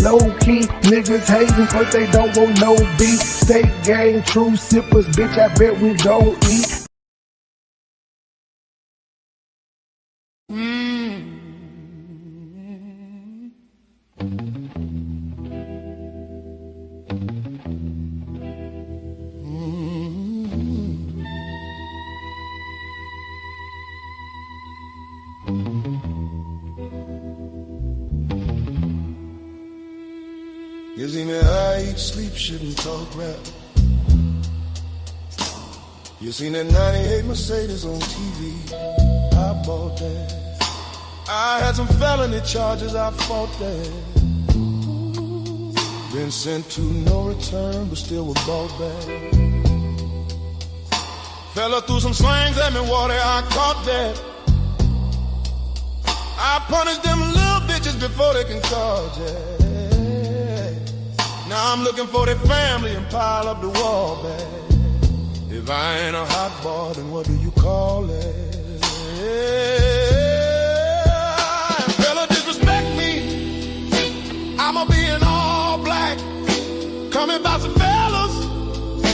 Low key, niggas hating, but they don't want no beef. State gang, true sippers, bitch, I bet we don't eat. You see me, I eat, sleep, shit, and talk rap. You seen that 98 Mercedes on TV, I bought that. I had some felony charges, I fought that. Been sent to no return, but still was bought back. Fella threw some slangs at me, water, I caught that. I punished them little bitches before they can charge that. Now I'm looking for their family and pile up the wall back. If I ain't a hot boy, then what do you call it? Fella disrespect me, I'ma be in all black. Coming about some fellas,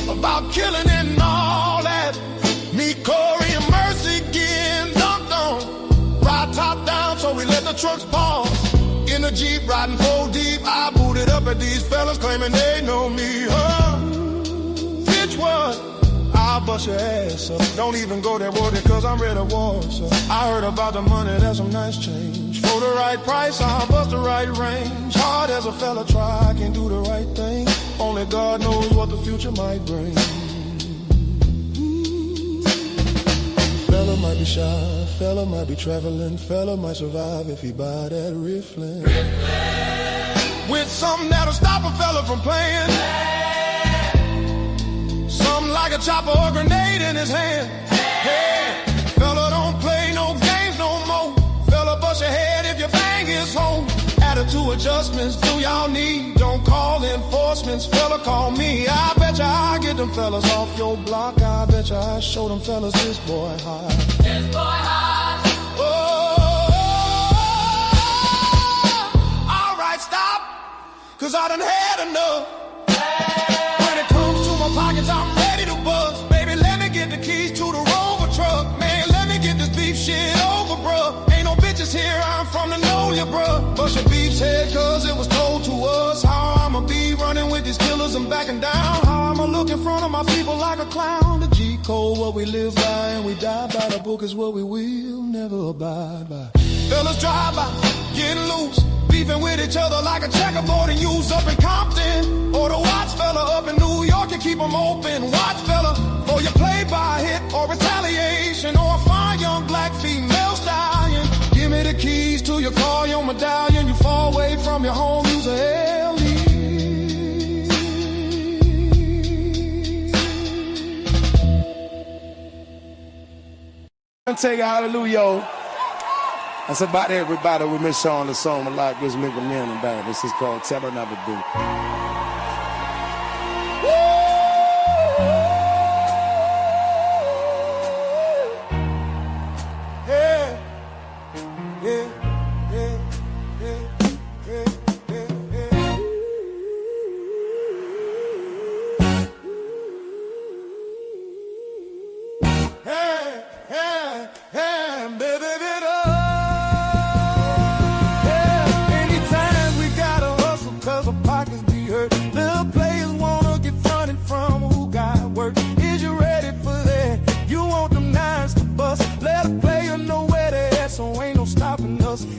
about killing and all that. Me, Corey, and Mercy getting dunked on. Ride top down, so we let the trucks pause. In the Jeep, riding 4 deep, I booted up at these fellas claiming they know me, huh? Bitch, what? I'll bust your ass up. Don't even go there, worried, cause I'm ready to war, so I heard about the money, that's some nice change. For the right price, I'll bust the right range. Hard as a fella try, I can do the right thing. Only God knows what the future might bring. Fella might be shy, fella might be traveling, fella might survive if he buy that rifflin'. With something that'll stop a fella from playing. Something like a chopper or grenade in his hand. Hey, fella don't play no games no more. Fella bust your head if your bang is home. Attitude adjustments do y'all need? Don't call enforcements, fella call me. I bet ya I get them fellas off your block. I bet ya I show them fellas this boy hot. This boy hot. Oh, alright, stop, cause I done had enough. When it comes to my pockets, I'm ready to bust. Baby, let me get the keys to the Rover truck. Man, let me get this beef shit over, bruh. Ain't no bitches here, I'm from the know ya, bruh. Bust your beef's head, cause it was told to us. How I'ma be running with these killers and backing down. How I'ma look in front of my people like a clown. The G code, what we live by, and we die by. The book is what we will never abide by. Fellas drive by, getting loose, beefing with each other like a checkerboard and use up in Compton. Or the watch fella up in New York, you keep them open. Watch fella, for you play by hit or retaliation, or a fine young black female stallion. Give me the keys to your car, your medallion. You fall away from your home, use a LE. Take a hallelujah. That's about everybody. We miss y'all on the song a lot. Gives me the name about it. This is called Tell Her Never Do.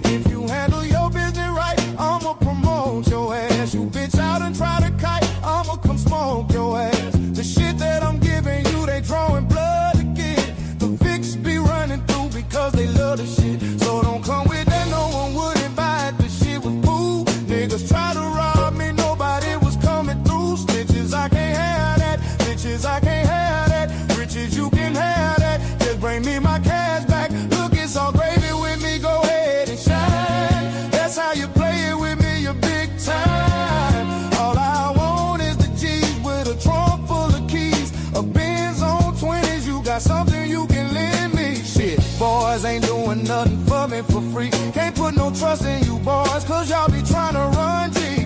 If you handle your business right, I'ma promote your ass. You bitch out and try to kite, I'ma come smoke your ass. The shit that I'm giving you, they drawing blood to get. The fix be running through because they love the shit. So don't come with that, no one wouldn't buy it. The shit was cool. Niggas try to rob me, nobody was coming through. Snitches, I can't have that. Bitches, I can't have that. Riches, you can have that. Just bring me my cash back. Look, it's all gravy with me, go ahead and shine. That's how you play it with me, you're big time. All I want is the G's with a trunk full of keys. A Benz on 20s, you got something you can lend me. Shit, boys ain't doing nothing for me for free. Can't put no trust in you boys, cause y'all be trying to run G.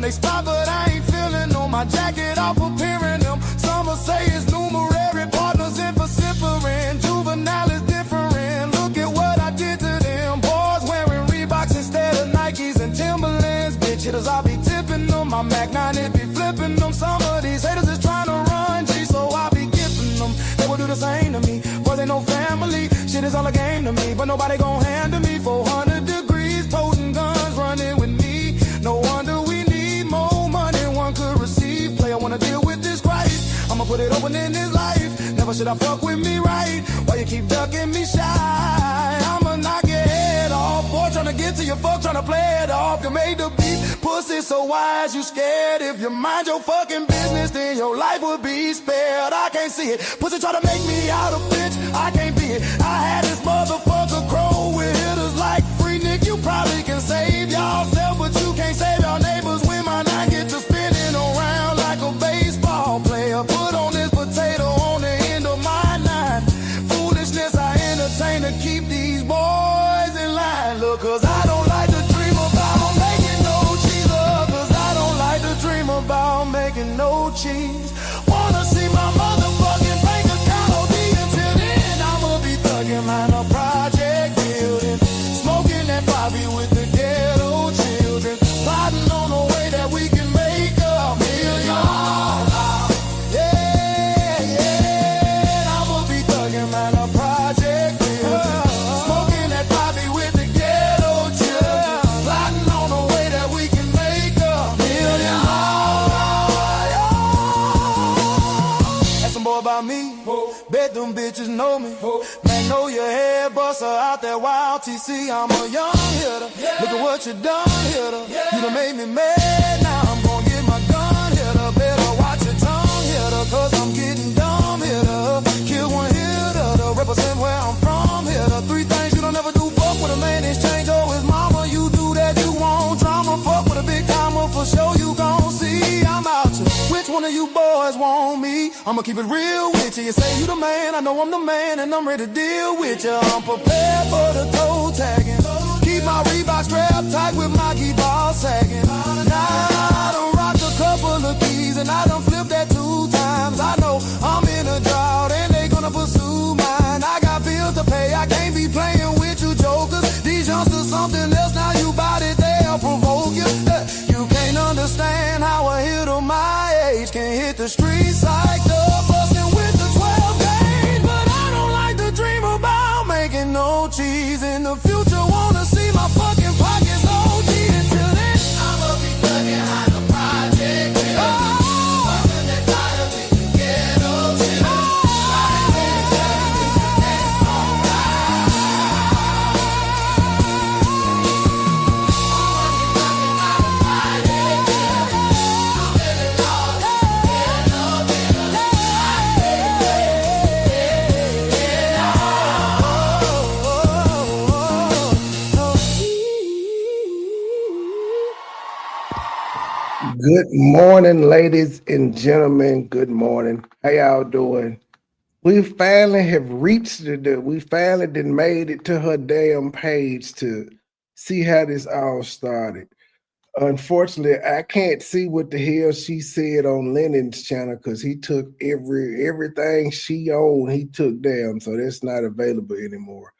they stop, but I ain't feeling on my jacket off appearing them. Some will say it's numerary partners in vociferant. Juvenile is different. Look at what I did to them. Boys wearing Reeboks instead of Nikes and Timberlands. Bitch hitters, I'll be tipping them. My Mac 9, it be flipping them. Some of these haters is trying to run G, so I'll be gifting them. They will do the same to me. Boys ain't no family. Shit is all a game to me, but nobody gon' handle me. 400 degrees, toting guns, running with me. No wonder we need more money one could receive. Player wanna deal with this Christ, I'ma put it open in his life. Never should I fuck with me right, why you keep ducking me shy? I'ma knock your head off. Boy, tryna get to your fuck, tryna play it off. You made the beat, pussy so wise, you scared. If you mind your fucking business, then your life would be spared. I can't see it, pussy try to make me out a bitch, I can't be it. I had this motherfucker crow with hitters like Free Nick. You probably can save yourself, but you can't save your neighbors. When my nine get to spinning around like a baseball player. Put on this potato on the end of my nine. Foolishness I entertain to keep these boys in line. Look, cause I don't like to dream about making no cheese. Cause I don't like to dream about making no cheese. Wanna see my motherfucking bank account OD. Until then I'ma be thugging line a project building, smoking that Bobby with the ghetto children, plotting on a way that we can make $1 million. Yeah, yeah, I'ma be thugging line a project building, smoking that Bobby with the ghetto children, plotting on a way that we can make $1 million. Ask some boy about me, bet them bitches know me. Magnolia head buster out that wild TC. I'm a young hitter. Look at what you done, hitter. You done made me mad. Now I'm gonna get my gun, hitter. Better watch your tongue, hitter. Cause I'm getting dumb, hitter. Kill one hitter to represent where I'm from, hitter. 3 things you don't ever do. Fuck with a man, exchange or his mama. You do that, you want drama. Fuck with a big timer for sure. You gon' see I'm out you. Which one of you boys want me? I'ma keep it real with you. You say you the man, I know I'm the man, and I'm ready to deal with you. I'm prepared for the toe tagging. Keep my Reebok strapped tight with my key ball sagging. Now I done rocked a couple of keys, and I done flipped that 2 times. I know I'm in a drought, and they gonna pursue mine. I got bills to pay, I can't be playing with you jokers. These youngsters something else, now you bout it, they'll provoke you. You can't understand how a hitter my age can hit the streets like the bustin' with the 12 gauge. But I don't like to dream about making no cheese in the future. Wanna see my fucking pockets OD. Until then I'ma be thugging on the project. Good morning, ladies and gentlemen. Good morning. How y'all doing? We finally have reached we finally done made it to her damn page to see how this all started. Unfortunately, I can't see what the hell she said on Lennon's channel because he took everything she owned, he took down. So that's not available anymore.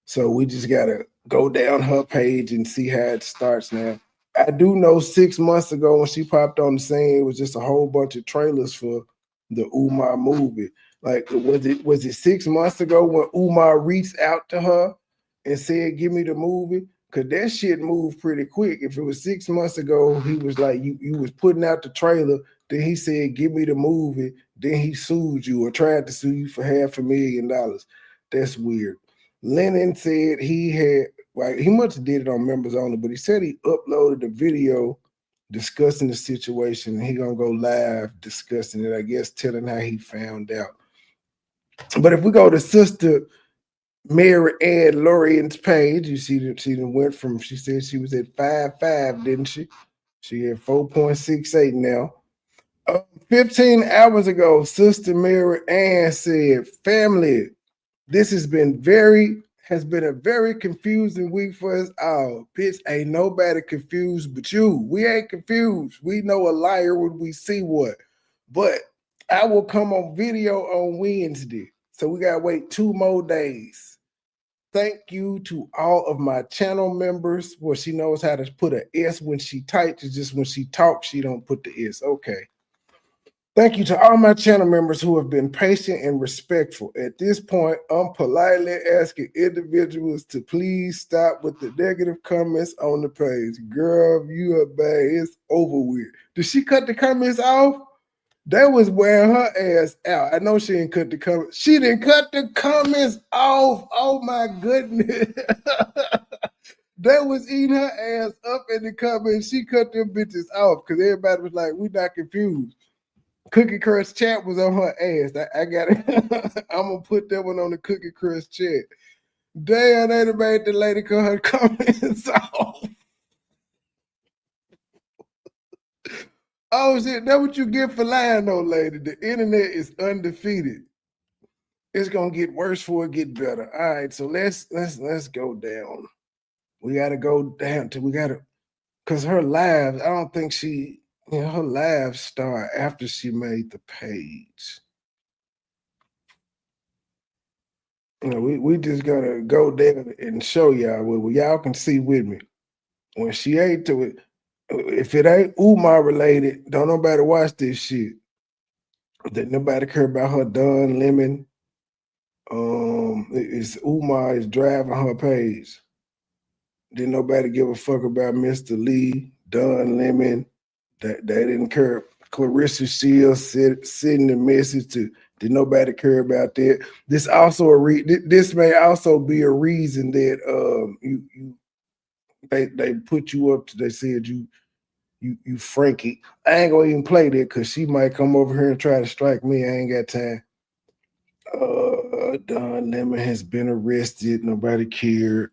So we just gotta go down her page and see how it starts now. I do know 6 months ago when she popped on the scene, it was just a whole bunch of trailers for the Umar movie. Like, was it 6 months ago when Umar reached out to her and said, "Give me the movie"? Cause that shit moved pretty quick. If it was 6 months ago, he was like, you was putting out the trailer, then he said, "Give me the movie," then he sued you or tried to sue you for $500,000. That's weird. Lennon said he must have did it on members only, but he said he uploaded a video discussing the situation, and he gonna go live discussing it, I guess, telling how he found out. But if we go to Sister Mary Ann Lorian's page, you see that she went from, she said she was at 5.5, didn't she? She at 4.68 now. 15 hours ago, Sister Mary Ann said, "Family, this has been very has been a very confusing week for us all. Bitch, ain't nobody confused but you. We ain't confused. We know a liar when we see one. But I will come on video on Wednesday. So we gotta wait 2 more days. Thank you to all of my channel members. Well, she knows how to put an S when she types. It's just when she talks, she don't put the S. Okay. Thank you to all my channel members who have been patient and respectful. At this point, I'm politely asking individuals to please stop with the negative comments on the page. Girl, you are bad. It's over with. Did she cut the comments off? That was wearing her ass out. I know she didn't cut the comments. She didn't cut the comments off. Oh my goodness. That was eating her ass up in the comments. She cut them bitches off because everybody was like, we not confused. Cookie Crush chat was on her ass. I got it. I'm gonna put that one on the Cookie Crush chat. Damn, they made the lady cut her comments off. Oh shit, that's what you get for lying though, lady. The internet is undefeated. It's gonna get worse before it get better. All right, so let's go down. We gotta go down to cause her lives, I don't think her lives start after she made the page. We just gotta go there and show y'all what y'all can see with me. When she ate to it, if it ain't Umar related, don't nobody watch this shit. That nobody care about her Don Lemon. It's Umar is driving her page. Didn't nobody give a fuck about Mr. Lee, Don Lemon. They didn't care. Clarissa Shields sending the message to. Did nobody care about that? This also this may also be a reason that they put you up to. They said you Frankie. I ain't gonna even play that because she might come over here and try to strike me. I ain't got time. Don Lemon has been arrested. Nobody cared.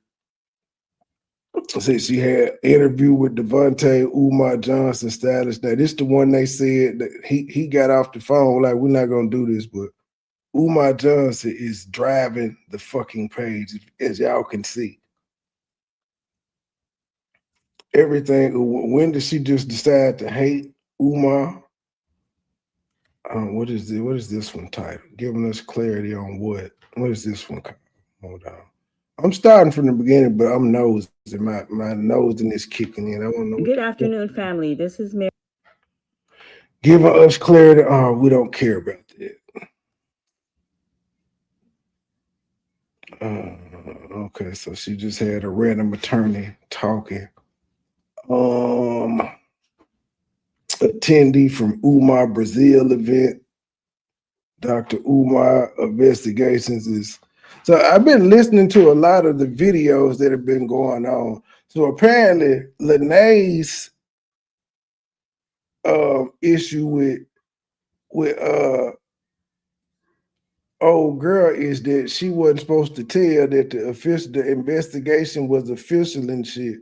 Said she had interview with Devontae Umar Johnson stylist. Now this the one they said that he got off the phone like we're not gonna do this, but Umar Johnson is driving the fucking page, as y'all can see. Everything. When did she just decide to hate Umar? What is this one titled? Giving us clarity on what? What is this one called? Hold on. I'm starting from the beginning, but I'm nosing. My nosing is kicking in. I want to know. Good afternoon, family. This is Mary. Giving us clarity. We don't care about that. Okay, so she just had a random attorney talking. Attendee from Umar Brazil event. Dr. Umar investigations is. So I've been listening to a lot of the videos that have been going on. So apparently Lene's issue with old girl is that she wasn't supposed to tell that the investigation was official and shit.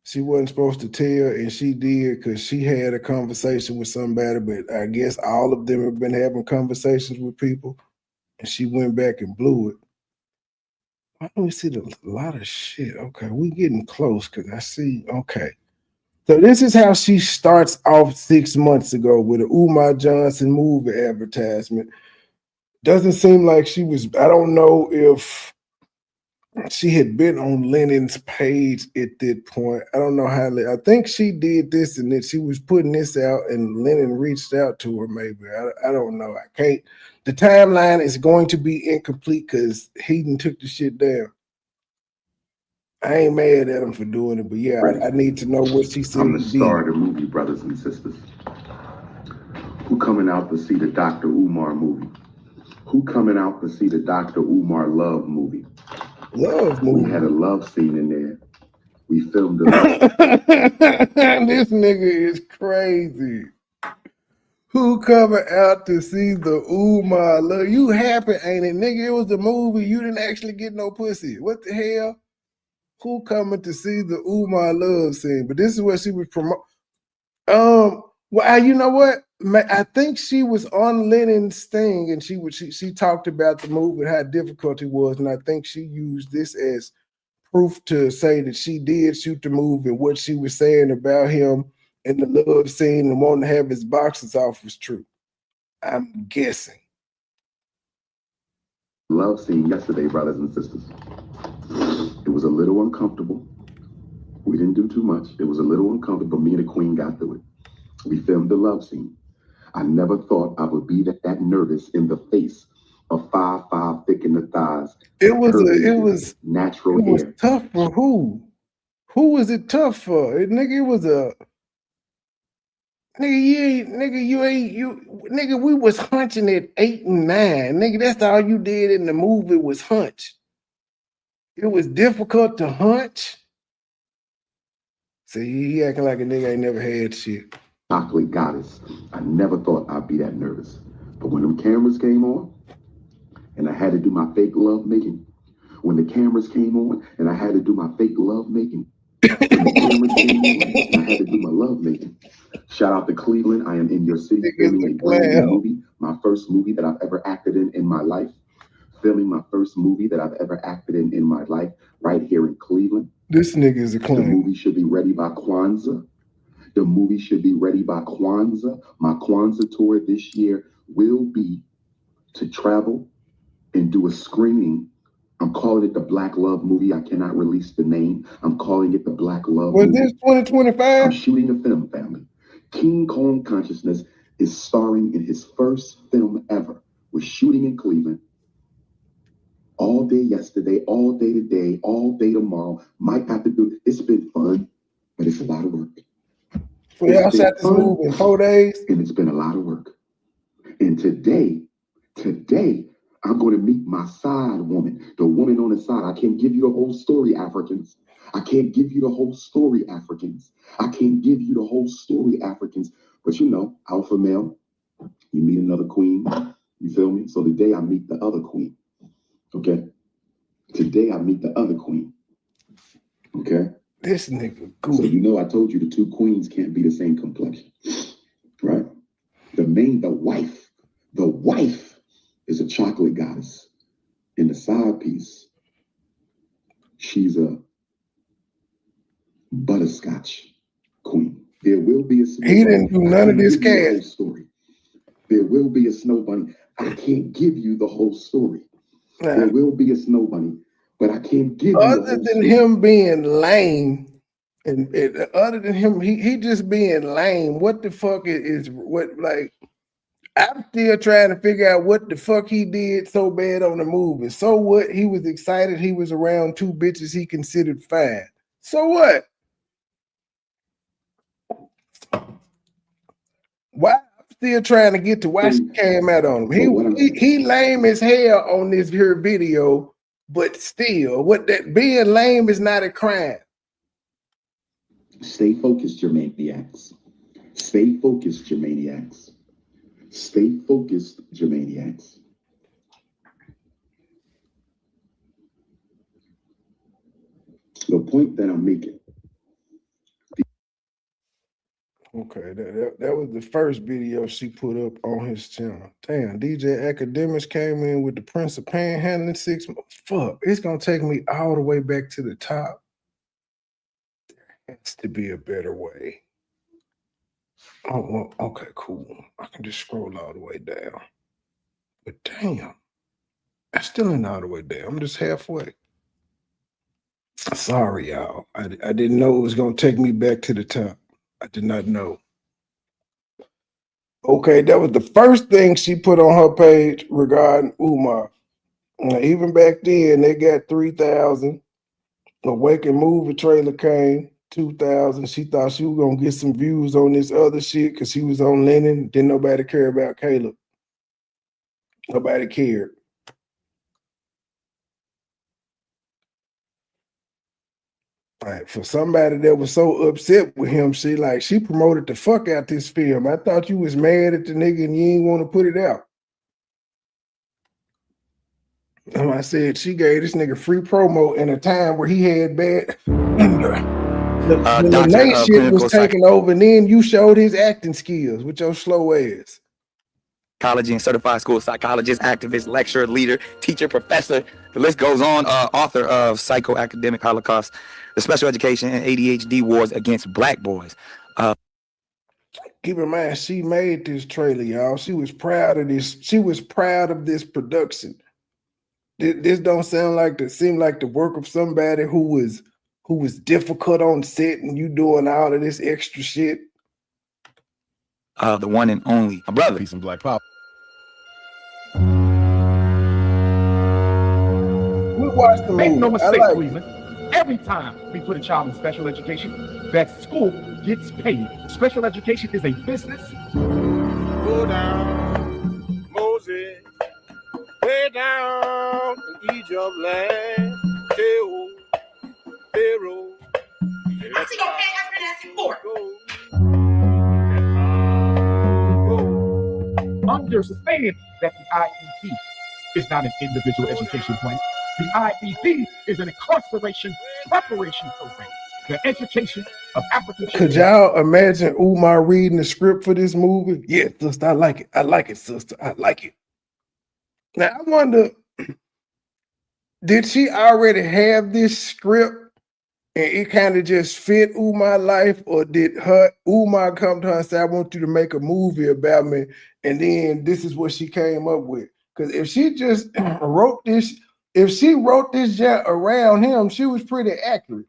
She wasn't supposed to tell, and she did because she had a conversation with somebody, but I guess all of them have been having conversations with people, and she went back and blew it. Why don't we see a lot of shit? Okay, we getting close because I see, okay. So this is how she starts off 6 months ago with an Umar Johnson movie advertisement. Doesn't seem like she was, I don't know if she had been on Lennon's page at that point. I don't know how. I think she did this and then she was putting this out and Lennon reached out to her maybe. I don't know. I can't. The timeline is going to be incomplete because Heaton took the shit down. I ain't mad at him for doing it, but yeah, I need to know what she said. I'm the star of the movie, brothers and sisters. Who coming out to see the Dr. Umar movie? Who coming out to see the Dr. Umar Love movie? Love movie. We had a love scene in there. We filmed it. This nigga is crazy. Who coming out to see the Umar Love? You happy, ain't it, nigga? It was the movie. You didn't actually get no pussy. What the hell? Who coming to see the Umar Love scene? But this is what she was promoting. Well, you know what? I think she was on Lennon's thing, and she talked about the movie and how difficult it was, and I think she used this as proof to say that she did shoot the movie, and what she was saying about him and the love scene and wanting to have his boxes off was true. I'm guessing. Love scene yesterday, brothers and sisters. It was a little uncomfortable. We didn't do too much. It was a little uncomfortable, but me and the queen got through it. We filmed the love scene. I never thought I would be that nervous in the face of 5'5" thick in the thighs. It was natural hair. Tough for who? Who was it tough for? Nigga, it was a nigga, we was hunching at 8 and 9. Nigga, that's all you did in the movie was hunch. It was difficult to hunch. See, he acting like a nigga ain't never had shit. Chocolate goddess. I never thought I'd be that nervous. But when them cameras came on, and I had to do my fake love making, when the cameras came on, and I had to do my fake love making, when the cameras came on, and I had to do my love making. Shout out to Cleveland. I am in your city filming a brand new movie, my first movie that I've ever acted in my life. Filming my first movie that I've ever acted in my life, right here in Cleveland. This nigga is a clown. The movie should be ready by Kwanzaa. The movie should be ready by Kwanzaa. My Kwanzaa tour this year will be to travel and do a screening. I'm calling it the Black Love movie. I cannot release the name. I'm calling it the Black Love movie. Was this 2025? I'm shooting a film, family. King Kong Consciousness is starring in his first film ever. We're shooting in Cleveland. All day yesterday, all day today, all day tomorrow. Might have to do. It's been fun, but it's a lot of work. So y'all shot this movie in 4 days? And it's been a lot of work. And today, I'm going to meet my side woman, the woman on the side. I can't give you the whole story, Africans. I can't give you the whole story, Africans. I can't give you the whole story, Africans. But you know, alpha male, you meet another queen. You feel me? So today I meet the other queen. Okay? Today I meet the other queen. Okay? This nigga cool. So you know I told you the two queens can't be the same complexion. Right? The wife is a chocolate goddess. In the side piece, she's a butterscotch queen. There will be a snow bunny. He didn't do none of this cast. Story. There will be a snow bunny. I can't give you the whole story. Nah. There will be a snow bunny, but I can't give you other than him being lame, and other than him, he just being lame. What the fuck is what like? I'm still trying to figure out what the fuck he did so bad on the movie. So what? He was excited. He was around two bitches he considered fine. So what? Why? I'm still trying to get to why she came out on him. He lame as hell on this here video, but still, what that being lame is not a crime. Stay focused, Germaniacs. Stay focused, Germaniacs. Stay focused, Germaniacs. The point that I'm making. Okay, that was the first video she put up on his channel. Damn, DJ Academics came in with the Prince of Panhandling 6 months. Fuck, it's gonna take me all the way back to the top. There has to be a better way. Oh, well, okay, cool. I can just scroll all the way down. But damn, I still ain't all the way down. I'm just halfway. Sorry, y'all. I didn't know it was gonna take me back to the top. I did not know. Okay, that was the first thing she put on her page regarding Umar. Even back then, they got 3,000. Awaken movie trailer came, 2,000. She thought she was going to get some views on this other shit because she was on Lennon. Didn't nobody care about Caleb. Nobody cared. Like, for somebody that was so upset with him, she promoted the fuck out this film. I thought you was mad at the nigga and you ain't want to put it out. And I said she gave this nigga free promo in a time where he had bad. The Doctor Lene of shit was Clinical taking over, and then you showed his acting skills with your slow ass. Psychology and certified school psychologist, activist, lecturer, leader, teacher, professor. The list goes on. Author of Psychoacademic Holocaust, the Special Education and ADHD Wars Against Black Boys. Keep in mind, she made this trailer, y'all. She was proud of this. She was proud of this production. This don't sound like seem like the work of somebody who was difficult on set, and you doing all of this extra shit. The one and only, my brother. Peace and Black Power. We watched the movie. Make no mistake, like Cleveland. Every time we put a child in special education, that school gets paid. Special education is a business. Go down, Moses, way down in Egypt land. Pharaoh. I see your pay after that support. Understand that the IEP is not an individual education plan. The IEP is an incarceration preparation program. The education of African children. Could y'all imagine Umar reading the script for this movie? Yes, sister, I like it. I like it, sister. I like it. Now I wonder, did she already have this script and it kind of just fit Umar's life, or did Umar come to her and say, I want you to make a movie about me, and then this is what she came up with? Because if she just wrote this, if she wrote this around him, she was pretty accurate.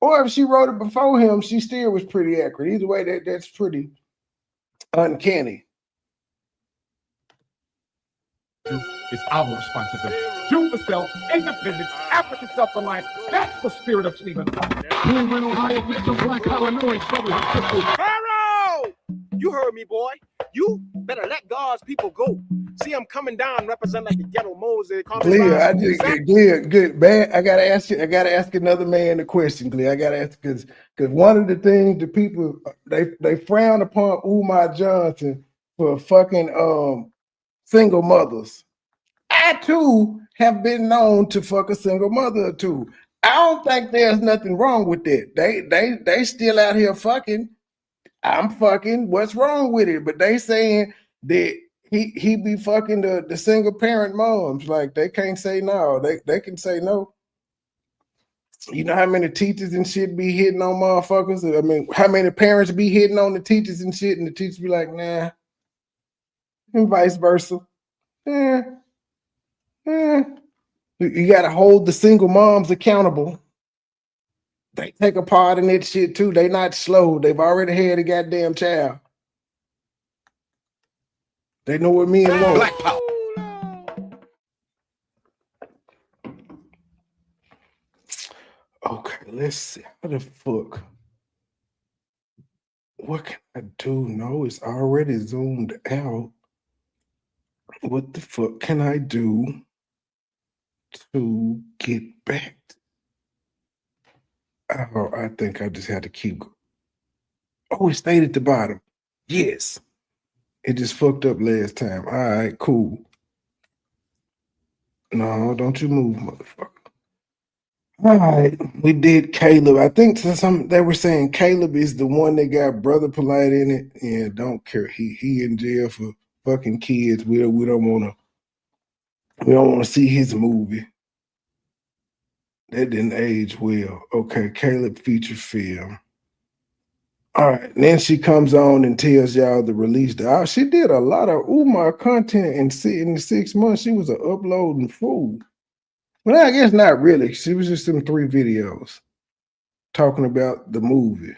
Or if she wrote it before him, she still was pretty accurate. Either way, that's pretty uncanny. It's our responsibility. Do for self, independence, African self-reliance. That's the spirit of Cleveland. Cleveland, Ohio, Mr. Black, Illinois, Pharaoh! You heard me, boy. You better let God's people go. See, I'm coming down, represent like the ghetto Moses. Glear, good, man. I gotta ask you. I gotta ask another man the question, Glear. I gotta ask because one of the things the people they frown upon Umar Johnson for fucking single mothers. I too have been known to fuck a single mother or two. I don't think there's nothing wrong with that. They still out here fucking. I'm fucking. What's wrong with it? But they saying that he be fucking the single parent moms. Like they can't say no. They can say no. You know how many teachers and shit be hitting on motherfuckers? I mean, how many parents be hitting on the teachers and shit, and the teachers be like, nah, and vice versa. You gotta hold the single moms accountable. They take a part in that shit too. They not slow. They've already had a goddamn child. They know what men want. Black Power. Okay, let's see. How the fuck? What can I do? No, it's already zoomed out. What the fuck can I do to get back? Oh, I think I just had to keep going. Oh, it stayed at the bottom. Yes. It just fucked up last time. All right, cool. No, don't you move, motherfucker. All right, we did Caleb. I think they were saying Caleb is the one that got Brother Polite in it. Yeah, don't care. He in jail for fucking kids. We don't want to see his movie. That didn't age well. Okay, Caleb feature film. All right, and then she comes on and tells y'all the release date. Oh, she did a lot of Umar content in 6 months. She was an uploading fool. Well, I guess not really. She was just in 3 videos talking about the movie.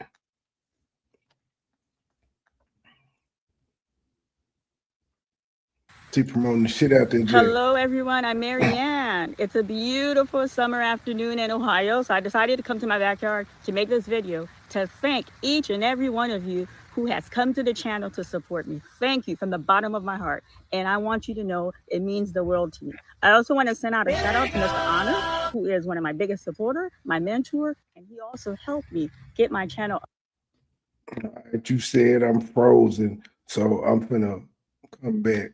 She promoting the shit out there. Hello, everyone. I'm Marianne. It's a beautiful summer afternoon in Ohio, so I decided to come to my backyard to make this video to thank each and every one of you who has come to the channel to support me. Thank you from the bottom of my heart. And I want you to know it means the world to me. I also want to send out a shout out to Mr. Honor, who is one of my biggest supporters, my mentor, and he also helped me get my channel. You said I'm frozen, so I'm gonna come back.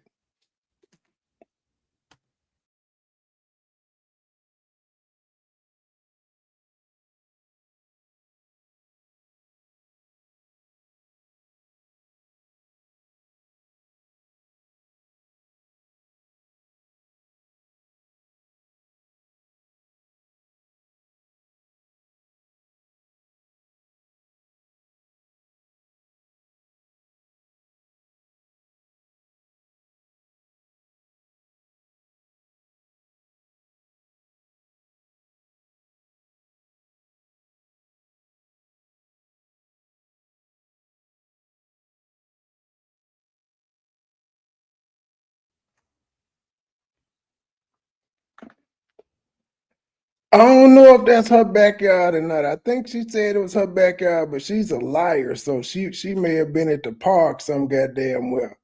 I don't know if that's her backyard or not. I think she said it was her backyard, but she's a liar, so she may have been at the park some goddamn well.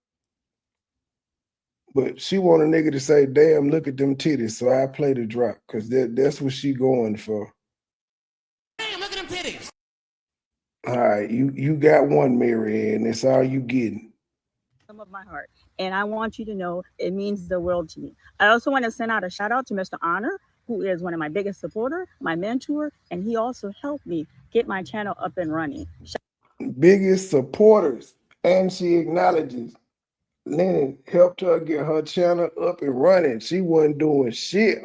But she want a nigga to say, damn, look at them titties, so I play the drop, because that's what she going for. Damn, look at them titties. All right, you got one, Mary Ann. That's all you getting. Of my heart, and I want you to know it means the world to me. I also want to send out a shout out to Mr. Honor, who is one of my biggest supporter, my mentor, and he also helped me get my channel up and running. Biggest supporters, and she acknowledges Lennon helped her get her channel up and running. She wasn't doing shit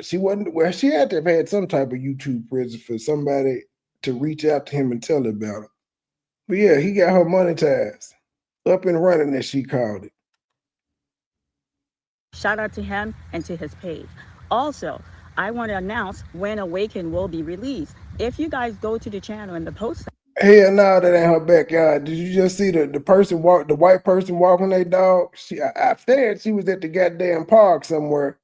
she wasn't, well, she had to have had some type of YouTube presence for somebody to reach out to him and tell her about it. But yeah, he got her monetized, up and running, as she called it. Shout out to him and to his page. Also, I want to announce when Awaken will be released. If you guys go to the channel in the post. Hell no, that ain't her backyard. Did you just see the white person walking their dog? I said she was at the goddamn park somewhere.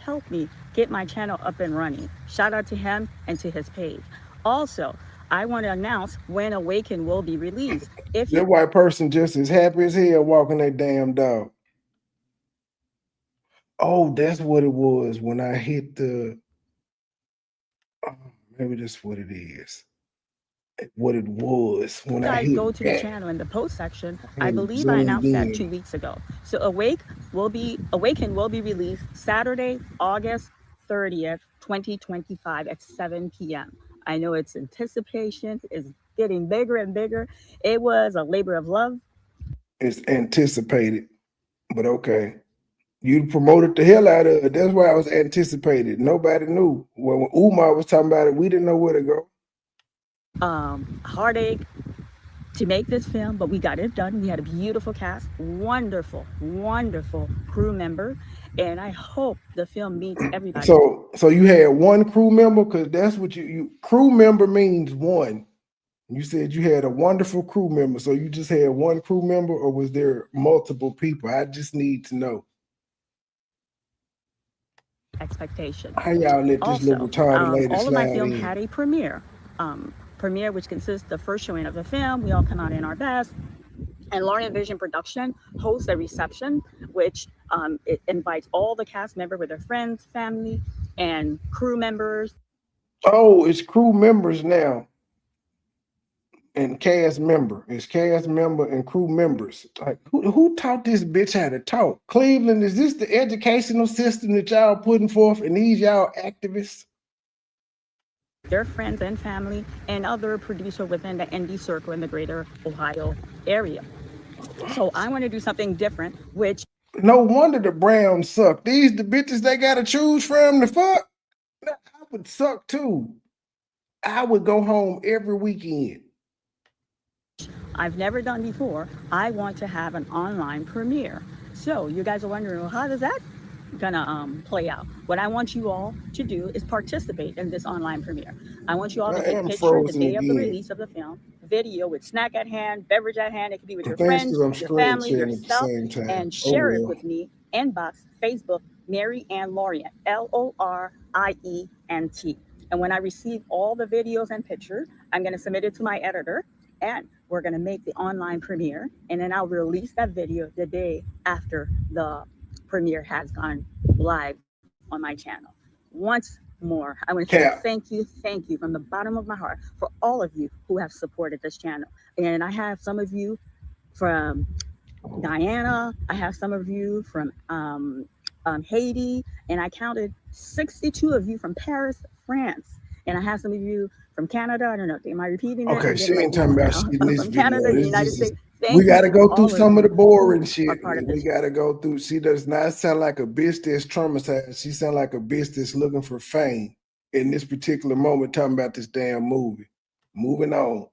Help me get my channel up and running. Shout out to him and to his page. Also, I want to announce when Awaken will be released. If that white person just as happy as hell walking their damn dog. Oh, that's what it was when I hit the. Maybe that's what it is. What it was when I hit go to the channel in the post section. I believe I announced that 2 weeks ago. So Awaken will be released Saturday, August 30th, 2025 at 7 p.m. I know it's anticipation is getting bigger and bigger. It was a labor of love. It's anticipated, but okay. You promoted the hell out of it. That's why I was anticipated. Nobody knew. When Umar was talking about it, we didn't know where to go. Heartache to make this film, but we got it done. We had a beautiful cast, wonderful crew member, and I hope the film meets everybody. So you had one crew member, because that's what you crew member means one. You said you had a wonderful crew member, so you just had one crew member, or was there multiple people? I just need to know. Expectation. How y'all let this little retarded lady all of my slide film in? had a premiere. Premiere, which consists of the first showing of the film. We all come out in our best. And Lorient Vision Production hosts a reception, which it invites all the cast members with their friends, family, and crew members. Oh, it's crew members now. And cast member. It's cast member and crew members. Like who taught this bitch how to talk? Cleveland, is this the educational system that y'all putting forth, and these y'all activists? Their friends and family and other producer within the indie circle in the greater Ohio area. So I want to do something different, which. No wonder the Browns suck. These the bitches they gotta choose from the fuck. I would suck too. I would go home every weekend. I've never done before. I want to have an online premiere. So you guys are wondering, well, how does that gonna play out? What I want you all to do is participate in this online premiere. I want you all to take a picture the day of the release of the film, video with snack at hand, beverage at hand. It could be with your friends, your family, yourself, and share it with me. Inbox, Facebook, Mary Ann Lorient, Lorient. And when I receive all the videos and pictures, I'm going to submit it to my editor, and we're going to make the online premiere, and then I'll release that video the day after the premiere has gone live on my channel. Once more, I want to say thank you from the bottom of my heart for all of you who have supported this channel. And I have some of you from Guyana, I have some of you from Haiti, and I counted 62 of you from Paris, France. And I have some of you from Canada. I don't know. Am I repeating it? Okay, she ain't talking about shit in this from video. Canada, the United States. We got to go through some of the boring shit. We got to go through. She does not sound like a bitch that's traumatized. She sounds like a bitch that's looking for fame in this particular moment, talking about this damn movie. Moving on.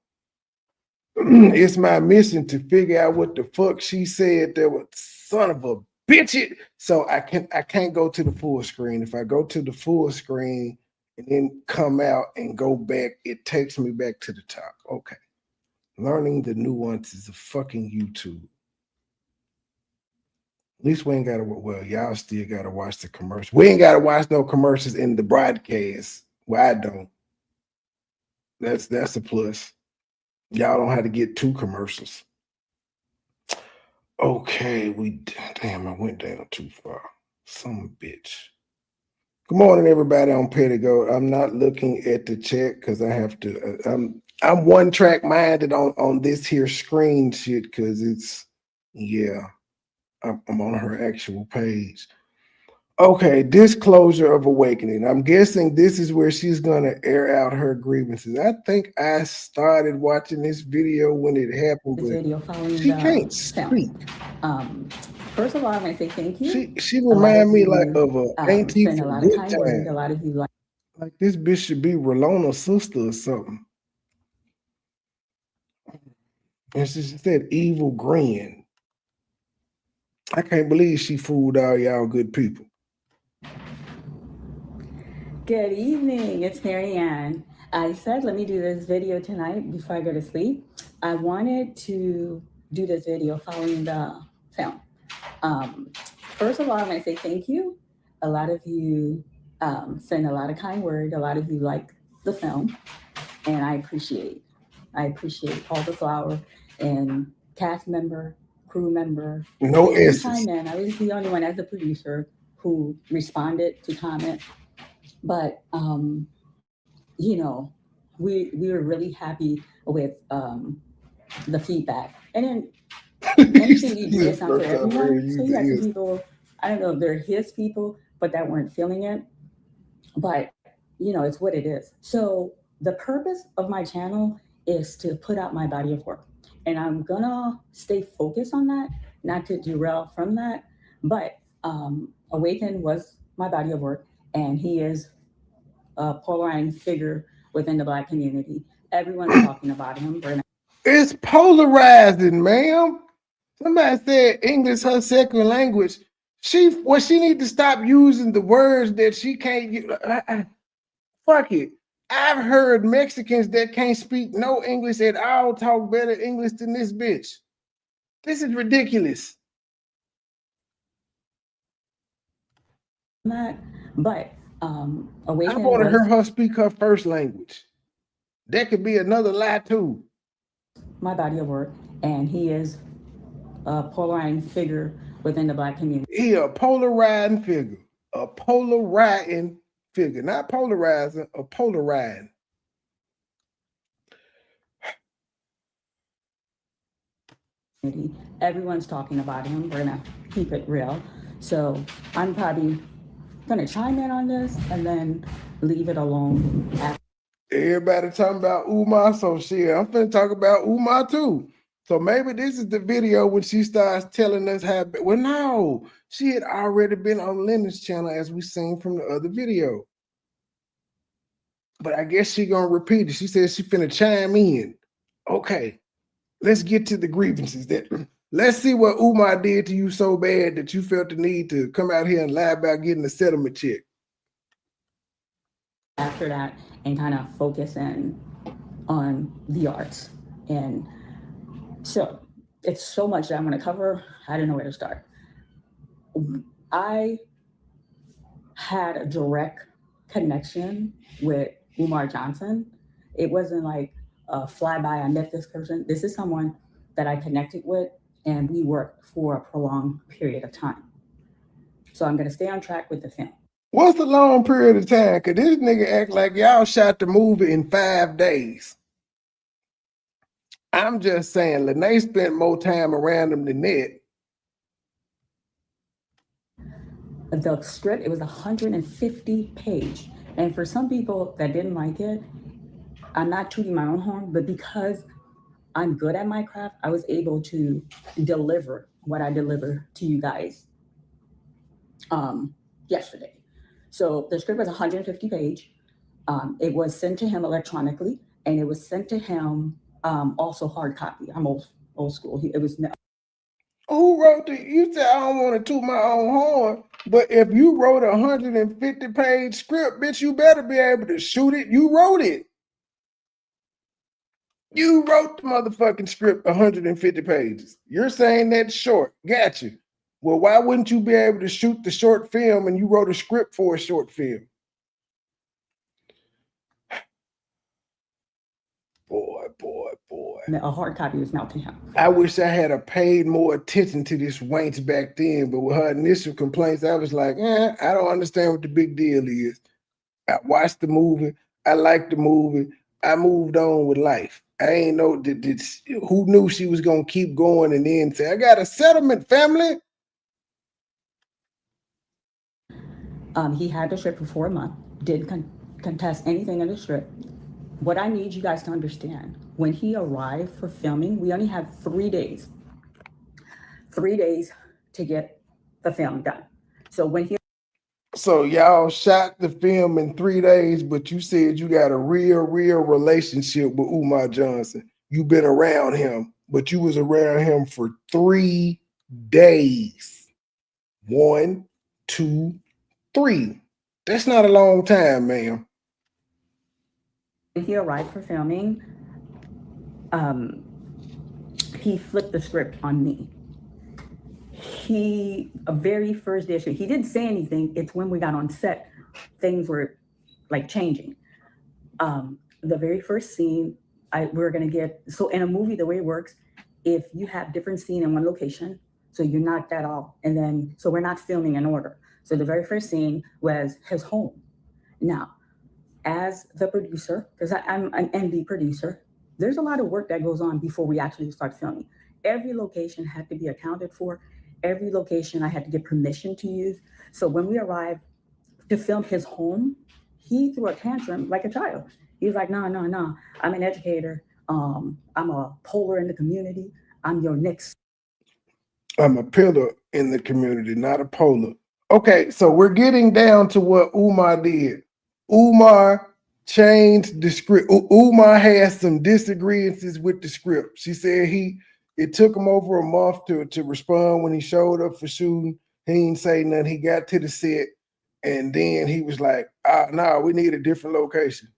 It's my mission to figure out what the fuck she said. That was son of a bitch. So I can't go to the full screen. If I go to the full screen and then come out and go back, it takes me back to the top. Okay. Learning the nuances of fucking YouTube. At least we ain't gotta, well, y'all still gotta watch the commercial. We ain't gotta watch no commercials in the broadcast. Well, I don't. That's a plus. Y'all don't have to get 2 commercials. Okay, damn, I went down too far. Some bitch. Good morning, everybody on Petty Gold. I'm not looking at the chat because I have to. I'm one track minded on this here screen shit because it's, yeah, I'm on her actual page. Okay, disclosure of awakening. I'm guessing this is where she's gonna air out her grievances. I think I started watching this video when it happened, This but video following she the can't film. speak. First of all, I'm going to say thank you. She A lot remind of me like you of a auntie send a from lot of good kind words. A time. lot of you Like this bitch should be Ralona's sister or something. And she said evil grin. I can't believe she fooled all y'all good people. Good evening, it's Marianne. I said, let me do this video tonight before I go to sleep. I wanted to do this video following the film. First of all, I'm going to say thank you. A lot of you send a lot of kind words. A lot of you like the film, and I appreciate all the flower and cast member, crew member. No They didn't S's. chime in. I was the only one as a producer who responded to comment. But you know, we were really happy with the feedback. And then anything you do, it's not for everyone. So you have some people, I don't know if they're his people, but that weren't feeling it. But you know, it's what it is. So the purpose of my channel is to put out my body of work. And I'm gonna stay focused on that, not to derail from that. But Awaken was my body of work, and he is a polarizing figure within the Black community. Everyone's talking about him. It's polarizing, ma'am. Somebody said English her second language. She need to stop using the words that she can't use. Fuck it. I've heard Mexicans that can't speak no English at all talk better English than this bitch. This is ridiculous. But Awaken, I want to hear her speak her first language. That could be another lie too. My body of work, and he is a polarizing figure within the Black community. He a polarizing figure. A polarizing figure. Not polarizing, a polarizing. Everyone's talking about him. We're gonna keep it real. So I'm probably gonna chime in on this and then leave it alone. Everybody talking about Umar, so shit, I'm finna talk about Umar too. So maybe this is the video when she starts telling us how. Well, no, she had already been on Leonard's channel as we seen from the other video. But I guess she gonna repeat it. She says she finna chime in. Okay, let's get to the grievances. Let's see what Umar did to you so bad that you felt the need to come out here and lie about getting a settlement check. After that, and kind of focus in on the arts. And so it's so much that I'm going to cover. I don't know where to start. I had a direct connection with Umar Johnson. It wasn't like a flyby, I met this person. This is someone that I connected with, and we worked for a prolonged period of time. So I'm going to stay on track with the film. What's the long period of time? Because this nigga act like y'all shot the movie in 5 days. I'm just saying, Lene spent more time around him than that. The script, it was 150 page. And for some people that didn't like it, I'm not tooting my own horn, but because I'm good at my craft, I was able to deliver what I delivered to you guys yesterday. So the script was 150 page. It was sent to him electronically, and it was sent to him also hard copy. I'm old school. It was Who wrote the? You said I don't want to toot my own horn, but if you wrote a 150-page script, bitch, you better be able to shoot it. You wrote it. You wrote the motherfucking script 150 pages. You're saying that's short. Got you. Well, why wouldn't you be able to shoot the short film and you wrote a script for a short film? Boy. A hard copy was mailed to him. I wish I had paid more attention to this wench back then, but with her initial complaints, I was like, I don't understand what the big deal is. I watched the movie. I liked the movie. I moved on with life. I ain't know who knew she was going to keep going and then say, I got a settlement, family. He had the script for 4 months, didn't contest anything in the script. What I need you guys to understand, when he arrived for filming, we only had 3 days. 3 days to get the film done. So y'all shot the film in 3 days, but you said you got a real relationship with Umar Johnson. You've been around him, but you was around him for 3 days. 1, 2, 3. That's not a long time, ma'am. When he arrived for filming, he flipped the script on me. A very first day, he didn't say anything. It's when we got on set, things were like changing. The very first scene, we're gonna get, so in a movie, the way it works, if you have different scene in one location, so you knock that off, and then, so we're not filming in order. So the very first scene was his home. Now, as the producer, because I'm an MD producer, there's a lot of work that goes on before we actually start filming. Every location had to be accounted for. Every location I had to get permission to use. So when we arrived to film his home, he threw a tantrum like a child. He was like, no, I'm an educator. I'm a polar in the community. I'm your next. I'm a pillar in the community, not a polar. Okay, so we're getting down to what Umar did. Umar changed the script. Umar has some disagreements with the script. She said it took him over a month to respond when he showed up for shooting. He didn't say nothing. He got to the set, and then he was like, no, we need a different location.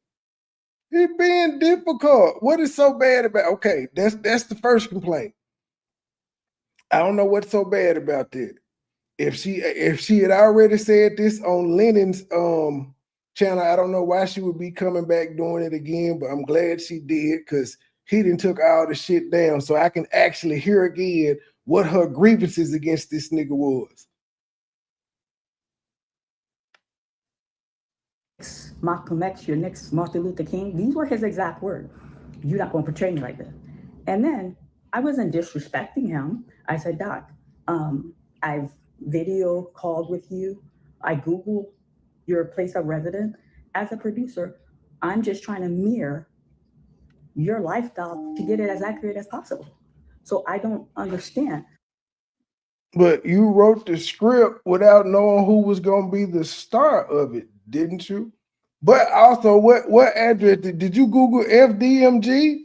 He being difficult. What is so bad about? Okay, that's the first complaint. I don't know what's so bad about that. If she had already said this on Lennon's channel, I don't know why she would be coming back doing it again, but I'm glad she did, because he done took all the shit down, so I can actually hear again what her grievances against this nigga was. Malcolm X, your next Martin Luther King. These were his exact words. You're not going to portray me like that. And then I wasn't disrespecting him. I said, Doc, I've video called with you. I Googled your place of residence. As a producer, I'm just trying to mirror your lifestyle to get it as accurate as possible. So I don't understand. But you wrote the script without knowing who was going to be the star of it, didn't you? But also, what address did you Google FDMG?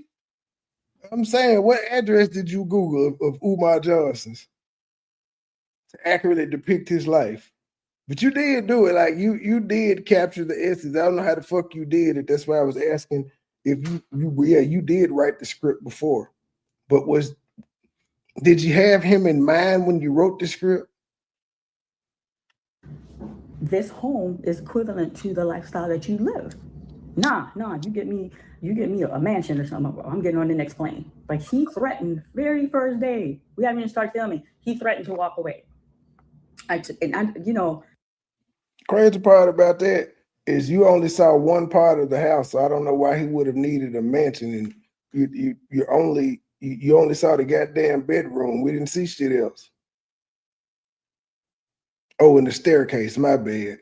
I'm saying, what address did you Google of Umar Johnson's to accurately depict his life? But you did do it. Like you did capture the essence. I don't know how the fuck you did it. That's why I was asking if you did write the script before. But did you have him in mind when you wrote the script? This home is equivalent to the lifestyle that you live. Nah, you get me a mansion or something. I'm getting on the next plane. Like, he threatened very first day. We haven't even started filming. He threatened to walk away. Crazy part about that is you only saw one part of the house. So I don't know why he would have needed a mansion, and you only saw the goddamn bedroom. We didn't see shit else. Oh, and the staircase, my bad.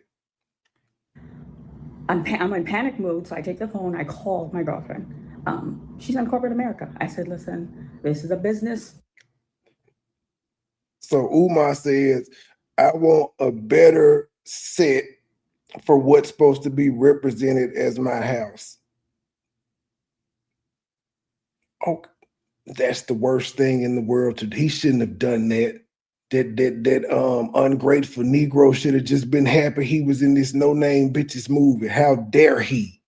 I'm in panic mode, so I take the phone, I call my girlfriend. She's in corporate America. I said, listen, this is a business. So Umar says, I want a better set for what's supposed to be represented as my house. Oh, that's the worst thing in the world. He shouldn't have done that. That ungrateful Negro should have just been happy he was in this no-name bitches movie. How dare he?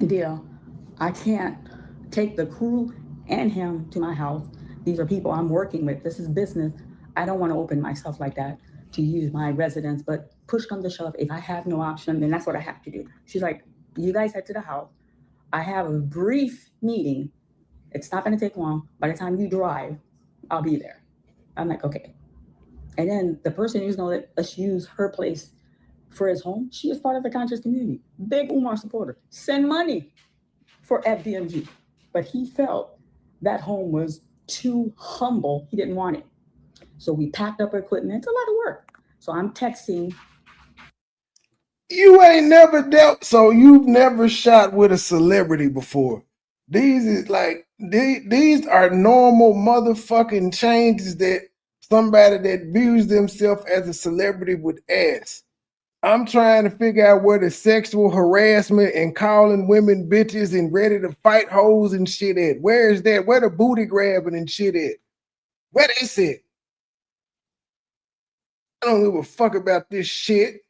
Deal. I can't take the crew and him to my house These are people I'm working with. This is business. I don't want to open myself like that to use my residence, but push comes to shove. If I have no option, then that's what I have to do. She's like, you guys head to the house. I have a brief meeting. It's not going to take long. By the time you drive, I'll be there. I'm like, okay. And then the person who's going to let us use her place for his home, she is part of the conscious community. Big Umar supporter. Send money for FDMG. But he felt that home was too humble. He didn't want it. So we packed up our equipment. It's a lot of work. So I'm texting. You ain't never dealt, so you've never shot with a celebrity before. These is like these are normal motherfucking changes that somebody that views themselves as a celebrity would ask. I'm trying to figure out where the sexual harassment and calling women bitches and ready to fight hoes and shit at. Where is that? Where the booty grabbing and shit at? Where is it? I don't give a fuck about this shit.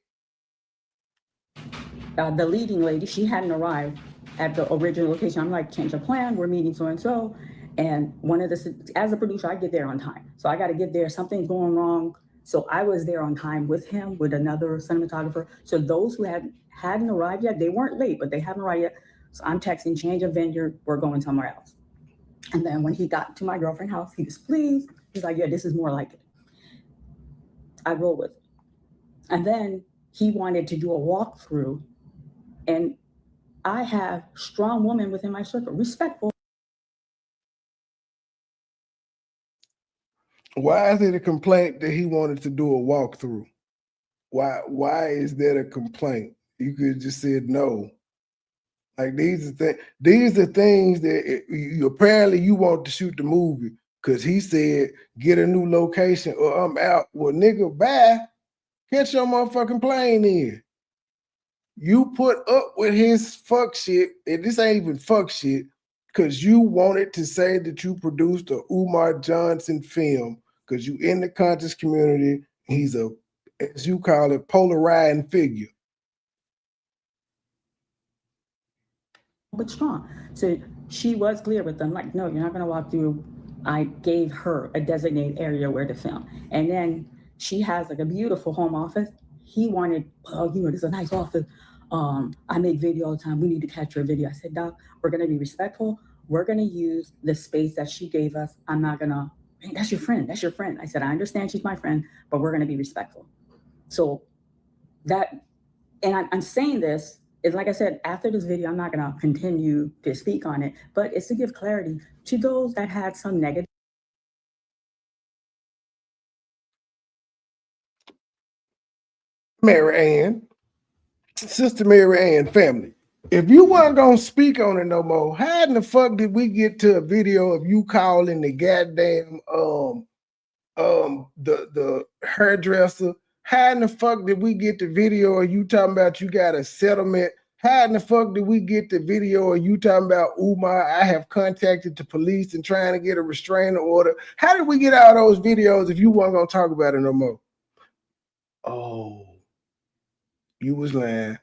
The leading lady, she hadn't arrived at the original location. I'm like, change of plan. We're meeting so and so. And one of the, as a producer, I get there on time. So I got to get there. Something's going wrong. So I was there on time with him, with another cinematographer. So those who hadn't arrived yet, they weren't late, but they haven't arrived yet. So I'm texting, change of vendor. We're going somewhere else. And then when he got to my girlfriend's house, he was pleased. He's like, yeah, this is more like it. I roll with it. And then he wanted to do a walkthrough. And I have strong women within my circle, respectful. Why is it a complaint that he wanted to do a walkthrough? Why is that a complaint? You could have just said no. Like these are things that you apparently you want to shoot the movie because he said get a new location or I'm out. Well, nigga, bye. Catch your motherfucking plane in. You put up with his fuck shit, and this ain't even fuck shit, because you wanted to say that you produced a Umar Johnson film because you in the conscious community. He's a, as you call it, polarizing figure. But strong. So she was clear with them, like, no, you're not going to walk through. I gave her a designated area where to film. And then she has like a beautiful home office. He wanted, oh, this is a nice office. I make video all the time. We need to capture a video. I said, Doc, we're going to be respectful. We're going to use the space that she gave us. I'm not going to, hey, that's your friend. That's your friend. I said, I understand she's my friend, but we're going to be respectful. So that, and I'm saying this, is like I said, after this video, I'm not going to continue to speak on it, but it's to give clarity to those that had some negative. Mary Ann, Sister Mary Ann family, if you weren't going to speak on it no more, how in the fuck did we get to a video of you calling the goddamn, the hairdresser? How in the fuck did we get the video of you talking about you got a settlement? How in the fuck did we get the video of you talking about Umar? I have contacted the police and trying to get a restraining order. How did we get all those videos if you weren't gonna talk about it no more? Oh, you was lying.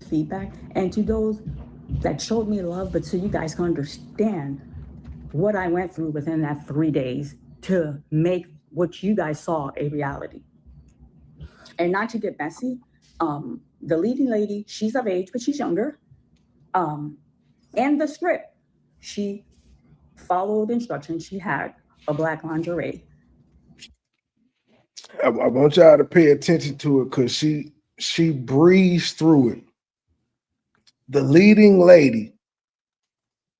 Feedback, and to those that showed me love, but so you guys can understand what I went through within that 3 days to make what you guys saw a reality. And not to get messy, the leading lady, she's of age, but she's younger. And the script, she followed instructions. She had a black lingerie. I want y'all to pay attention to it because she breezed through it. The leading lady,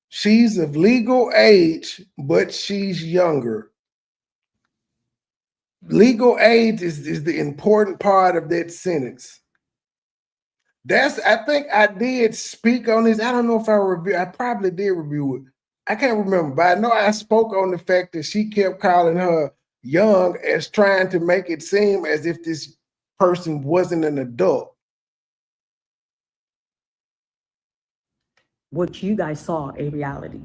she's of legal age, but she's younger. Legal age is the important part of that sentence. I think I did speak on this. I don't know if I probably did review it. I can't remember, but I know I spoke on the fact that she kept calling her young as trying to make it seem as if this person wasn't an adult. What you guys saw a reality.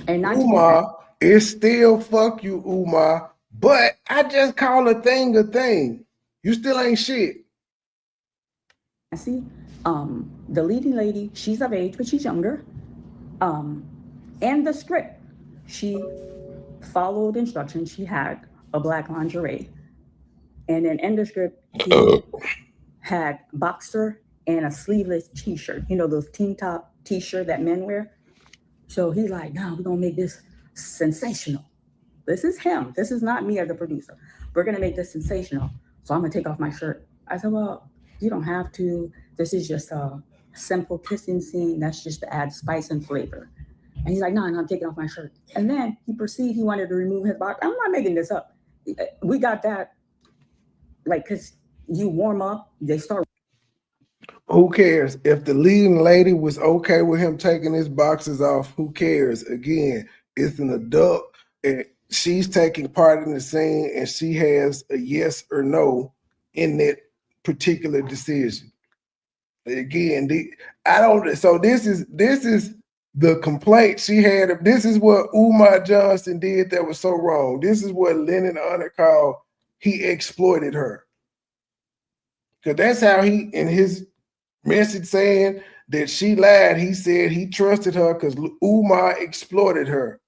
And not Umar, it's still fuck you, Umar. But I just call a thing a thing. You still ain't shit. See, the leading lady, she's of age, but she's younger. And the script, She followed instructions. She had a black lingerie. And then in the script, he had boxer and a sleeveless t-shirt. You know, those teen top t-shirt that men wear. So he's like, no, we're going to make this sensational. This is him. This is not me as a producer. We're going to make this sensational. So I'm going to take off my shirt. I said, well, you don't have to. This is just a simple kissing scene. That's just to add spice and flavor. And he's like, no, I'm taking off my shirt. And then he proceeded, he wanted to remove his box. I'm not making this up. We got that, like, because you warm up, they start. Who cares? If the leading lady was okay with him taking his boxes off, who cares? Again, it's an adult and she's taking part in the scene and she has a yes or no in that particular decision. Again, so this is the complaint she had. This is what Umar Johnson did that was so wrong. This is what Lennon Honor called he exploited her. Because that's how he, in his message saying that she lied, he said he trusted her because Umar exploited her.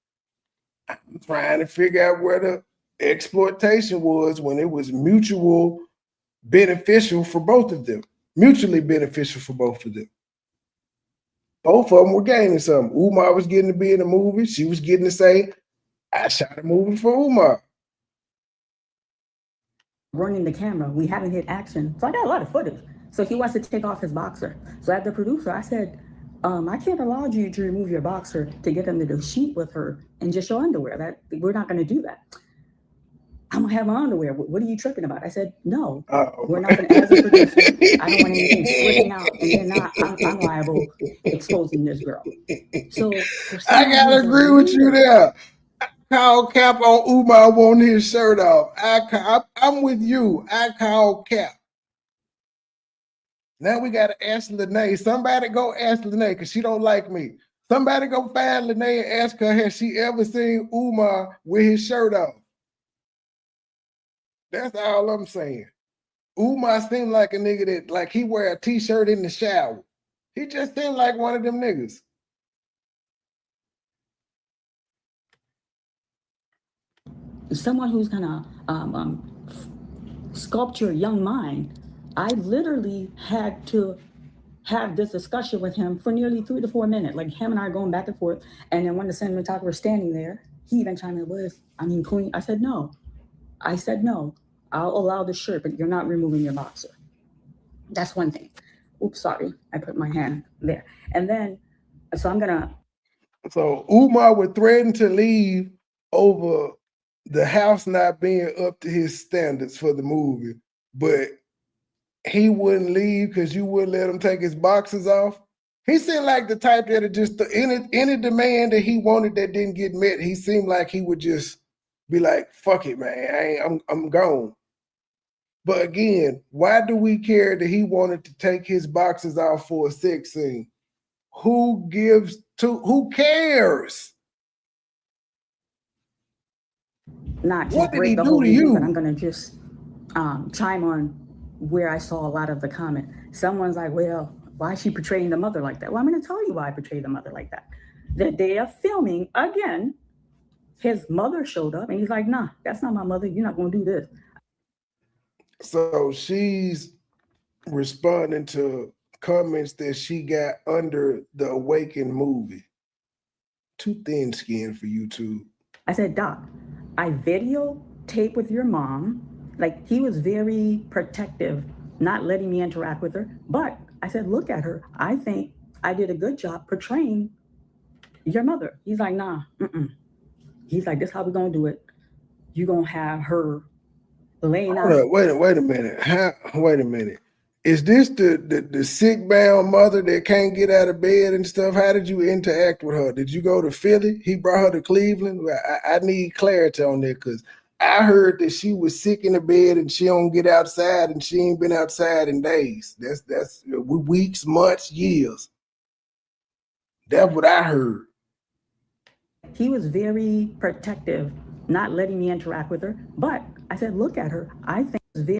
I'm trying to figure out where the exploitation was when it was mutual beneficial for both of them. Mutually beneficial for both of them. Both of them were gaining something. Umar was getting to be in the movie. She was getting to say, I shot a movie for Umar. Running the camera, we haven't hit action. So I got a lot of footage. So he wants to take off his boxer. So as the producer, I said, I can't allow you to remove your boxer to get them to do shoot with her and just show underwear. We're not going to do that. I'm gonna have my underwear. What are you tripping about? I said, no, we're not gonna, as a producer, I don't want anything slipping out and then I'm liable exposing this girl. So I gotta agree with you there. I call cap on Umar wanting his shirt off. I'm with you. I call cap. Now we gotta ask Lene. Somebody go ask Lene because she don't like me. Somebody go find Lene and ask her, has she ever seen Umar with his shirt off? That's all I'm saying. Umar seemed like a nigga that, like, he wear a t-shirt in the shower. He just seemed like one of them niggas. Someone who's gonna sculpt your young mind. I literally had to have this discussion with him for nearly 3 to 4 minutes. Like him and I going back and forth. And then when the cinematographer was standing there, he even chimed in with, Queen. I said, no. I'll allow the shirt, but you're not removing your boxer. That's one thing. Oops, sorry. I put my hand there. And then, so Umar would threaten to leave over the house not being up to his standards for the movie, but he wouldn't leave because you wouldn't let him take his boxers off. He seemed like the type that just, any demand that he wanted that didn't get met, he seemed like he would just be like, fuck it, man, I'm gone. But again, why do we care that he wanted to take his boxes off for a sex scene? Who cares? Not what did he do to you? But I'm gonna just chime on where I saw a lot of the comment. Someone's like, well, why is she portraying the mother like that? Well, I'm gonna tell you why I portrayed the mother like that. The day of filming, again, his mother showed up and he's like, nah, that's not my mother. You're not going to do this. So she's responding to comments that she got under the Awakened movie. Too thin skin for YouTube. I said, Doc, I videotape with your mom. Like, he was very protective, not letting me interact with her. But I said, look at her. I think I did a good job portraying your mother. He's like, nah, He's like, this is how we're going to do it. You're going to have her laying out. Wait a minute. Wait a minute. Is this the sick bound mother that can't get out of bed and stuff? How did you interact with her? Did you go to Philly? He brought her to Cleveland? I need clarity on that because I heard that she was sick in the bed and she don't get outside and she ain't been outside in days. That's weeks, months, years. That's what I heard. He was very protective, not letting me interact with her. But I said, look at her. I think it's very,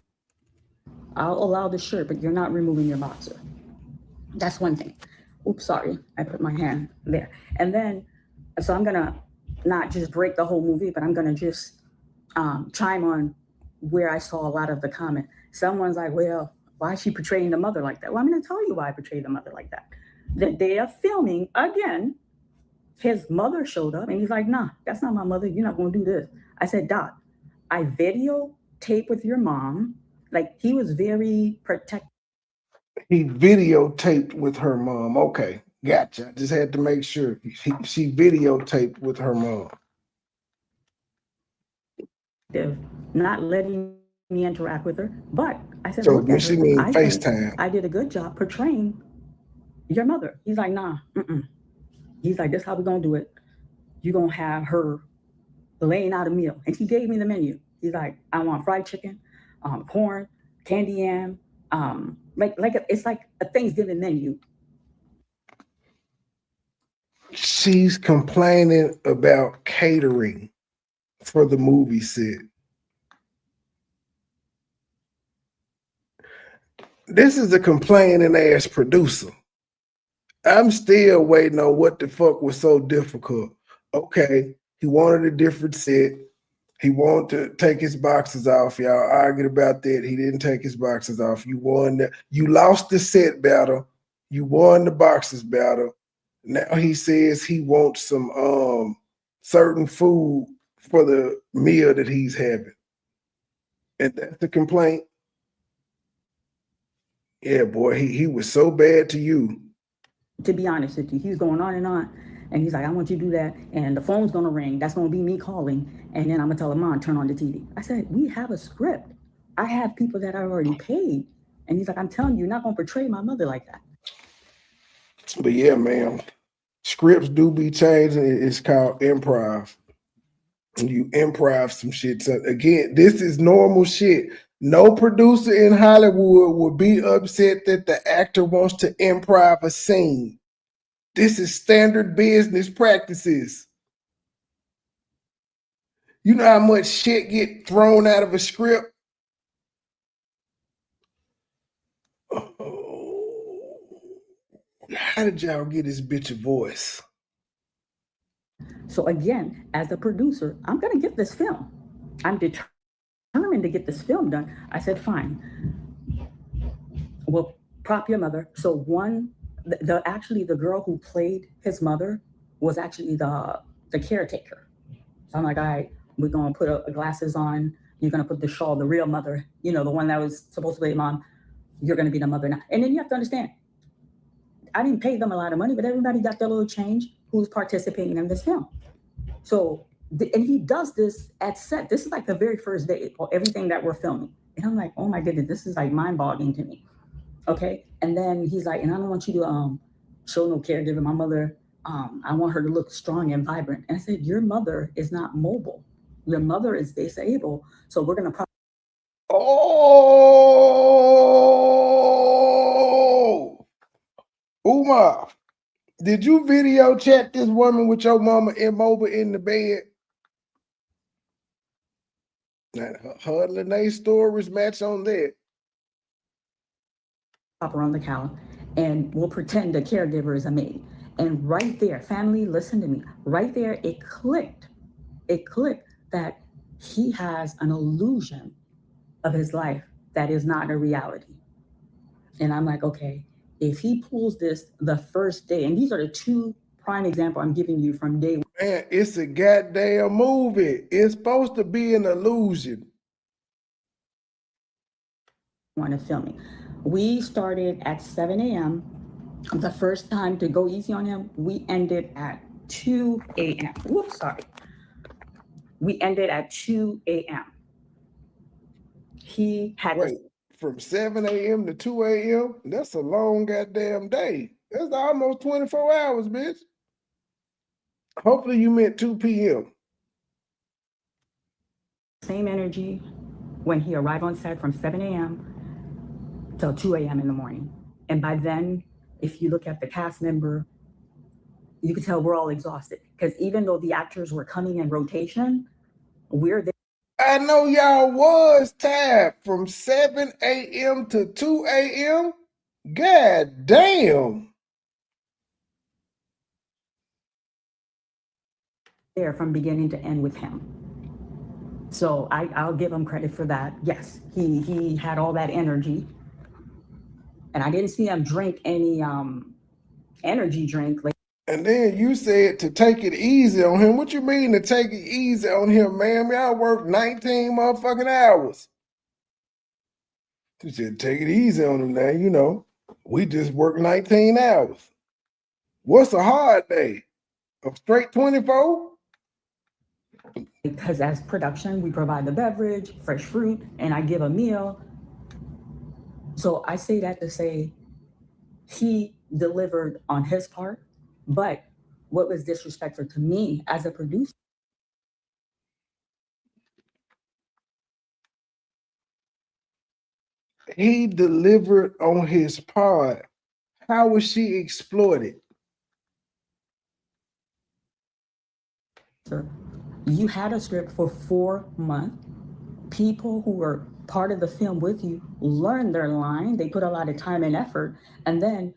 I'll allow the shirt, but you're not removing your boxer. That's one thing. Oops, sorry. I put my hand there. And then, so I'm going to not just break the whole movie, but I'm gonna just chime on where I saw a lot of the comment. Someone's like, well, why is she portraying the mother like that? Well, I'm gonna tell you why I portrayed the mother like that. The day of filming, again, his mother showed up and he's like, nah, that's not my mother. You're not gonna do this. I said, Doc, I videotape with your mom. Like, he was very protective. He videotaped with her mom. Okay, gotcha. Just had to make sure she videotaped with her mom. Not letting me interact with her. But I said, So look when at she her. mean I think FaceTime. I did a good job portraying your mother. He's like, nah, He's like, this is how we're gonna do it. You're gonna have her laying out a meal. And he gave me the menu. He's like, I want fried chicken, corn, candy yam, it's like a Thanksgiving menu. She's complaining about catering for the movie set. This is a complaining ass producer. I'm still waiting on what the fuck was so difficult. Okay, he wanted a different set. He wanted to take his boxes off. Y'all argued about that. He didn't take his boxes off. You won that. You lost the set battle. You won the boxes battle. Now he says he wants some certain food for the meal that he's having. And that's the complaint. Yeah, boy, he was so bad to you. To be honest with you, he's going on. And he's like, I want you to do that. And the phone's going to ring. That's going to be me calling. And then I'm going to tell him, Mom, turn on the TV. I said, we have a script. I have people that I already paid. And he's like, I'm telling you, you're not going to portray my mother like that. But yeah, man, scripts do be changing. It's called improv. And you improv some shit. So again, this is normal shit. No producer in Hollywood would be upset that the actor wants to improv a scene. This is standard business practices. You know how much shit get thrown out of a script? Oh, how did y'all get this bitch a voice? So again, as a producer, I'm going to get this film. I'm determined to get this film done. I said, fine. We'll prop your mother. So actually the girl who played his mother was actually the caretaker. So I'm like, all right, we're going to put glasses on. You're going to put the shawl, the real mother, the one that was supposed to be mom. You're going to be the mother now. And then you have to understand, I didn't pay them a lot of money, but everybody got their little change who's participating in this film. So, and he does this at set. This is like the very first day or everything that we're filming. And I'm like, oh my goodness, this is like mind-boggling to me. Okay. And then he's like, and I don't want you to show no caregiver. My mother, I want her to look strong and vibrant. And I said, your mother is not mobile. Your mother is disabled. So we're going to Oh, Umar, did you video chat this woman with your mama immobile in the bed? Now, her and they stories match on that. Pop her on the couch and we'll pretend the caregiver is a maid. And right there, family, listen to me. Right there, it clicked. It clicked that he has an illusion of his life that is not a reality. And I'm like, okay, if he pulls this the first day, and these are the two prime examples I'm giving you from day one. Man, it's a goddamn movie. It's supposed to be an illusion. Of filming. We started at 7 a.m. The first time to go easy on him, we ended at 2 a.m. Whoops, sorry. We ended at 2 a.m. He had from 7 a.m. to 2 a.m. That's a long goddamn day. That's almost 24 hours, bitch. Hopefully you meant 2 p.m. Same energy when he arrived on set from 7 a.m. till 2 a.m. in the morning. And by then, if you look at the cast member, you could tell we're all exhausted. Because even though the actors were coming in rotation, we're there. I know y'all was tired from 7 a.m. to 2 a.m. God damn. there from beginning to end with him. So I'll give him credit for that. Yes, he had all that energy. And I didn't see him drink any energy drink. And then you said to take it easy on him. What you mean to take it easy on him, ma'am? Y'all work 19 motherfucking hours. You said take it easy on him now, you know. We just work 19 hours. What's a hard day? A straight 24? Because as production, we provide the beverage, fresh fruit, and I give a meal. So I say that to say he delivered on his part, but what was disrespectful to me as a producer? He delivered on his part. How was she exploited? Sir, you had a script for 4 months. People who were part of the film with you learned their line. They put a lot of time and effort, and then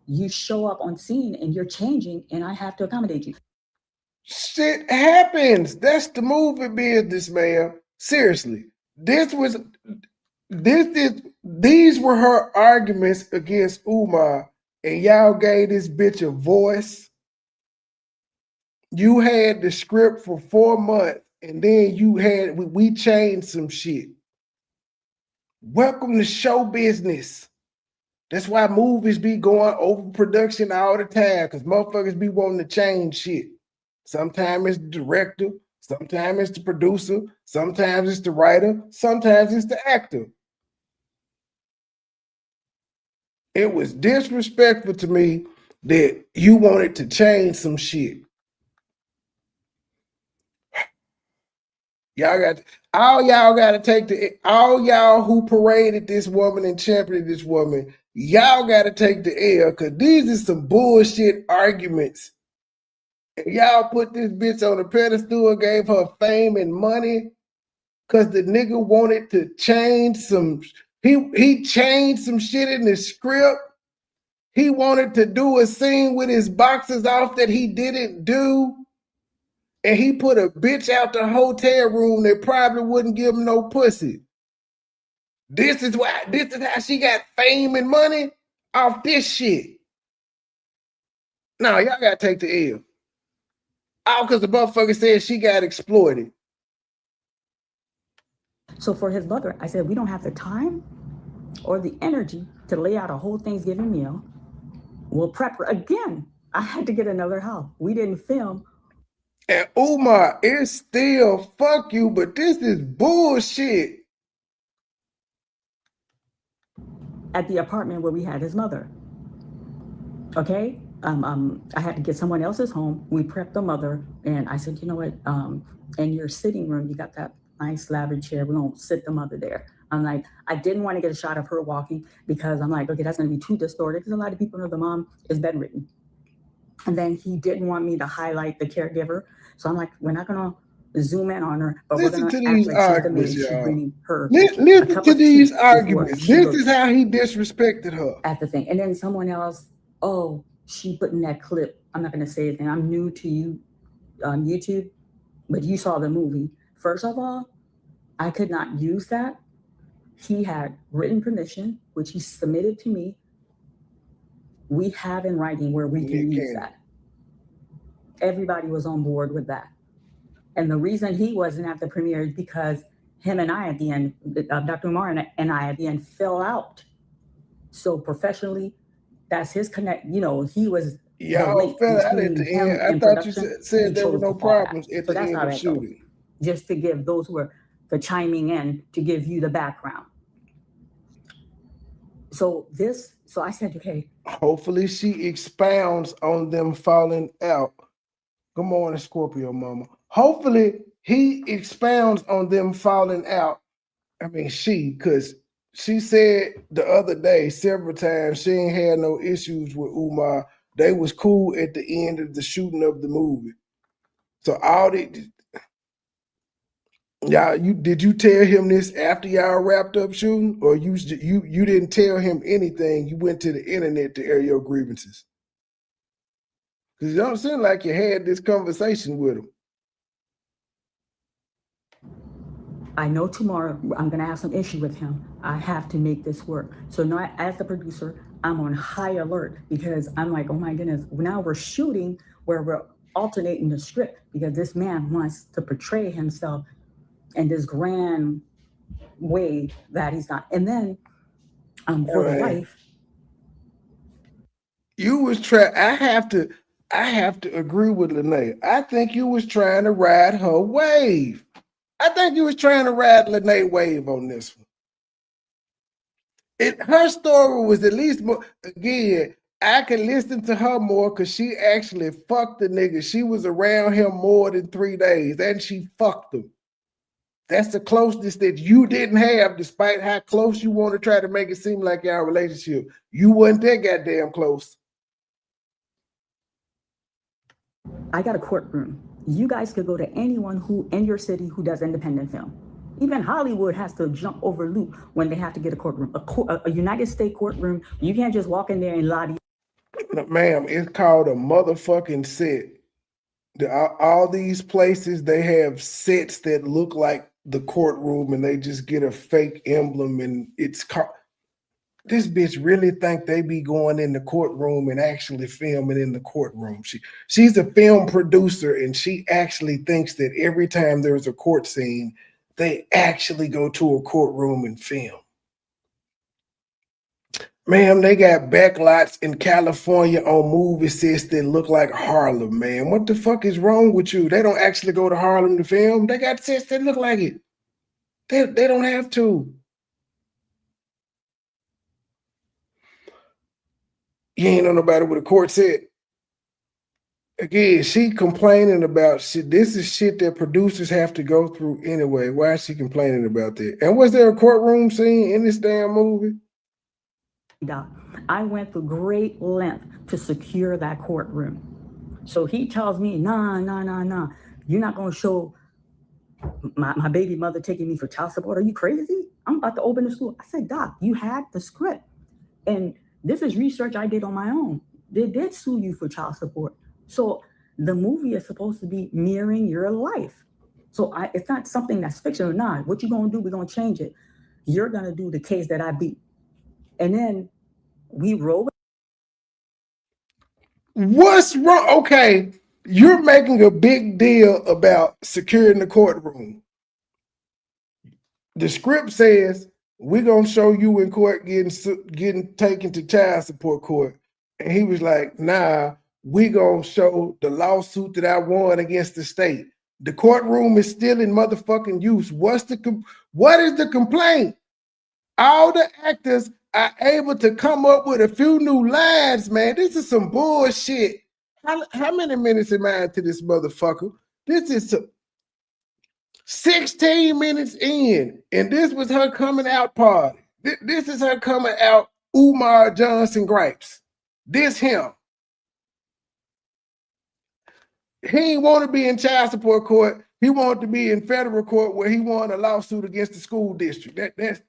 you show up on scene and you're changing, and I have to accommodate you. Shit happens. That's the movie business, man. Seriously. These were her arguments against Umar, and y'all gave this bitch a voice. You had the script for 4 months, and then we changed some shit. Welcome to show business. That's why movies be going over production all the time, because motherfuckers be wanting to change shit. Sometimes it's the director, sometimes it's the producer, sometimes it's the writer, sometimes it's the actor. It was disrespectful to me that you wanted to change some shit. All y'all who paraded this woman and championed this woman, y'all got to take the L, because these are some bullshit arguments. And y'all put this bitch on a pedestal and gave her fame and money because the nigga wanted to change some. He changed some shit in the script. He wanted to do a scene with his boxers off that he didn't do. And he put a bitch out the hotel room that probably wouldn't give him no pussy. This is how she got fame and money off this shit. No, y'all gotta take the L. All because the motherfucker said she got exploited. So for his mother, I said, we don't have the time or the energy to lay out a whole Thanksgiving meal. We'll prep her. Again, I had to get another house. We didn't film. And Umar, it's still fuck you, but this is bullshit. At the apartment where we had his mother. Okay? I had to get someone else's home. We prepped the mother, and I said, you know what? In your sitting room, you got that nice lavender chair. We're gonna sit the mother there. I'm like, I didn't want to get a shot of her walking because I'm like, okay, that's gonna be too distorted because a lot of people know the mom is bedridden. And then he didn't want me to highlight the caregiver. So I'm like, we're not gonna zoom in on her, but Listen we're gonna to these act like she's the arguments, maid. She's y'all. bringing her Listen to these arguments. This is how he disrespected her. At the thing. And then someone else, oh, she put in that clip. I'm not gonna say it, and I'm new to you on YouTube, but you saw the movie. First of all, I could not use that. He had written permission, which he submitted to me. We have in writing where we can use that. Everybody was on board with that. And the reason he wasn't at the premiere is because him and I at the end, Dr. Umar and I at the end fell out. So professionally, that's his connect. You know, he was y'all fell out at the end. I thought you said there were no problems at the end of shooting. Just to give those who are the chiming in to give you the background. So I said, okay. Hopefully she expounds on them falling out. Good morning, Scorpio mama. Hopefully he expounds on them falling out. I mean, because she said the other day several times she ain't had no issues with Umar. They was cool at the end of the shooting of the movie. So did you tell him this after y'all wrapped up shooting, or you didn't tell him anything? You went to the internet to air your grievances? Because you don't seem like you had this conversation with him. I know tomorrow I'm gonna have some issue with him. I have to make this work. So now, as the producer, I'm on high alert because I'm like, oh my goodness, now we're shooting where we're alternating the script because this man wants to portray himself in this grand way that he's not. And then for the Man, wife, you was I have to agree with Lene. I think you was trying to ride her wave. I think you was trying to ride Lene wave on this one. Her story was at least more, again, I can listen to her more because she actually fucked the nigga. She was around him more than 3 days and she fucked him. That's the closeness that you didn't have, despite how close you want to try to make it seem like your relationship. You wasn't that goddamn close. I got a courtroom. You guys could go to anyone who in your city who does independent film. Even Hollywood has to jump over loop when they have to get a courtroom. A United States courtroom, you can't just walk in there and lie to you. Ma'am, it's called a motherfucking set. All these places, they have sets that look like the courtroom and they just get a fake emblem and it's called. This bitch really think they be going in the courtroom and actually filming in the courtroom. She's a film producer and she actually thinks that every time there's a court scene, they actually go to a courtroom and film. Ma'am, they got backlots in California on movie sets that look like Harlem, man. What the fuck is wrong with you? They don't actually go to Harlem to film. They got sets that look like it. They don't have to. You ain't know nobody with a court set. Again, she complaining about shit. This is shit that producers have to go through anyway. Why is she complaining about that? And was there a courtroom scene in this damn movie? I went through great length to secure that courtroom. So he tells me, nah. You're not going to show my baby mother taking me for child support. Are you crazy? I'm about to open the school. I said, Doc, you had the script. And this is research I did on my own. They did sue you for child support. So the movie is supposed to be mirroring your life. So it's not something that's fiction or not. What you going to do, we're going to change it. You're going to do the case that I beat. And then we roll. What's wrong? Okay, you're making a big deal about securing the courtroom. The script says we're gonna show you in court getting taken to child support court, and he was like, "Nah, we gonna show the lawsuit that I won against the state. The courtroom is still in motherfucking use. What is the complaint? All the actors are able to come up with a few new lines, man. This is some bullshit. How many minutes am I into this motherfucker? This is 16 minutes in, and this was her coming out party. This is her coming out Umar Johnson gripes. This him. He didn't want to be in child support court. He wanted to be in federal court where he won a lawsuit against the school district. That's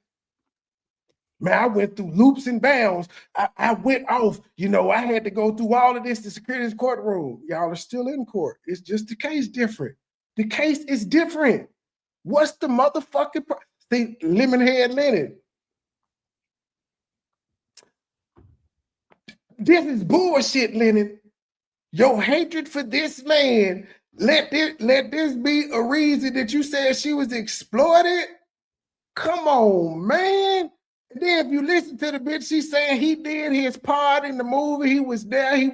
man, I went through loops and bounds. I went off. I had to go through all of this to secure this courtroom. Y'all are still in court. It's just the case different. The case is different. What's the motherfucking see, Lemonhead Lennon? This is bullshit, Lennon. Your hatred for this man, let this be a reason that you said she was exploited? Come on, man. And then if you listen to the bitch, she's saying he did his part in the movie. He was there. He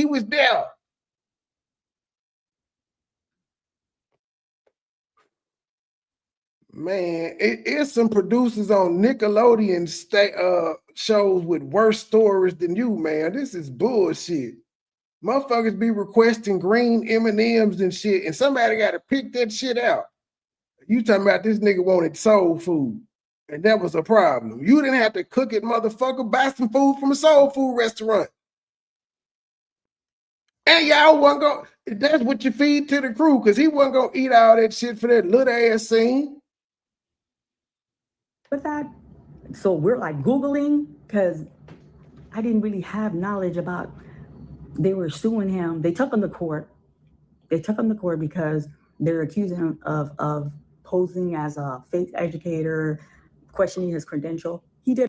was there. Man, it's some producers on Nickelodeon shows with worse stories than you, man. This is bullshit. Motherfuckers be requesting green M&Ms and shit, and somebody got to pick that shit out. You talking about this nigga wanted soul food, and that was a problem. You didn't have to cook it, motherfucker. Buy some food from a soul food restaurant. And y'all wasn't going, that's what you feed to the crew, because he wasn't going to eat all that shit for that little ass scene. With that, so we're like Googling, because I didn't really have knowledge about, they were suing him. They took him to court. Because they're accusing him of posing as a fake educator, questioning his credential. He did.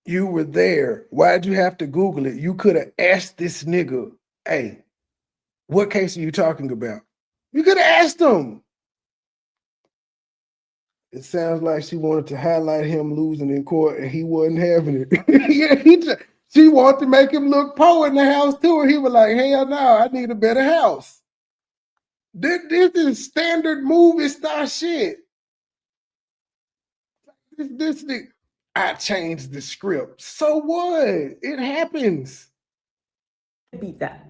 You were there. Why'd you have to Google it? You could have asked this nigga, hey, what case are you talking about? You could have asked him. It sounds like she wanted to highlight him losing in court and he wasn't having it. Yeah, she wanted to make him look poor in the house too. And he was like, hell no, I need a better house. This is standard movie star shit. This thing, I changed the script. So what? It happens. Beat that.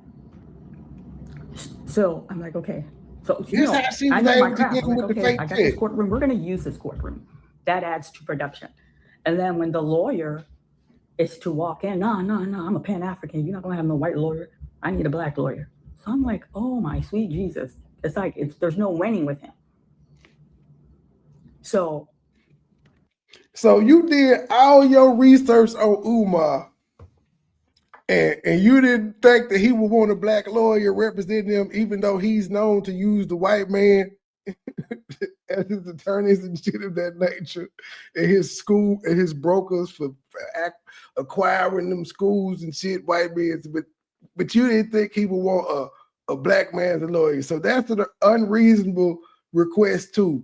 So I'm like, okay. So This how she I was know my able to craft. get I'm him like, with the okay, fake I got check. this courtroom. We're going to use this courtroom. That adds to production. And then when the lawyer is to walk in, no, I'm a Pan-African. You're not going to have no white lawyer. I need a black lawyer. So I'm like, oh my sweet Jesus. It's like, there's no winning with him. So you did all your research on Umar, and you didn't think that he would want a black lawyer representing him, even though he's known to use the white man as his attorneys and shit of that nature, and his school and his brokers for acquiring them schools and shit, white men. But you didn't think he would want a black man as a lawyer. So that's an unreasonable request too.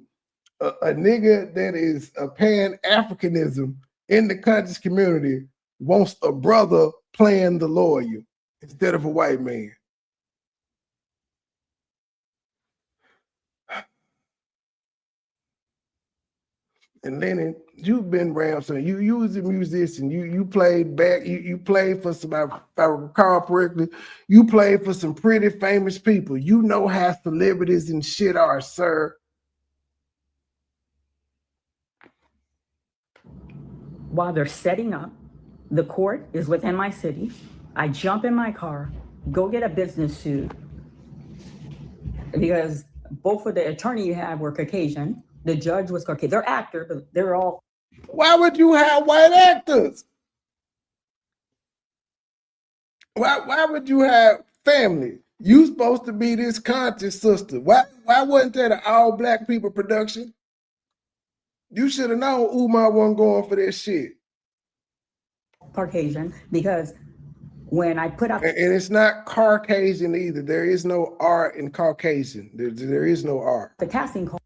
A nigga that is a Pan-Africanism in the conscious community wants a brother playing the lawyer instead of a white man. And Lennon, you've been around, so you was a musician. You played back. You played for some, if I recall correctly, you played for some pretty famous people. You know how celebrities and shit are, sir. while they're setting up, the court is within my city. I jump in my car, go get a business suit, because both of the attorney you had were Caucasian. The judge was Caucasian. They're actors, but they're all. Why would you have white actors? Why would you have family? You supposed to be this conscious sister. Why wasn't that an all black people production? You should have known Umar wasn't going for that shit. Caucasian, because when I put out, And it's not Caucasian either. There is no R in Caucasian. There is no R. the casting call,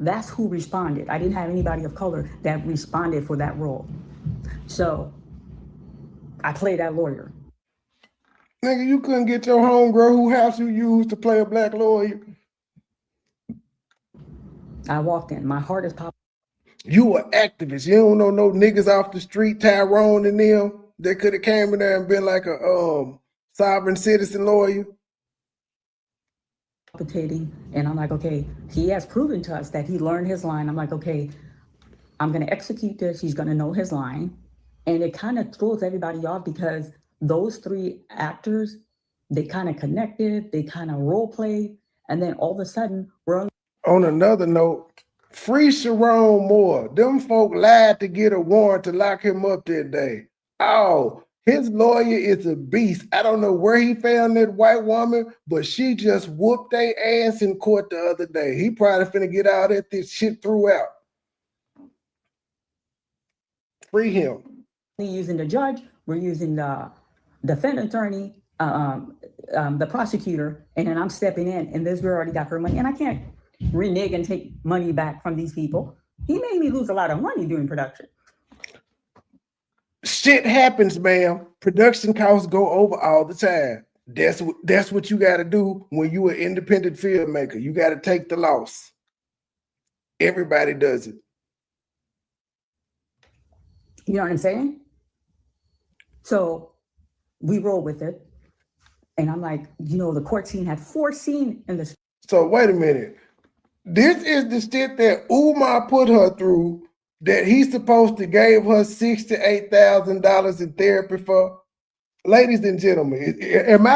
that's who responded. I didn't have anybody of color that responded for that role. So I played that lawyer. Nigga, you couldn't get your homegirl who house you used to play a black lawyer. I walked in, my heart is popping. You an activist. You don't know no niggas off the street, Tyrone and them. They could have came in there and been like a sovereign citizen lawyer. And I'm like, okay, he has proven to us that he learned his line. I'm like, okay, I'm going to execute this. He's going to know his line. And it kind of throws everybody off, because those three actors, they kind of connected, they kind of role played. And then all of a sudden, we're on another note, free Sharon Moore. Them folk lied to get a warrant to lock him up that day. Oh, his lawyer is a beast. I don't know where he found that white woman, but she just whooped their ass in court the other day. He probably finna get all that this shit throughout. Free him. using the judge, we're using the defense attorney, the prosecutor, and then I'm stepping in, and this girl already got her money, and I can't renege and take money back from these people. He made me lose a lot of money doing production. Shit happens, ma'am. Production costs go over all the time. That's what you got to do when you an independent filmmaker. You got to take the loss. Everybody does it. You know what I'm saying? So we roll with it. And I'm like, the court scene had 4 scenes in this. So wait a minute. This is the shit that Umar put her through, that he's supposed to gave her $6,000 to $8,000 in therapy for. Ladies and gentlemen, am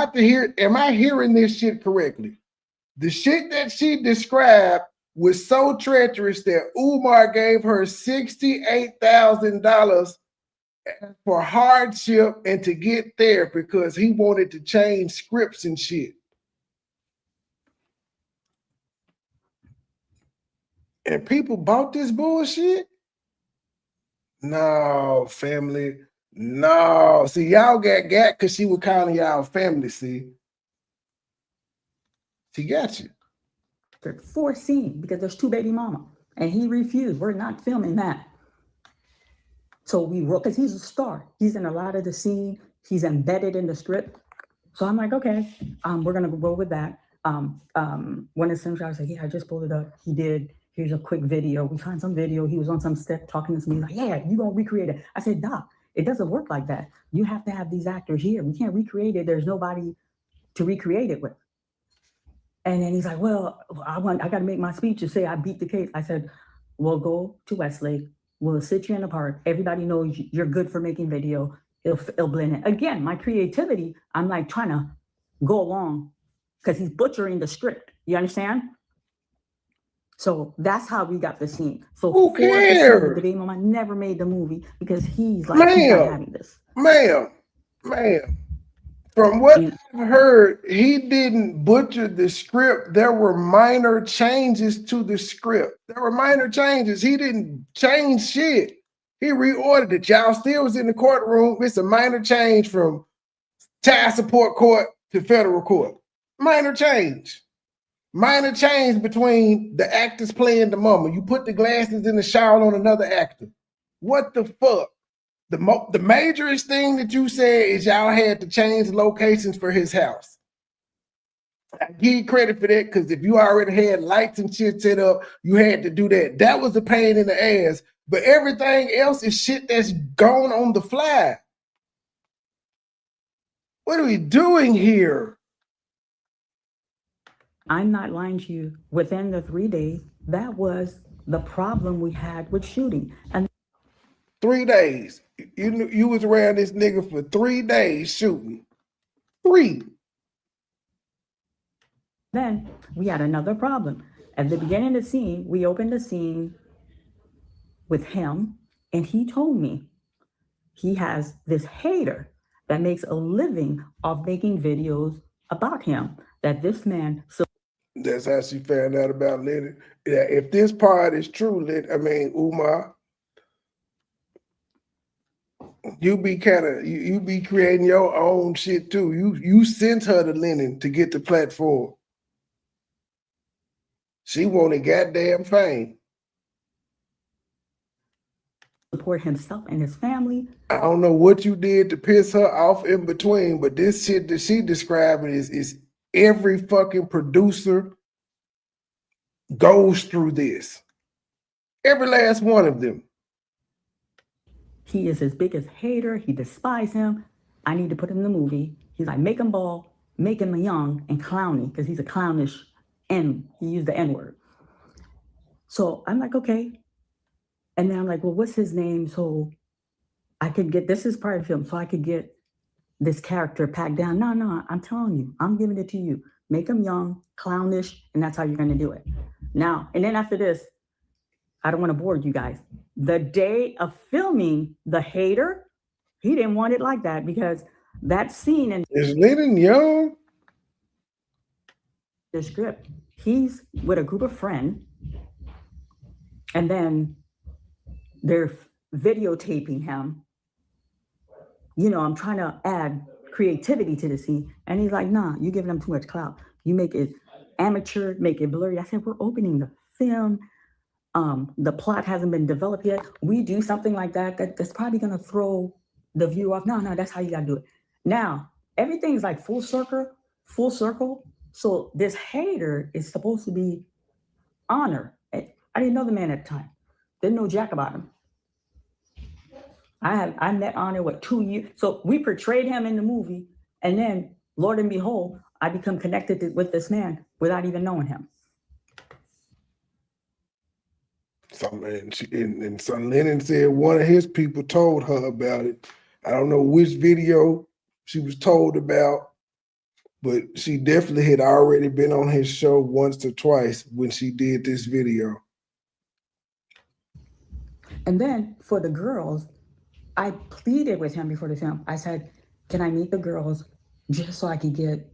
I hearing this shit correctly? The shit that she described was so treacherous that Umar gave her $68,000 for hardship and to get therapy because he wanted to change scripts and shit. And people bought this bullshit? No, family. No. See, y'all got because she was calling y'all family, see? She got you. For scene because there's 2 baby mama. And he refused. We're not filming that. So we wrote, because he's a star. He's in a lot of the scene. He's embedded in the script. So I'm like, okay, we're gonna go with that. One of the scenes I was like, yeah, I just pulled it up. He did. Here's a quick video. We found some video. He was on some step talking to me like, yeah, you gonna recreate it. I said, Doc, it doesn't work like that. You have to have these actors here. We can't recreate it. There's nobody to recreate it with. And then he's like, well, I got to make my speech to say I beat the case. I said, we'll go to Westlake. We'll sit you in the park. Everybody knows you're good for making video. It'll blend in. Again, my creativity, I'm like trying to go along because he's butchering the script. You understand? So that's how we got the scene. So who cares? The baby mama never made the movie because he's like, he's not having this. Ma'am. From what I've heard, he didn't butcher the script. There were minor changes to the script. There were minor changes. He didn't change shit. He reordered it. Y'all still was in the courtroom. It's a minor change from child support court to federal court. Minor change. Minor change between the actors playing the mama. You put the glasses and the shawl on another actor. What the fuck? The majorest thing that you said is y'all had to change locations for his house. I give you credit for that because if you already had lights and shit set up, you had to do that. That was a pain in the ass. But everything else is shit that's gone on the fly. What are we doing here? I'm not lying to you. Within the 3 days, that was the problem we had with shooting. And 3 days. You was around this nigga for 3 days shooting. 3. Then we had another problem. At the beginning of the scene, we opened the scene with him, and he told me he has this hater that makes a living off making videos about him, that this man. That's how she found out about Lenny. Yeah, if this part is true, Umar, you be creating your own shit too. You sent her to Lennon to get the platform. She wanted goddamn fame. Support himself and his family. I don't know what you did to piss her off in between, but this shit that she described is every fucking producer goes through this. Every last one of them. He is his biggest hater. He despises him. I need to put him in the movie. He's like, make him bald, make him young and clowny, because he's a clownish N. He used the N-word. So I'm like, okay. And then I'm like, well, what's his name? So I could get, this is part of the film, so I could get this character packed down. No, I'm telling you, I'm giving it to you. Make him young, clownish, and that's how you're going to do it. Now, and then after this, I don't want to bore you guys. The day of filming The Hater, he didn't want it like that because that scene in is Lennon young? The script, he's with a group of friends, and then they're videotaping him. You know, I'm trying to add creativity to the scene, and he's like, nah, you're giving them too much clout. You make it amateur, make it blurry. I said, we're opening the film. The plot hasn't been developed yet. We do something like that's probably gonna throw the viewer off. No, that's how you gotta do it. Now, everything's like full circle. So this hater is supposed to be honor. I didn't know the man at the time. Didn't know jack about him. I met Honor, 2 years? So we portrayed him in the movie, and then, Lord and behold, I become connected with this man without even knowing him. And so Lennon said one of his people told her about it. I don't know which video she was told about, but she definitely had already been on his show once or twice when she did this video. And then for the girls, I pleaded with him before the film. I said, can I meet the girls just so I could get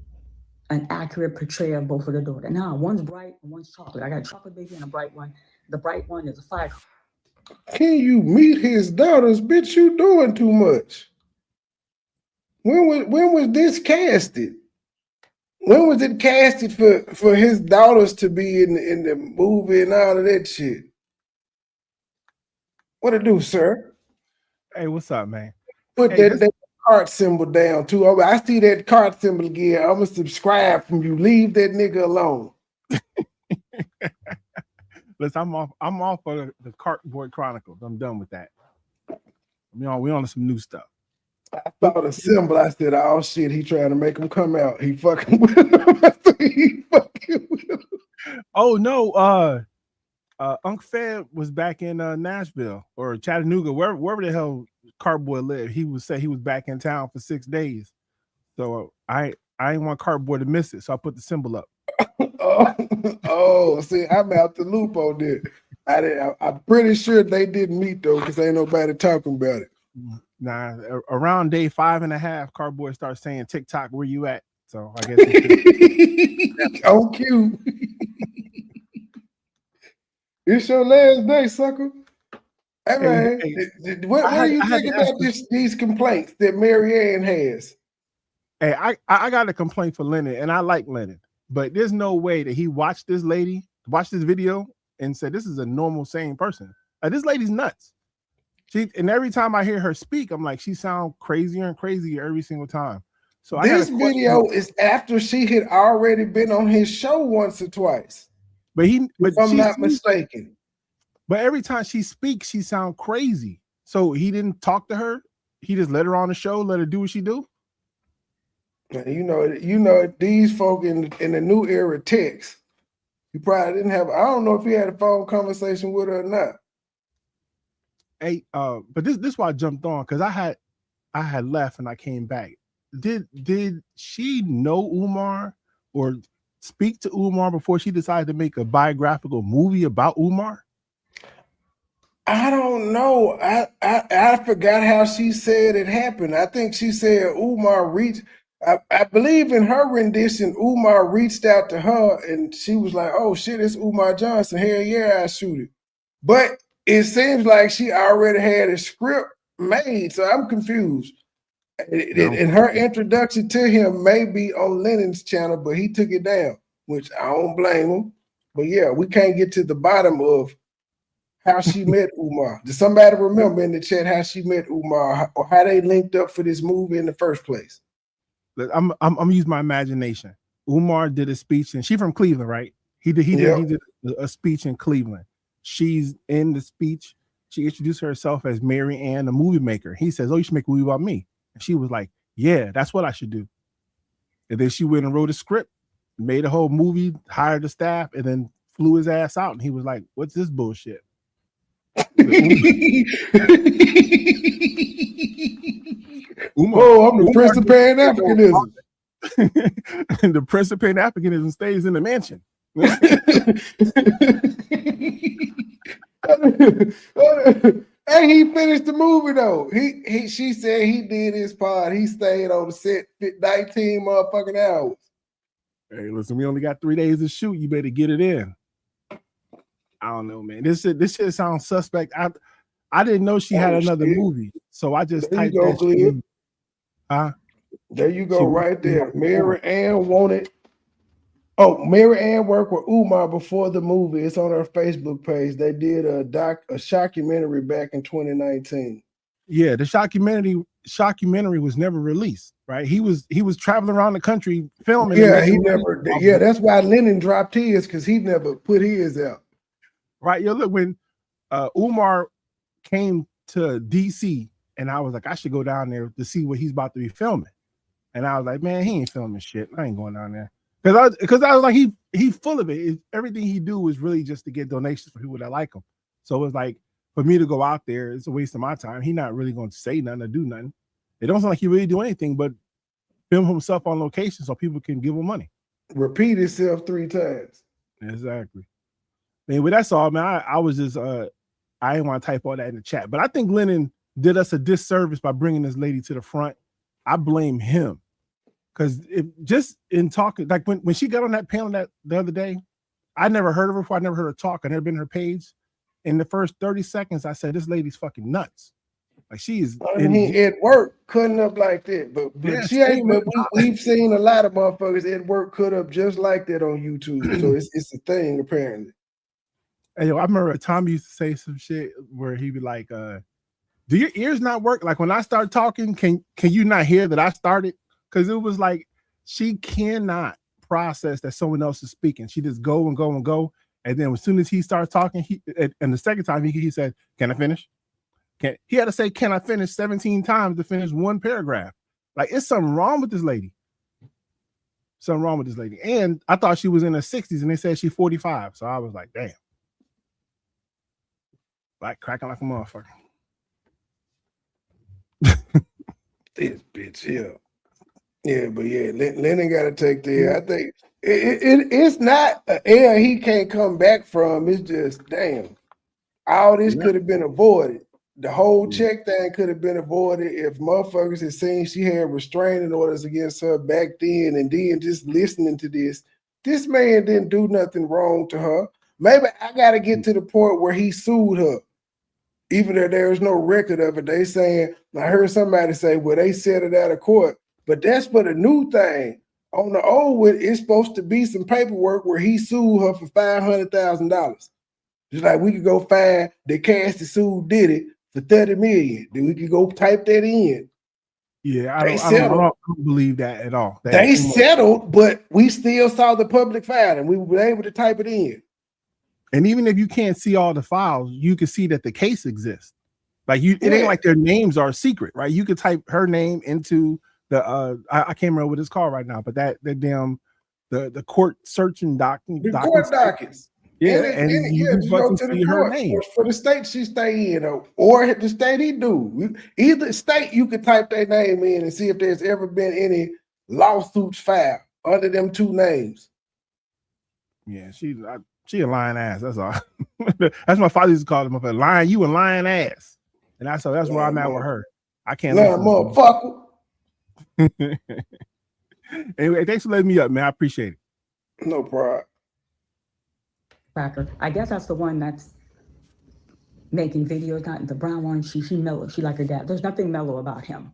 an accurate portrayal of both of the daughters? Now, one's bright and one's chocolate. I got a chocolate baby and a bright one. The bright one is a fire. Can you meet his daughters? Bitch, you doing too much. When was this casted? When was it casted for his daughters to be in the movie and all of that shit? What it do, sir? Hey, what's up, man? Put Hey, that cart symbol down too. I see that cart symbol again. I'm gonna subscribe from you. Leave that nigga alone. Listen, I'm off of the Cartboy Chronicles. I'm done with that. We on some new stuff. I saw the symbol. I said, "Oh shit, he trying to make him come out. He fucking with him." He fucking with him. Oh no, Unc Fed was back in Nashville or Chattanooga, wherever the hell Cartboy lived. He was he was back in town for 6 days. So I didn't want Cartboy to miss it, so I put the symbol up. Oh, see, I'm out the loop on this. I'm pretty sure they didn't meet though, because ain't nobody talking about it. Nah, around day 5.5, Cartboy starts saying, "TikTok, where you at?" So I guess on cue. It's your last day, sucker. Hey man, what do you think about these complaints that Mary Ann has? Hey, I got a complaint for Lennon, and I like Lennon, but there's no way that he watched this video and said this is a normal, sane person. This lady's nuts. And every time I hear her speak, I'm like, she sounds crazier and crazier every single time. So this video is after she had already been on his show once or twice. But if I'm not mistaken. But every time she speaks, she sounds crazy. So he didn't talk to her. He just let her on the show, let her do what she do. You know, these folk in the new era text. You probably didn't have. I don't know if he had a phone conversation with her or not. Hey, but this is why I jumped on, because I had left and I came back. Did she know Umar or speak to Umar before she decided to make a biographical movie about Umar? I don't know. I forgot how she said it happened. I think she said Umar reached. I believe in her rendition, Umar reached out to her and she was like, "Oh shit, it's Umar Johnson. Hell yeah, I shoot it." But it seems like she already had a script made, so I'm confused. And her introduction to him may be on Lennon's channel, but he took it down, which I don't blame him. But yeah, we can't get to the bottom of how she met Umar. Does somebody remember in the chat how she met Umar or how they linked up for this movie in the first place? I'm gonna use my imagination. Umar did a speech, and she's from Cleveland, right? He did a speech in Cleveland. She's in the speech. She introduced herself as Mary Ann, a movie maker. He says, "Oh, you should make a movie about me." And she was like, "Yeah, that's what I should do." And then she went and wrote a script, made a whole movie, hired the staff, and then flew his ass out. And he was like, "What's this bullshit?" I'm the Prince of Pan-Africanism. And the Prince of Pan-Africanism stays in the mansion. And he finished the movie though. She said he did his part. He stayed on the set 19 motherfucking hours. Hey, listen, we only got 3 days to shoot. You better get it in. I don't know, man. This shit sounds suspect. I didn't know she had another movie, so I just typed that shit. There you go, right there. Mary Ann wanted. Oh, Mary Ann worked with Umar before the movie. It's on her Facebook page. They did a shockumentary back in 2019. Yeah, the shockumentary was never released, right? He was traveling around the country filming. Yeah, he never. Yeah, that's why Lennon dropped his, because he never put his out. Right. Yo, look, when Umar came to DC, and I was like, I should go down there to see what he's about to be filming. And I was like, man, he ain't filming shit. I ain't going down there. Because I was like, he's full of it. Everything he do is really just to get donations for people that like him. So it's like, for me to go out there, it's a waste of my time. He's not really going to say nothing or do nothing. It don't sound like he really do anything but film himself on location so people can give him money. Repeat itself 3 times. Exactly. Anyway, that's all, man. I was just I didn't want to type all that in the chat, but I think Lennon did us a disservice by bringing this lady to the front. I blame him, because just in talking, like when she got on that panel the other day, I never heard of her before. I never heard her talk. I never been to her page. in the first 30 seconds, I said, this lady's fucking nuts. Like she is at work cutting up like that, but Yeah, she ain't. same But we've seen a lot of motherfuckers at work cut up just like that on YouTube. So it's a thing apparently. Hey, yo, I remember Tom used to say some shit where he'd be like, do your ears not work? Like when I start talking, can you not hear that I started? Because it was like she cannot process that someone else is speaking. She just go and go and go. And then as soon as he starts talking, and the second time he said, can I finish? He had to say, can I finish 17 times to finish one paragraph? Like it's something wrong with this lady. Something wrong with this lady. And I thought she was in her 60s and they said she's 45. So I was like, damn. Like cracking like a motherfucker. This bitch here. Yeah, but yeah, Lennon got to take the. I think it's not an air he can't come back from. It's just damn. All this could have been avoided. The whole check thing could have been avoided if motherfuckers had seen she had restraining orders against her back then, and then just listening to this. This man didn't do nothing wrong to her. Maybe I got to get to the point where he sued her. Even though there is no record of it, they saying, I heard somebody say, well, they set it out of court. But that's for the new thing. On the old one, it's supposed to be some paperwork where he sued her for $500,000. Just like we could go find the cast that sued did it for $30 million. Then we could go type that in. Yeah, I don't believe that at all. They settled, but we still saw the public file and we were able to type it in. And even if you can't see all the files, you can see that the case exists. Like it ain't like their names are secret, right? You could type her name into the I can't remember what it's called right now, but that damn the court searching document. The court dockets. Yeah, and you just go to the court for the state she stay in, or the state he do. Either state you could type their name in and see if there's ever been any lawsuits filed under them two names. Yeah, she a lying ass. That's all. That's my father used to call him a lying. You a lying ass, and that's where I'm at with her. I can't. Motherfucker. Anyway, thanks for letting me up, man. I appreciate it. No problem. Cracker. I guess that's the one that's making videos. Not the brown one. She mellow. She like her dad. There's nothing mellow about him.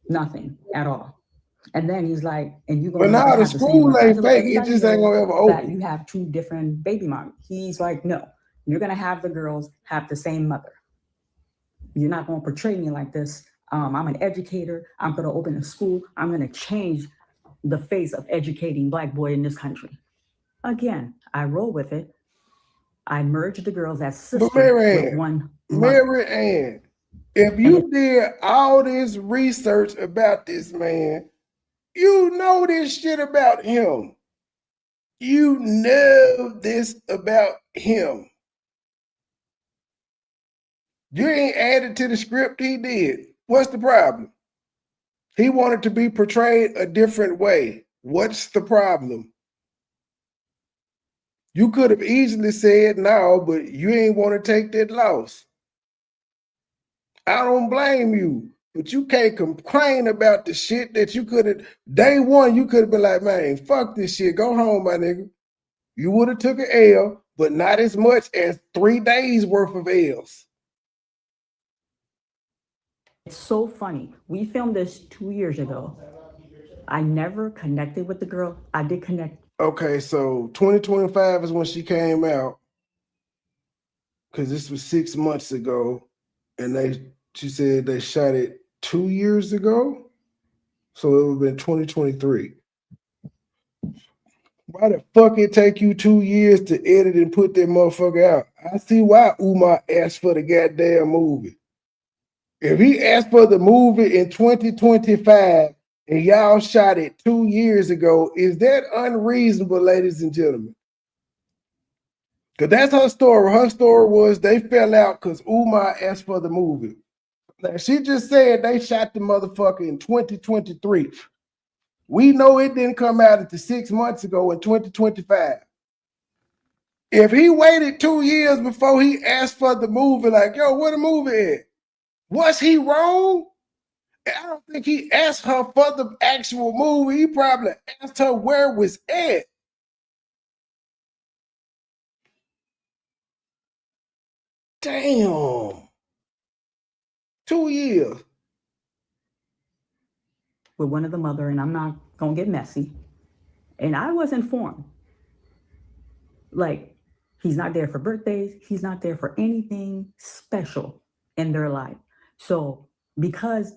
Nothing at all. And then he's like, and you going. But now the school ain't fake. It just ain't gonna ever open. You have two different baby moms. He's like, no, you're gonna have the girls have the same mother. You're not gonna portray me like this. I'm an educator. I'm gonna open a school. I'm gonna change the face of educating Black boy in this country. Again, I roll with it. I merge the girls as sisters with one mother. Mary Ann, if you did all this research about this man, you know this shit about him. You know this about him. You ain't added to the script he did. What's the problem? He wanted to be portrayed a different way. What's the problem? You could have easily said no, but you ain't want to take that loss. I don't blame you, but you can't complain about the shit that you could have. Day one, you could have been like, man, fuck this shit. Go home, my nigga. You would have took an L, but not as much as 3 days worth of L's. It's so funny. We filmed this 2 years ago. I never connected with the girl. I did connect. Okay, so 2025 is when she came out, because this was 6 months ago, and she said they shot it 2 years ago, so it would have been 2023. Why the fuck it take you 2 years to edit and put that motherfucker out? I see why Umar asked for the goddamn movie. If he asked for the movie in 2025 and y'all shot it 2 years ago, is that unreasonable, ladies and gentlemen? Because that's her story. Her story was they fell out because Umar asked for the movie. Now, she just said they shot the motherfucker in 2023. We know it didn't come out until 6 months ago in 2025. If he waited 2 years before he asked for the movie, like, yo, where the movie at? Was he wrong? I don't think he asked her for the actual movie. He probably asked her where it was at. Damn. 2 years. With one of the mother, and I'm not gonna get messy. And I was informed. Like, he's not there for birthdays, he's not there for anything special in their life. So because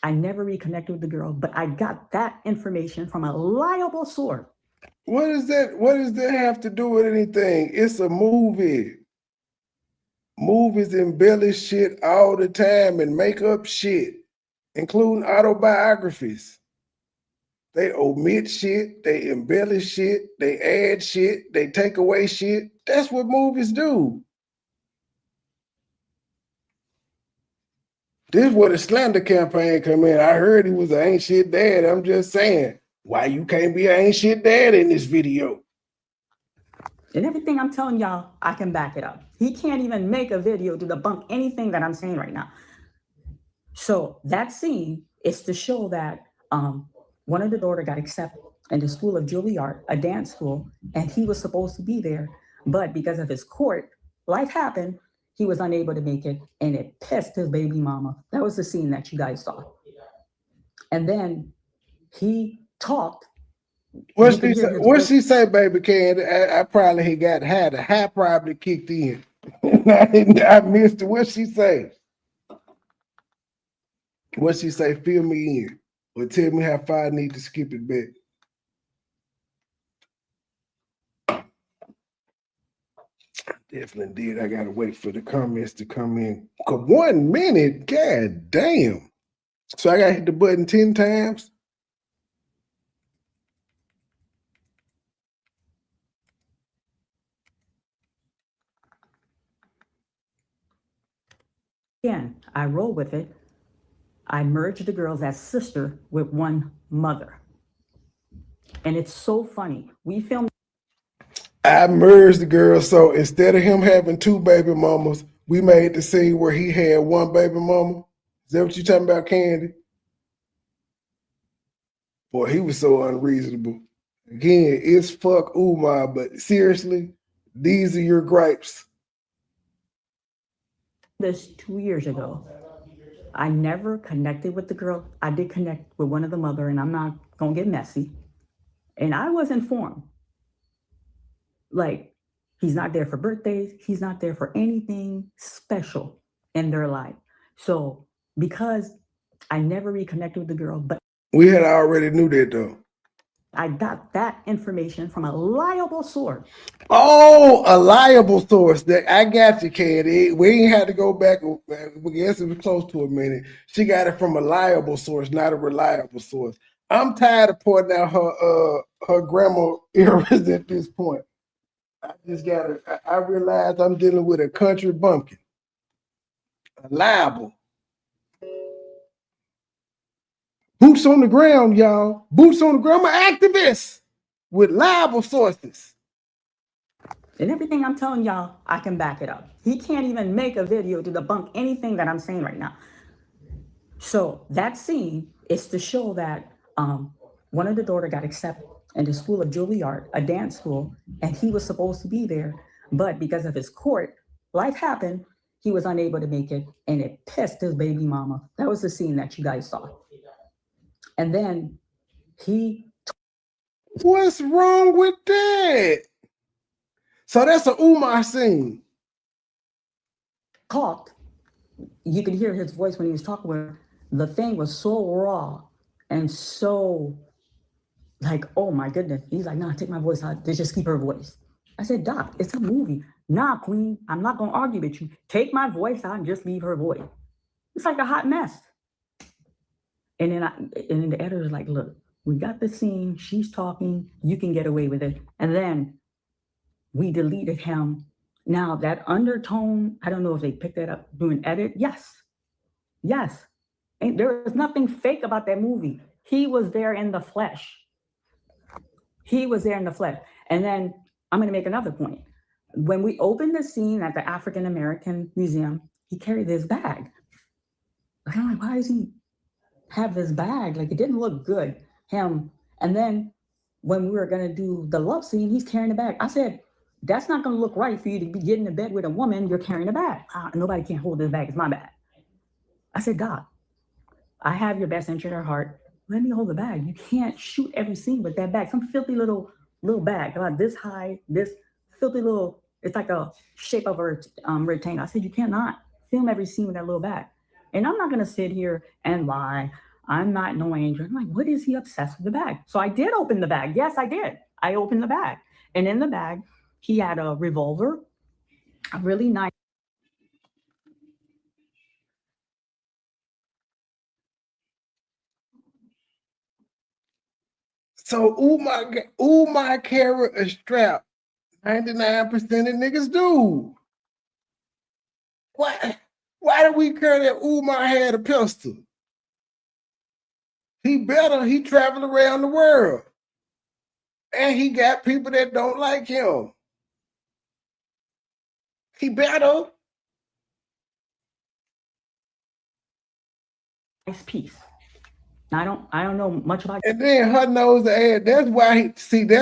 I never reconnected with the girl, but I got that information from a reliable source. What does that have to do with anything? It's a movie. Movies embellish shit all the time and make up shit, including autobiographies. They omit shit, they embellish shit, they add shit, they take away shit. That's what movies do. This is where the slander campaign come in. I heard he was an ain't shit dad. I'm just saying, why you can't be an ain't shit dad in this video? And everything I'm telling y'all, I can back it up. He can't even make a video to debunk anything that I'm saying right now. So that scene is to show that one of the daughter got accepted in the School of Juilliard, a dance school, and he was supposed to be there. But because of his court, life happened, he was unable to make it, and it pissed his baby mama. That was the scene that you guys saw. And then he talked. What she say, baby Candy? I probably had a high probably kicked in. I missed it. What she say? What she say? Fill me in. Or tell me how far I need to skip it back. Definitely did. I gotta wait for the comments to come in. 'Cause 1 minute, god damn. So I gotta hit the button 10 times. Again, I roll with it. I merged the girls as sister with one mother. And it's so funny. We filmed. I merged the girls, so instead of him having 2 baby mamas, we made the scene where he had 1 baby mama. Is that what you talking about, Candy? Boy, he was so unreasonable. Again, it's fuck Umar, but seriously, these are your gripes. This 2 years ago. I never connected with the girl. I did connect with one of the mother, and I'm not gonna get messy. And I was informed. Like, he's not there for birthdays, he's not there for anything special in their life. So because I never reconnected with the girl, but we had already knew that though. I got that information from a reliable source. Oh, a liable source. That I got you, Candy. We ain't had to go back. I guess it was close to a minute. She got it from a liable source, not a reliable source. I'm tired of pointing out her grammar errors at this point. I just gotta. I realized I'm dealing with a country bumpkin. Liable. Boots on the ground, y'all. Boots on the ground. I'm an activist with liable sources. And everything I'm telling y'all, I can back it up. He can't even make a video to debunk anything that I'm saying right now. So that scene is to show that one of the daughter got accepted in the School of Juilliard, a dance school, and he was supposed to be there. But because of his court, life happened, he was unable to make it, and it pissed his baby mama. That was the scene that you guys saw. And then what's wrong with that? So that's an Umar scene. Talked. You could hear his voice when he was talking with her. The thing was so raw and so like, oh my goodness. He's like, nah, take my voice out. Just keep her voice. I said, Doc, it's a movie. Nah, Queen, I'm not gonna argue with you. Take my voice out and just leave her voice. It's like a hot mess. And then the editor's like, look, we got the scene, she's talking, you can get away with it. And then we deleted him. Now that undertone, I don't know if they picked that up doing edit. Yes. And there was nothing fake about that movie. He was there in the flesh. And then I'm gonna make another point. When we opened the scene at the African American Museum, he carried this bag. I'm like, why does he have this bag? Like, it didn't look good, him. And then when we were gonna do the love scene, he's carrying the bag. I said, That's not going to look right for you to be getting in bed with a woman. You're carrying a bag. Nobody can hold this bag. It's my bag. I said, God, I have your best interest at heart. Let me hold the bag. You can't shoot every scene with that bag. Some filthy little bag about this high, this filthy little, it's like a shape of a rectangle. I said, you cannot film every scene with that little bag. And I'm not going to sit here and lie. I'm not no angel. I'm like, what is he obsessed with the bag? So I did open the bag. Yes, I did. I opened the bag. And in the bag, he had a revolver, a really nice. So Umar carry a strap. 99% of niggas do. Why did we care that Umar had a pistol? He traveled around the world. And he got people that don't like him. He better. Nice piece. I don't know much about. And then her nose ass. That's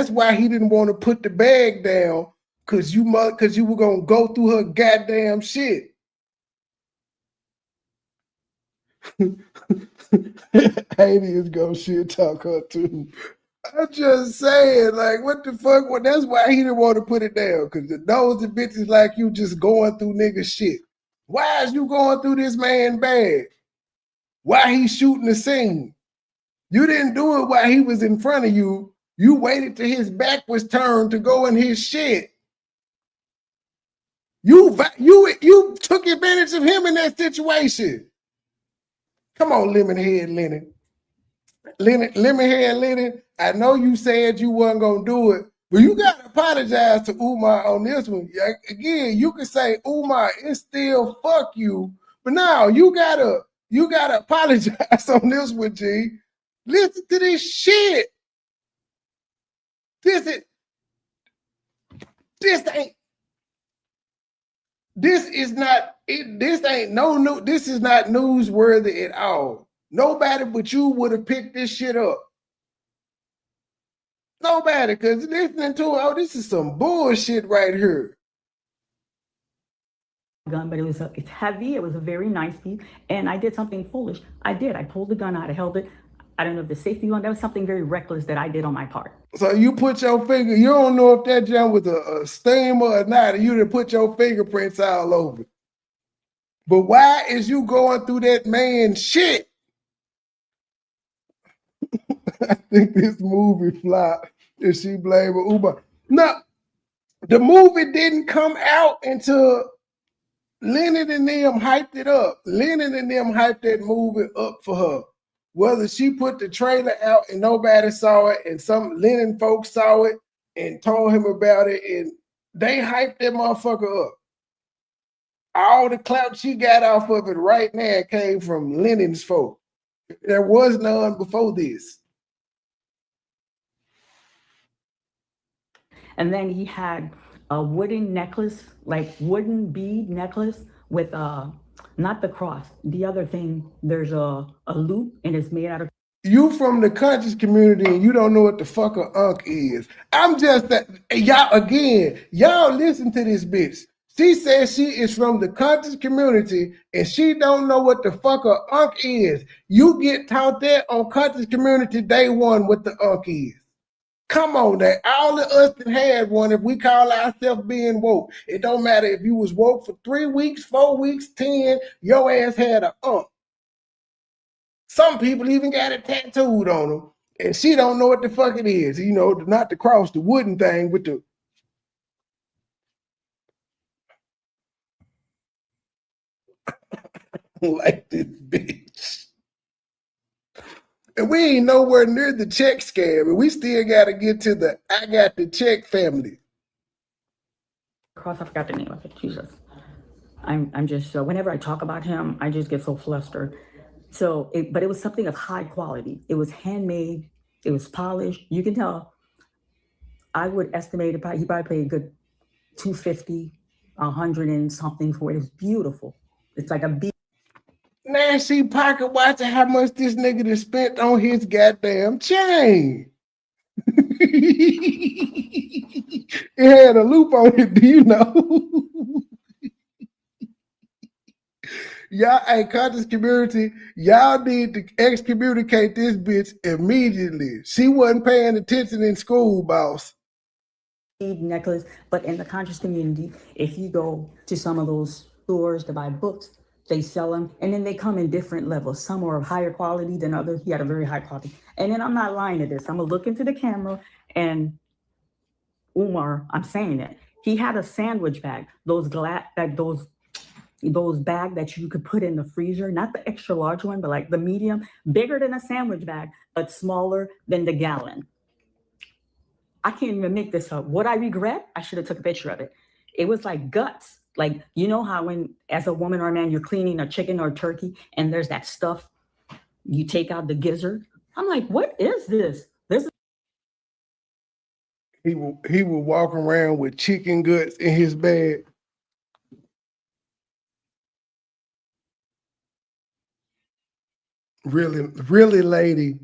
why he didn't want to put the bag down, cause you were gonna go through her goddamn shit. Haiti is gonna shit talk her too. I'm just saying, like, what the fuck? Well, that's why he didn't want to put it down, cause the nosy bitches like you just going through nigga shit. Why is you going through this man bag? Why he shooting the scene? You didn't do it while he was in front of you. You waited till his back was turned to go in his shit. You took advantage of him in that situation. Come on, Lemonhead Lennon. Lemonhead Lennon, I know you said you wasn't going to do it, but you got to apologize to Umar on this one. Again, you can say, Umar, it's still fuck you, but now you got to apologize on this one, G. Listen to this shit. This ain't newsworthy at all. Nobody but you would have picked this shit up. Nobody, because listening to it, this is some bullshit right here. Gun, but it's heavy. It was a very nice piece, and I did something foolish. I pulled the gun out. I held it. I don't know if the safety gun. That was something very reckless that I did on my part. So you put your finger. You don't know if that jump was a steamer or not. You didn't put your fingerprints all over it. But why is you going through that man's shit? I think this movie flopped. If she blame Uber. No, the movie didn't come out until Lennon and them hyped it up. Lennon and them hyped that movie up for her. Whether she put the trailer out and nobody saw it, and some Lennon folks saw it and told him about it, and they hyped that motherfucker up. All the clout she got off of it right now came from Lennon's folk. There was none before this. And then he had a wooden necklace, like wooden bead necklace with not the cross. The other thing, there's a loop and it's made out of. You from the conscious community and you don't know what the fuck a unk is. I'm just that y'all listen to this bitch. She says she is from the conscious community and she don't know what the fuck a unk is. You get taught that on conscious community day one what the unk is. Come on, that all of us that had one, if we call ourselves being woke, it don't matter if you was woke for 3 weeks, 4 weeks, 10, your ass had a Some people even got it tattooed on them, and she don't know what the fuck it is. You know, not the cross, the wooden thing with the. Like this bitch. And we ain't nowhere near the check scam, and we still got to get to the I got the check family. Cross, I forgot the name of it. Jesus. I'm just, whenever I talk about him, I just get so flustered. So, but it was something of high quality. It was handmade. It was polished. You can tell. I would estimate he probably paid a good $250, $100 and something for it. It's beautiful. It's like a beat. Now she pocket watching how much this nigga done spent on his goddamn chain. It had a loop on it. Do you know? Y'all, hey, conscious community, y'all need to excommunicate this bitch immediately. She wasn't paying attention in school, boss. Necklace, but in the conscious community, if you go to some of those stores to buy books, they sell them, and then they come in different levels. Some are of higher quality than others. He had a very high quality. And then I'm not lying to this. I'm gonna look into the camera, and Umar, I'm saying it. He had a sandwich bag, those bag that you could put in the freezer, not the extra large one, but like the medium, bigger than a sandwich bag, but smaller than the gallon. I can't even make this up. What I regret, I should have took a picture of it. It was like guts. Like, you know how when, as a woman or a man, you're cleaning a chicken or a turkey, and there's that stuff, you take out the gizzard. I'm like, what is this? This is He would walk around with chicken guts in his bag. Really, lady,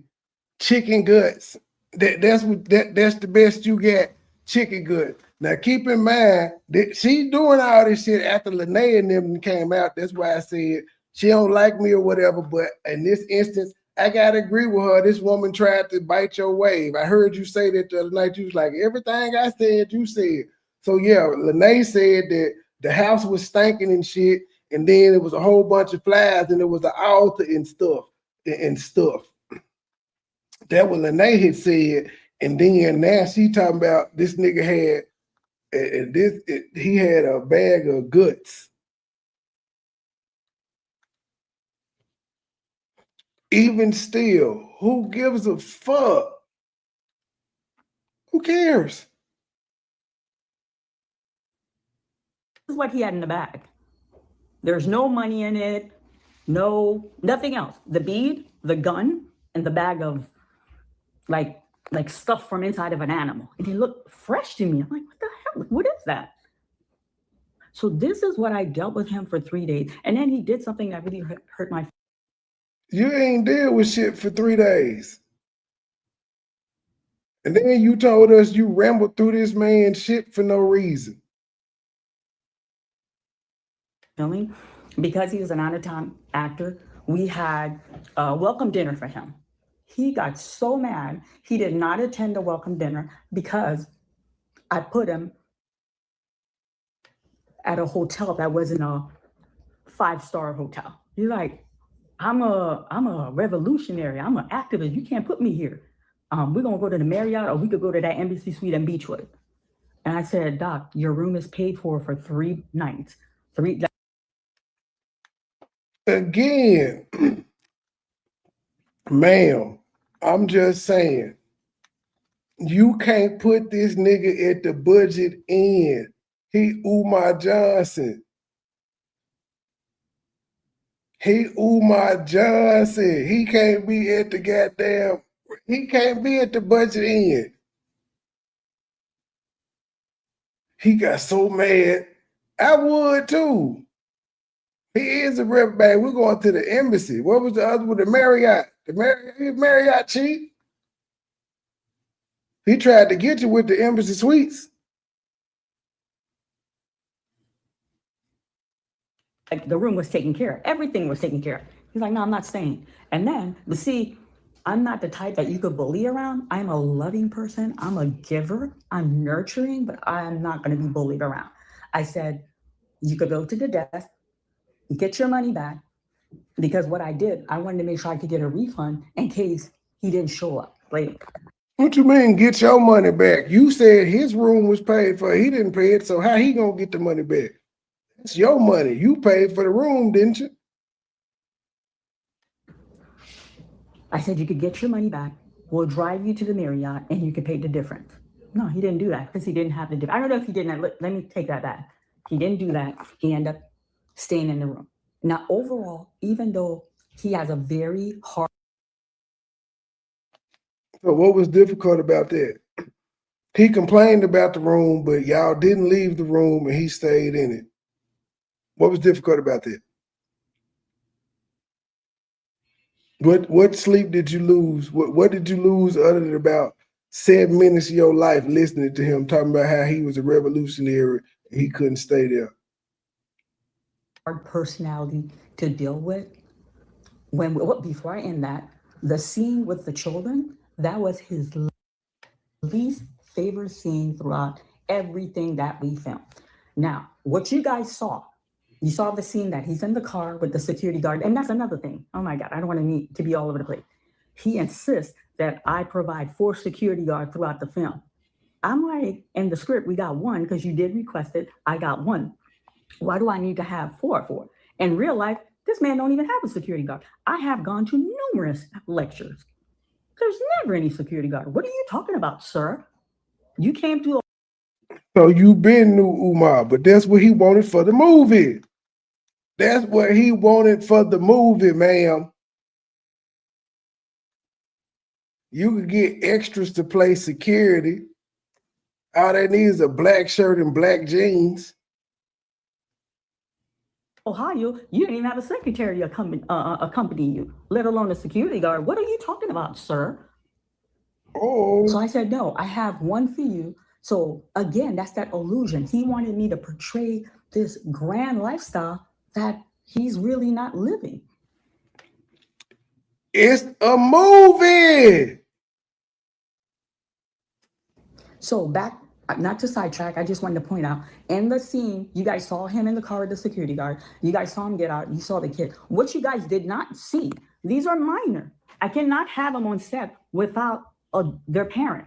chicken guts. That's the best you get. Chicken guts. Now keep in mind that she's doing all this shit after Lene and them came out. That's why I said she don't like me or whatever. But in this instance, I gotta agree with her. This woman tried to bite your wave. I heard you say that the other night. You was like, everything I said, you said. So yeah, Lene said that the house was stinking and shit, and then it was a whole bunch of flies, and it was an altar and stuff. That what Lene had said, and then now she talking about this nigga had he had a bag of guts. Even still, who gives a fuck? Who cares? what he had in the bag. There's no money in it, nothing else. The bead, the gun, and the bag of like stuff from inside of an animal. And he looked fresh to me. I'm like, what the hell? What is that? So this is what I dealt with him for 3 days. And then he did something that really hurt my. You ain't deal with shit for 3 days. And then you told us you rambled through this man's shit for no reason. Feeling, because he was an out-of-town actor, we had a welcome dinner for him. He got so mad, he did not attend the welcome dinner because I put him at a hotel that wasn't a 5-star hotel. He's like, I'm a revolutionary, I'm an activist, you can't put me here. We're gonna go to the Marriott, or we could go to that Embassy Suite in Beachwood. And I said, Doc, your room is paid for 3 nights. Again, ma'am, I'm just saying, you can't put this nigga at the budget end. He Umar Johnson. He Umar Johnson. He can't be at the goddamn, he can't be at the budget end. He got so mad. I would too. He is a rep bag. We're going to the embassy. What was the other one? The Marriott. The Marriott cheap. He tried to get you with the embassy suites. Like the room was taken care of. Everything was taken care of. He's like, no, I'm not staying. And then, but see, I'm not the type that you could bully around. I'm a loving person. I'm a giver. I'm nurturing, but I'm not going to be bullied around. I said, you could go to the desk, get your money back, because what I did, I wanted to make sure I could get a refund in case he didn't show up later. What you mean, get your money back? You said his room was paid for. He didn't pay it, so how he gonna get the money back? It's your money. You paid for the room, didn't you? I said, you could get your money back. We'll drive you to the Marriott and you can pay the difference. No, he didn't do that because he didn't have the difference. I don't know if he didn't. Let me take that back. He didn't do that. He ended up staying in the room. Now, overall, even though he has a very hard. So what was difficult about that? He complained about the room, but y'all didn't leave the room and he stayed in it. What was difficult about that? What sleep did you lose? What did you lose other than about 7 minutes of your life listening to him talking about how he was a revolutionary and he couldn't stay there. Hard personality to deal with. Before I end that, the scene with the children, that was his least favorite scene throughout everything that we filmed. Now, what you guys saw, you saw the scene that he's in the car with the security guard, and that's another thing. Oh my God, I don't want to be all over the place. He insists that I provide 4 security guards throughout the film. I'm like, in the script, we got 1 because you did request it. I got 1. Why do I need to have 4 for? In real life, this man don't even have a security guard. I have gone to numerous lectures. There's never any security guard. What are you talking about, sir? You came to. So you been knew Umar, but that's what he wanted for the movie. That's what he wanted for the movie, ma'am. You could get extras to play security. All they need is a black shirt and black jeans. Ohio, you didn't even have a secretary accompany you, let alone a security guard. What are you talking about, sir? Oh. So I said, no, I have 1 for you. So again, that's that illusion. He wanted me to portray this grand lifestyle that he's really not living. It's a movie. So back, not to sidetrack, I just wanted to point out, in the scene, you guys saw him in the car with the security guard. You guys saw him get out. You saw the kid. What you guys did not see, these are minor. I cannot have them on set without their parent.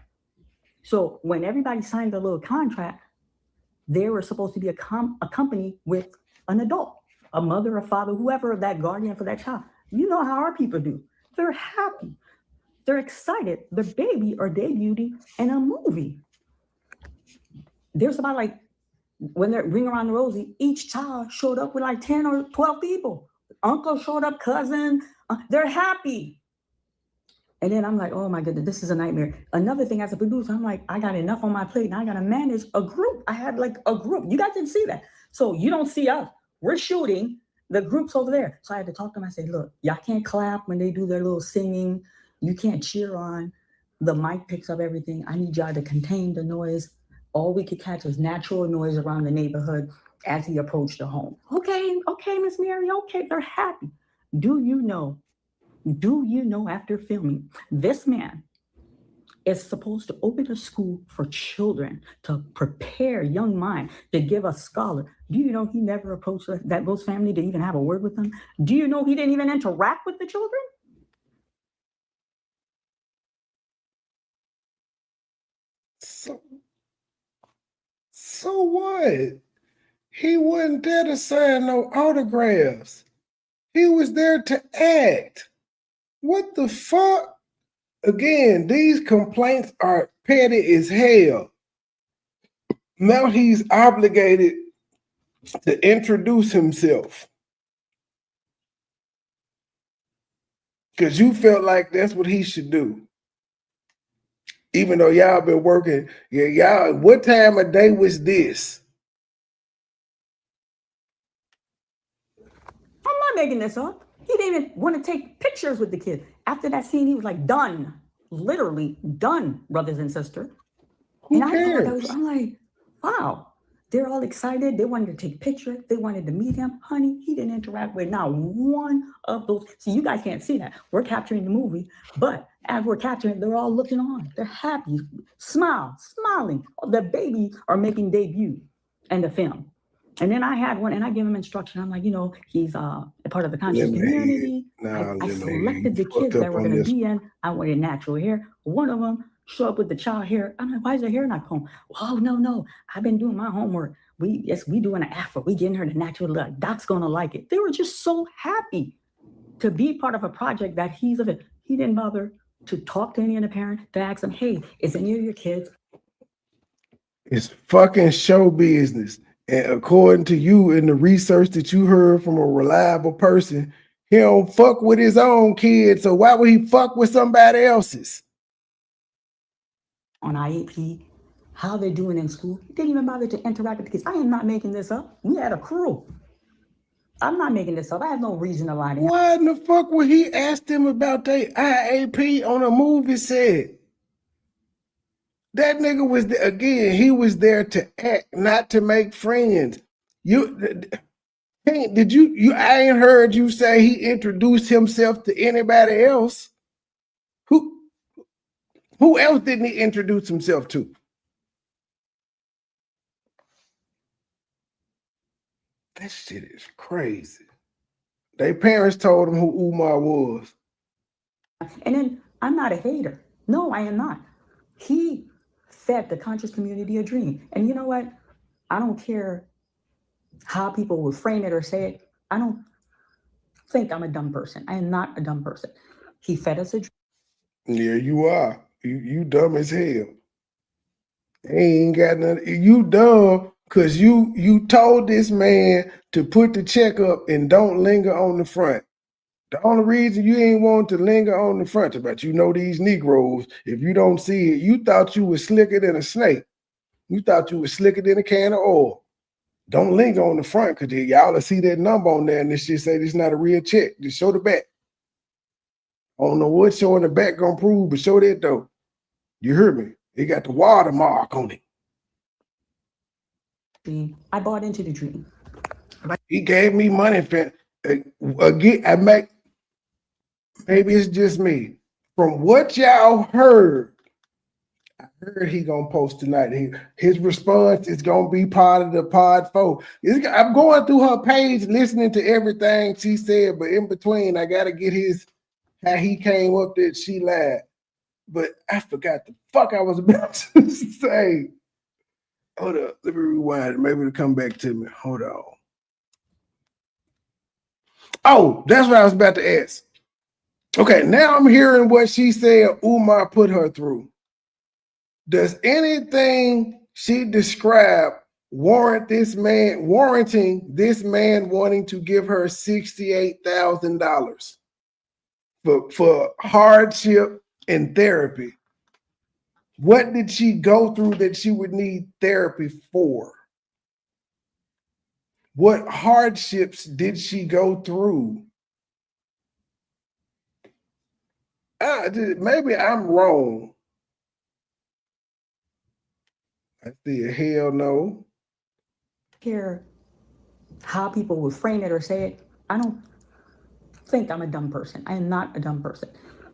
So when everybody signed the little contract, they were supposed to be accompanied with an adult, a mother, a father, whoever that guardian for that child. You know how our people do. They're happy. They're excited. Their baby are debuting in a movie. There's about like, when they're Ring Around the Rosie, each child showed up with like 10 or 12 people. Uncle showed up, cousin. They're happy. And then I'm like, oh my goodness, this is a nightmare. Another thing as a producer, I'm like, I got enough on my plate. Now I got to manage a group. I had like a group. You guys didn't see that. So you don't see us. We're shooting. The group's over there. So I had to talk to them. I said, look, y'all can't clap when they do their little singing. You can't cheer on. The mic picks up everything. I need y'all to contain the noise. All we could catch was natural noise around the neighborhood as he approached the home. Okay, Miss Mary, okay, they're happy. Do you know after filming, this man is supposed to open a school for children to prepare young minds to give a scholar. Do you know he never approached those family to even have a word with them? Do you know he didn't even interact with the children? So what? He wasn't there to sign no autographs. He was there to act. What the fuck? Again, these complaints are petty as hell. Now he's obligated to introduce himself. Because you felt like that's what he should do. Even though y'all been working, y'all, what time of day was this? I'm not making this up. He didn't even want to take pictures with the kid. After that scene, he was like, done. Literally done, brothers and sisters. Who cares? I'm like, wow. They're all excited. They wanted to take pictures. They wanted to meet him. Honey, he didn't interact with not one of those. See, you guys can't see that. We're capturing the movie, but as we're capturing, they're all looking on. They're happy, smiling. The babies are making debut in the film. And then I had one, and I give him instruction. I'm like, he's a part of the conscious community. I selected the kids that were going to be in. I wanted natural hair. One of them show up with the child hair. I'm like, why is her hair not combed? Oh, no. I've been doing my homework. We doing an afro. We getting her the natural look. Doc's going to like it. They were just so happy to be part of a project that he's of it. He didn't bother to talk to any of the parents, to ask them, hey, is any of your kids? It's fucking show business. And according to you in the research that you heard from a reliable person, he don't fuck with his own kids. So why would he fuck with somebody else's? On IEP, how they're doing in school. He didn't even bother to interact with the kids. I am not making this up. We had a crew. I'm not making this up. I have no reason to lie to him. Why in the fuck would he ask them about their IAP on a movie set? That nigga was there, again, he was there to act, not to make friends. I ain't heard you say he introduced himself to anybody else. Who else didn't he introduce himself to? That shit is crazy. Their parents told him who Umar was. And then I'm not a hater. No, I am not. He fed the conscious community a dream. And you know what? I don't care how people will frame it or say it. I don't think I'm a dumb person. I am not a dumb person. He fed us a dream. Yeah, you are. You dumb as hell. Ain't got nothing. You dumb because you told this man to put the check up and don't linger on the front. The only reason you ain't want to linger on the front about these Negroes, if you don't see it, you thought you was slicker than a snake. You thought you was slicker than a can of oil. Don't linger on the front because y'all will see that number on there and this shit say this not a real check. Just show the back. I don't know what showing the back gonna prove, but show that though. You heard me? It got the watermark on it. I bought into the dream. He gave me money for again. Maybe it's just me. From what y'all heard, I heard he gonna post tonight. His response is gonna be part of the pod 4. I'm going through her page, listening to everything she said, but in between, I gotta get how he came up that she lied. But I forgot the fuck I was about to say. Hold up, let me rewind it. Maybe it'll come back to me. Hold on. Oh, that's what I was about to ask. Okay, now I'm hearing what she said Umar put her through. Does anything she described warranting this man wanting to give her $68,000 for hardship and therapy? What did she go through that she would need therapy for? What hardships did she go through? Maybe I'm wrong. I see a hell no. Care how people will frame it or say it. I don't think I'm a dumb person. I am not a dumb person.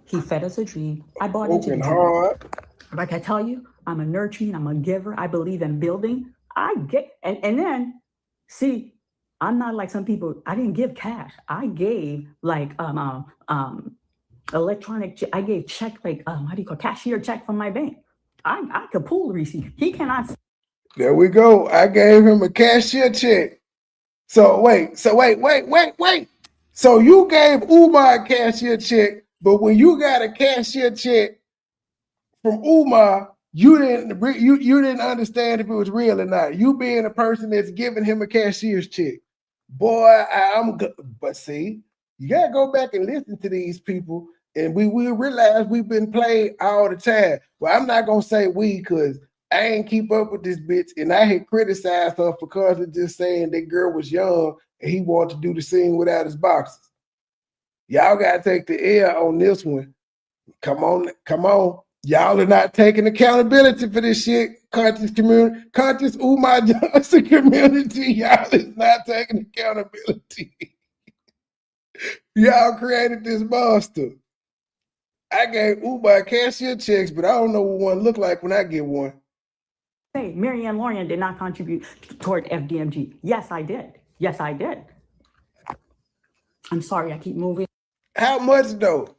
He fed us a dream. I bought into the dream. Hard. Like I tell you, I'm a nurturing, I'm a giver. I believe in building. I get, and then, see, I'm not like some people. I didn't give cash. I gave like electronic. I gave check like how do you call cashier check from my bank. I could pull the receipt. He cannot. There we go. I gave him a cashier check. So wait. So you gave Umar a cashier check, but when you got a cashier check from Umar, you didn't understand if it was real or not. You being a person that's giving him a cashier's check. Boy, I'm good. But see, you gotta go back and listen to these people, and we will realize we've been played all the time. Well, I'm not gonna say we because I ain't keep up with this bitch, and I had criticized her because of just saying that girl was young and he wanted to do the scene without his boxes. Y'all gotta take the air on this one. Come on. Y'all are not taking accountability for this shit. Conscious Umar Johnson community. Y'all is not taking accountability. Y'all created this monster. I gave Umar cashier checks, but I don't know what one look like when I get one. Hey, Marianne Lorian did not contribute toward FDMG. Yes, I did. I'm sorry, I keep moving. How much though?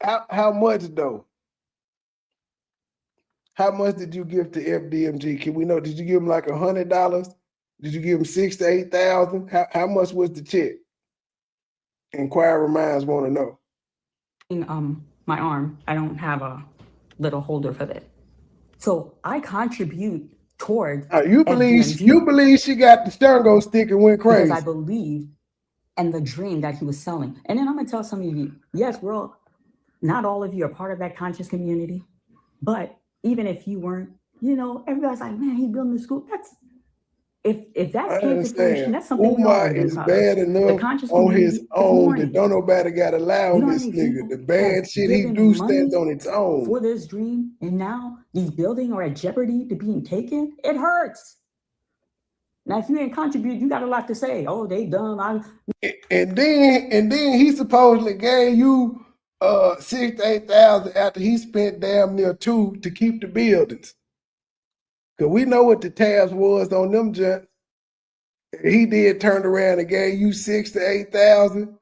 How much though? How much did you give to FDMG? Can we know? Did you give him like $100? Did you give him $6,000 to $8,000? How much was the check? Inquiring minds want to know. My arm, I don't have a little holder for that. So I contribute towards you believe she got the stereo stick and went crazy. Because I believe in the dream that he was selling. And then I'm gonna tell some of you, yes, not all of you are part of that conscious community, but even if you weren't, everybody's like, man, he building the school. That's if that came to fruition, that's something Umar is bad enough on his own that don't nobody got to lie on this nigga. The bad shit he do stands on its own. For this dream, and now these buildings are at jeopardy to being taken, it hurts. Now, if you ain't contribute, you got a lot to say. Oh, they dumb. And then he supposedly gave you 6,000 to 8,000 after he spent damn near 2 to keep the buildings. Cause we know what the tabs was on them jets. He did turn around and gave you 6,000 to 8,000.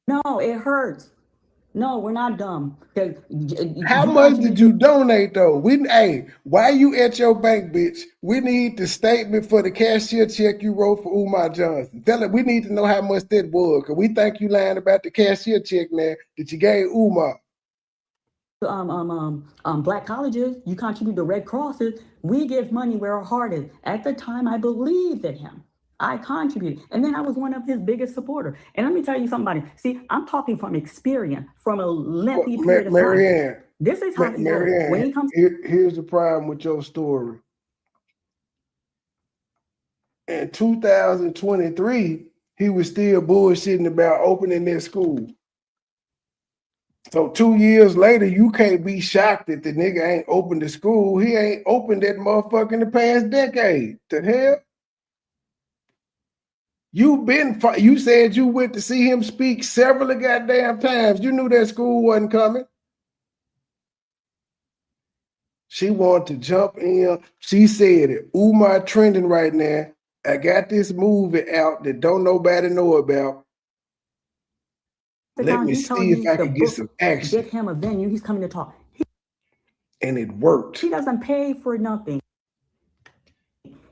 No, it hurts. No, we're not dumb. How much did you donate though? Hey, why you at your bank, bitch? We need the statement for the cashier check you wrote for Umar Johnson. Tell it we need to know how much that was, cause we think you lying about the cashier check now that you gave Umar. Black colleges, you contribute to Red Crosses. We give money where our heart is. At the time, I believed in him. I contributed. And then I was one of his biggest supporters. And let me tell you something. See, I'm talking from experience, from a lengthy period of time. This is how he goes. When he comes. Here's the problem with your story. In 2023, he was still bullshitting about opening their school. So 2 years later, you can't be shocked that the nigga ain't opened the school. He ain't opened that motherfucker in the past decade. The hell? You said you went to see him speak several goddamn times. You knew that school wasn't coming. She wanted to jump in. She said it. Umar trending right now. I got this movie out that don't nobody know about. Let me see if I can get some action. Get him a venue. He's coming to talk. And it worked. He doesn't pay for nothing.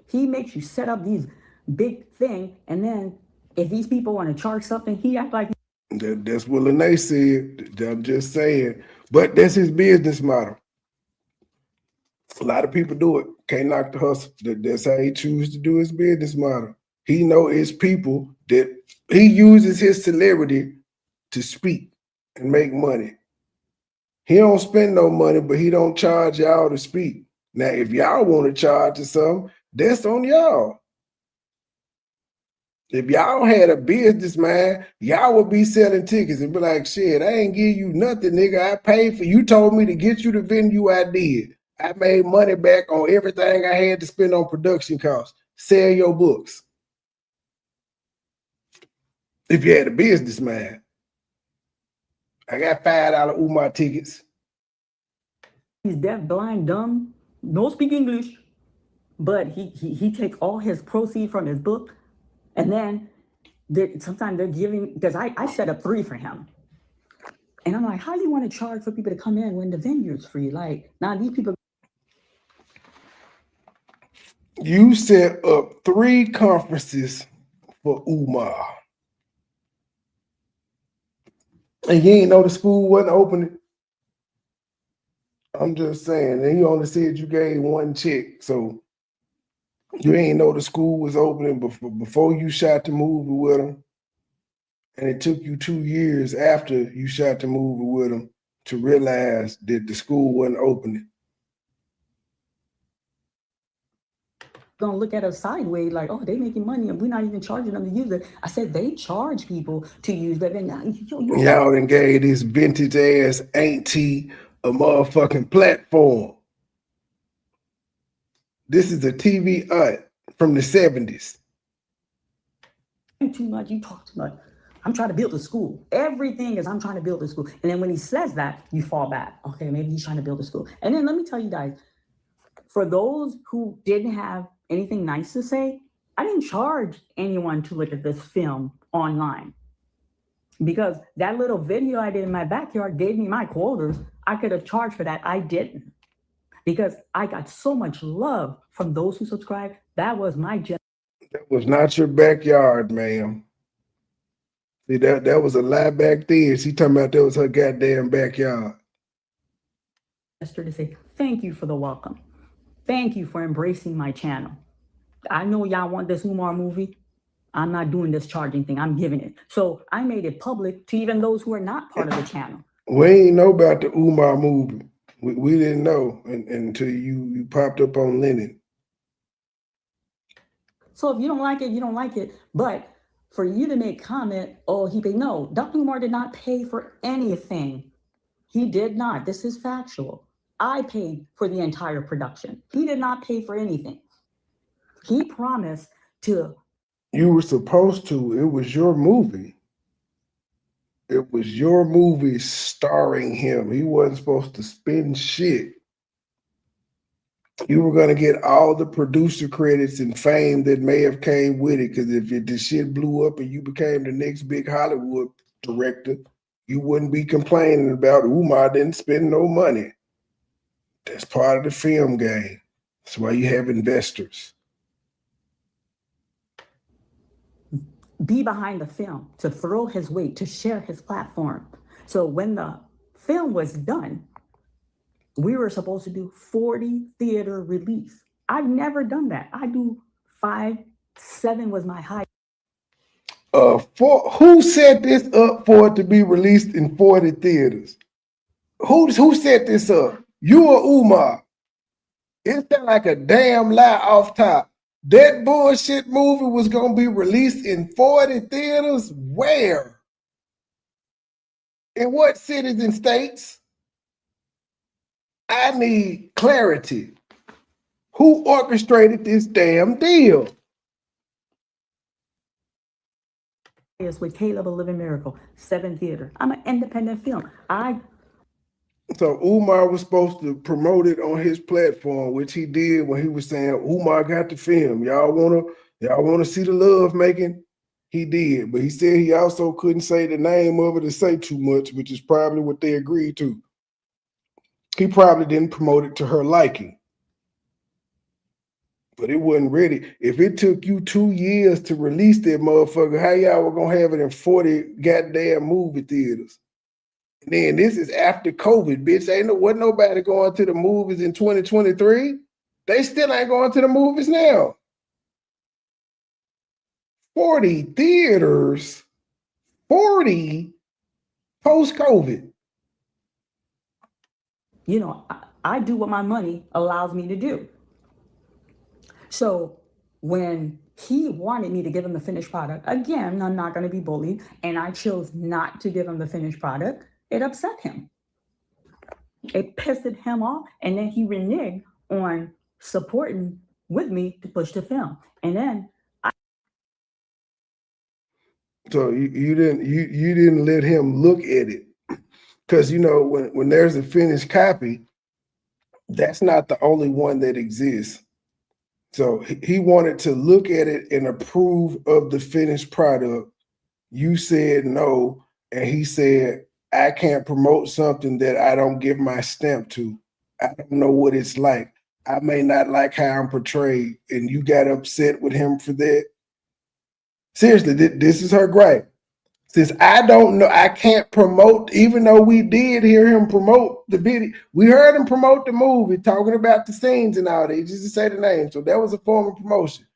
He makes you set up these big thing, and then if these people want to charge something, he act like that's what Lene said. I'm just saying, but that's his business model. A lot of people do it. Can't knock the hustle. That's how he chooses to do his business model. He know his people that he uses his celebrity to speak and make money. He don't spend no money, but he don't charge y'all to speak. Now, if y'all want to charge or something, that's on y'all. If y'all had a business, man, y'all would be selling tickets and be like, shit, I ain't give you nothing, nigga. I paid for you. Told me to get you the venue. I did. I made money back on everything I had to spend on production costs. Sell your books. If you had a business, man. I got $5 Umar tickets. He's deaf, blind, dumb, no speak English, but he takes all his proceeds from his book, and then sometimes they're giving, because I set up 3 for him. And I'm like, how do you want to charge for people to come in when the venue is free? Like, now these people. You set up 3 conferences for Umar. And you ain't know the school wasn't opening. I'm just saying. And you only said you gave 1 check. So you ain't know the school was opening before you shot the movie with him. And it took you 2 years after you shot the movie with him to realize that the school wasn't opening. Gonna look at us sideways like, oh, they making money and we're not even charging them to use it. I said they charge people to use that. Y'all done gave this vintage ass auntie a motherfucking platform. This is a TV aunt from the 70s. Too much, you talk too much. I'm trying to build a school. Everything is I'm trying to build a school. And then when he says that, you fall back. Okay, maybe he's trying to build a school. And then let me tell you guys, for those who didn't have anything nice to say, I didn't charge anyone to look at this film online. Because that little video I did in my backyard gave me my quotas. I could have charged for that. I didn't. Because I got so much love from those who subscribed. That was my job. That was not your backyard, ma'am. See, that was a lie back then. She talking about that was her goddamn backyard. To say thank you for the welcome. Thank you for embracing my channel. I know y'all want this Umar movie. I'm not doing this charging thing. I'm giving it. So I made it public to even those who are not part of the channel. We ain't know about the Umar movie. We didn't know until you popped up on Lennon. So if you don't like it, you don't like it. But for you to make comment, oh, he paid. No, Dr. Umar did not pay for anything. He did not. This is factual. I paid for the entire production. He did not pay for anything. He promised to. You were supposed to. It was your movie. It was your movie starring him. He wasn't supposed to spend shit. You were going to get all the producer credits and fame that may have came with it, because if the shit blew up and you became the next big Hollywood director, you wouldn't be complaining about Umar didn't spend no money. That's part of the film game. That's why you have investors. Be behind the film, to throw his weight, to share his platform. So when the film was done, we were supposed to do 40 theater release. I've never done that. I do 5, 7 was my high. Who set this up for it to be released in 40 theaters? Who set this up? You or Umar? It sounds like a damn lie off top. That bullshit movie was going to be released in 40 theaters? Where? In what cities and states? I need clarity. Who orchestrated this damn deal? With Caleb, A Living Miracle, 7 theater. I'm an independent film. So Umar was supposed to promote it on his platform, which he did when he was saying, Umar got the film. Y'all wanna see the love making? He did, but he said he also couldn't say the name of it or say too much, which is probably what they agreed to. He probably didn't promote it to her liking. But it wasn't ready. If it took you 2 years to release that motherfucker, how y'all were gonna have it in 40 goddamn movie theaters? And then this is after COVID, bitch. Wasn't nobody going to the movies in 2023. They still ain't going to the movies now. 40 theaters, 40 post-COVID. You know, I do what my money allows me to do. So when he wanted me to give him the finished product, again, I'm not going to be bullied, and I chose not to give him the finished product, it upset him. It pissed him off, and then he reneged on supporting with me to push the film. And then So you didn't let him look at it. Because, you know, when there's a finished copy, that's not the only one that exists. So he wanted to look at it and approve of the finished product. You said no, and he said, I can't promote something that I don't give my stamp to. I don't know what it's like. I may not like how I'm portrayed, and you got upset with him for that. Seriously, this is her gripe. Since I don't know, I can't promote, even though we did hear him promote the video. We heard him promote the movie, talking about the scenes and all that, just to say the name. So that was a form of promotion.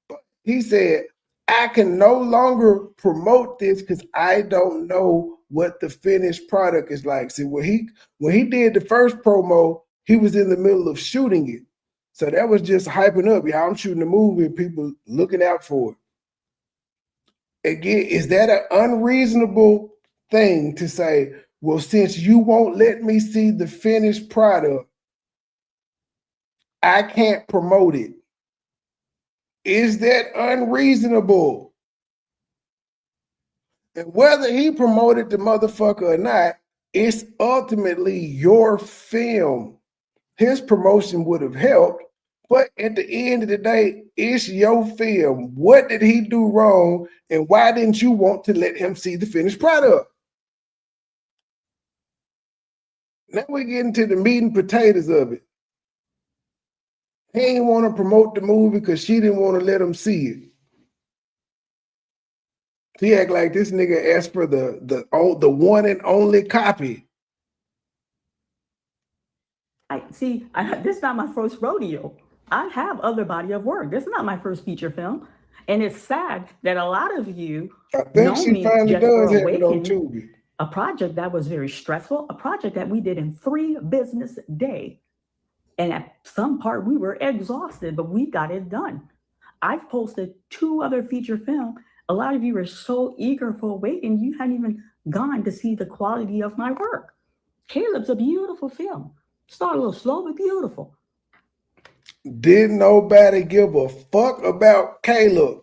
But he said, I can no longer promote this because I don't know what the finished product is like. See, when he did the first promo, he was in the middle of shooting it. So that was just hyping up. Yeah, I'm shooting a movie and people looking out for it. Again, is that an unreasonable thing to say, well, since you won't let me see the finished product, I can't promote it? Is that unreasonable? And whether he promoted the motherfucker or not, it's ultimately your film. His promotion would have helped, but at the end of the day, it's your film. What did he do wrong, and why didn't you want to let him see the finished product? Now we get into the meat and potatoes of it. He didn't want to promote the movie because she didn't want to let him see it. He act like this nigga asked for the one and only copy. This is not my first rodeo. I have other body of work. This is not my first feature film. And it's sad that a lot of you know me just for Awakening, a project that was very stressful, a project that we did in 3 business days. And at some part, we were exhausted, but we got it done. I've posted 2 other feature films. A lot of you are so eager for Awakening, you hadn't even gone to see the quality of my work. Caleb's a beautiful film. Start a little slow, but beautiful. Didn't nobody give a fuck about Caleb.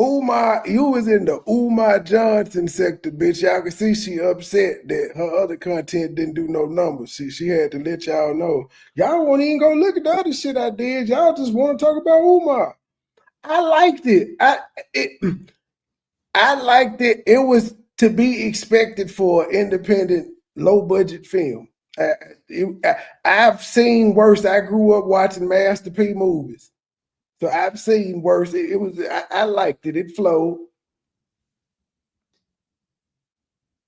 Umar, you was in the Umar Johnson sector, bitch. Y'all can see she upset that her other content didn't do no numbers. She had to let y'all know. Y'all won't even go look at the other shit I did. Y'all just want to talk about Umar. I liked it. I liked it. It was to be expected for an independent, low budget film. I've seen worse. I grew up watching Master P movies. So I've seen worse. It was. I liked it. It flowed.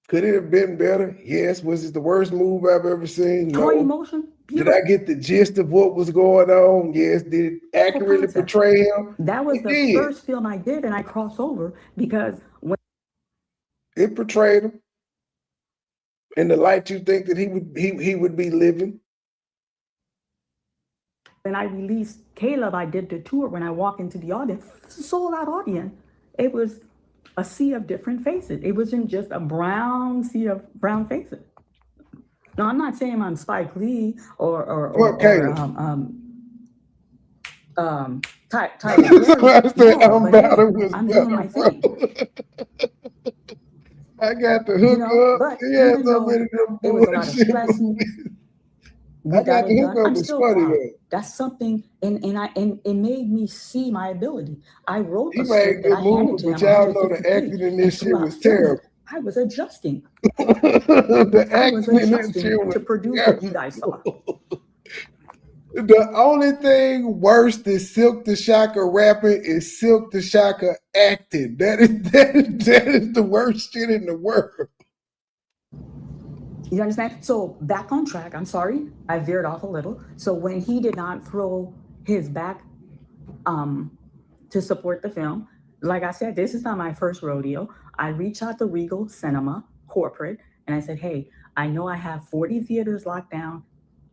Could it have been better? Yes. Was it the worst movie I've ever seen? No. Toy emotion. Did I get the gist of what was going on? Yes. Did it accurately portray him? That was the first film I did, and I crossed over because when it portrayed him in the light you think that he would be living. When I released Caleb, I did the tour. When I walked into the audience, it's a sold out audience. It was a sea of different faces. It wasn't just a brown sea of brown faces. No, I'm not saying I'm Spike Lee or Tyler Perry. I'm doing my thing. I got the hook up. But even though it was a lot of stress, I got the hook up. I'm still proud. That's something, and it made me see my ability. I wrote the script that I handed to him. But y'all know the acting in this shit was terrible. I was adjusting. The acting in this shit was to produce what you guys saw. The only thing worse than Silk the Shocker rapping is Silk the Shocker acting. That is the worst shit in the world. You understand? So back on track. I'm sorry, I veered off a little. So when he did not throw his back to support the film, like I said, this is not my first rodeo. I reached out to Regal Cinema Corporate and I said, hey, I know I have 40 theaters locked down.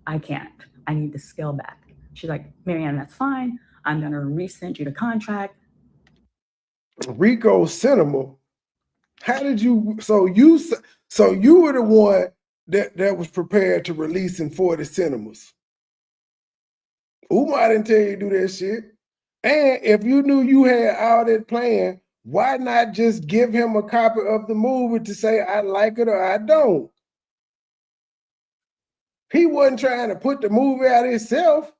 I can't. I need to scale back. She's like, Marianne, that's fine. I'm gonna resend you the contract. Rico Cinema. How did you? So you were the one that was prepared to release in 40 cinemas. Umar didn't tell you to do that shit. And if you knew you had all that planned, why not just give him a copy of the movie to say I like it or I don't? He wasn't trying to put the movie out himself.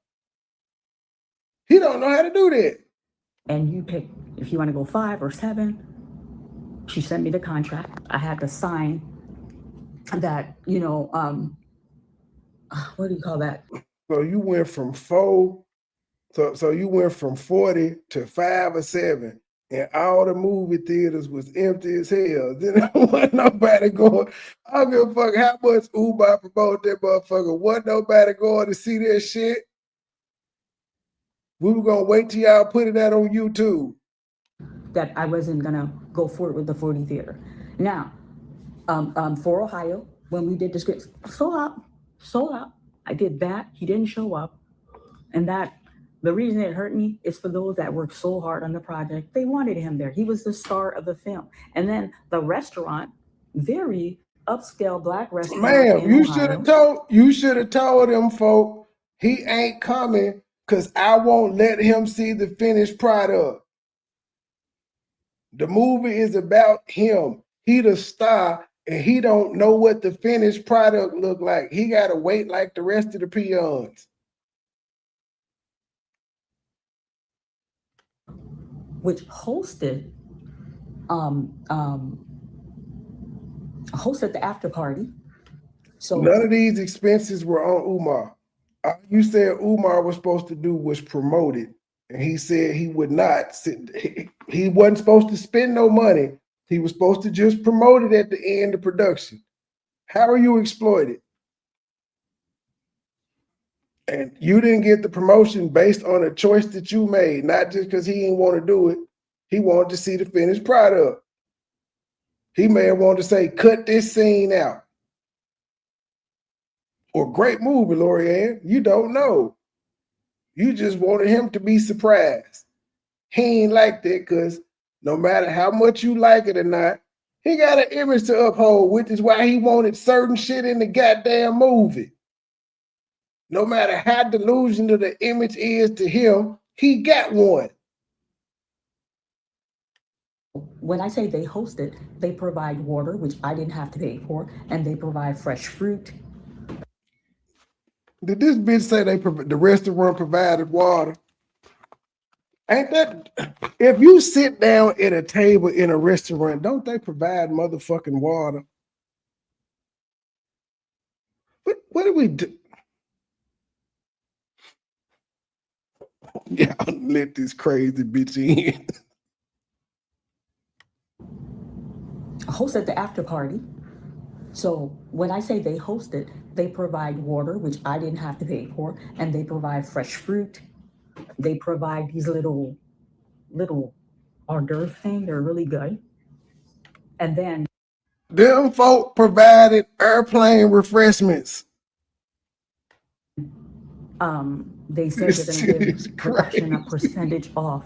He don't know how to do that. And you pick if you want to go 5 or 7. She sent me the contract. I had to sign that, what do you call that? So you went from 4, so you went from 40 to 5 or 7, and all the movie theaters was empty as hell. Then wasn't nobody going. I don't give a fuck how much Umar promoted that motherfucker. Wasn't nobody going to see that shit. We were gonna wait till y'all put it out on YouTube. That I wasn't gonna go forward with the 40 theater. Now, for Ohio, when we did the script, sold out. I did that. He didn't show up, and that the reason it hurt me is for those that worked so hard on the project. They wanted him there. He was the star of the film. And then the restaurant, very upscale black restaurant. Ma'am, you should have told him, folk, he ain't coming because I won't let him see the finished product. The movie is about him. He the star, and he don't know what the finished product look like. He gotta wait like the rest of the peons. Which hosted the after party. So none of these expenses were on Umar. All you said Umar was supposed to do was promote it. And he said he would not. He wasn't supposed to spend no money. He was supposed to just promote it at the end of production. How are you exploited? And you didn't get the promotion based on a choice that you made, not just because he didn't want to do it. He wanted to see the finished product. He may have wanted to say, cut this scene out. Or great movie, Lorianne. You don't know. You just wanted him to be surprised. He ain't like that because no matter how much you like it or not, He got an image to uphold, which is why he wanted certain shit in the goddamn movie. No matter how delusional the image is to him, he got one. When I say they host it, they provide water, which I didn't have to pay for, and they provide fresh fruit. Did this bitch say the restaurant provided water? Ain't that, if you sit down at a table in a restaurant, don't they provide motherfucking water? What do we do? Yeah, let this crazy bitch in. Hosted the after party. So when I say they host it, they provide water, which I didn't have to pay for, and they provide fresh fruit. They provide these little hors d'oeuvre thing. They're really good. And then them folk provided airplane refreshments. They said they're going to give production a percentage off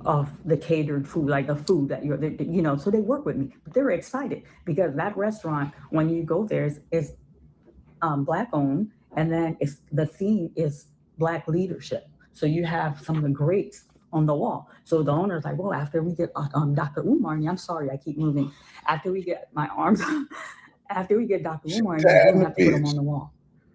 of the catered food, like the food that you're, you know, so they work with me. But they're excited because that restaurant, when you go there, is Black owned, and then it's the theme is Black leadership. So you have some of the greats on the wall. So the owner's like, well, after we get Dr. Umar, and I'm sorry, I keep moving. After we get my arms, after we get Dr. Umar, and we don't have to put him on the wall.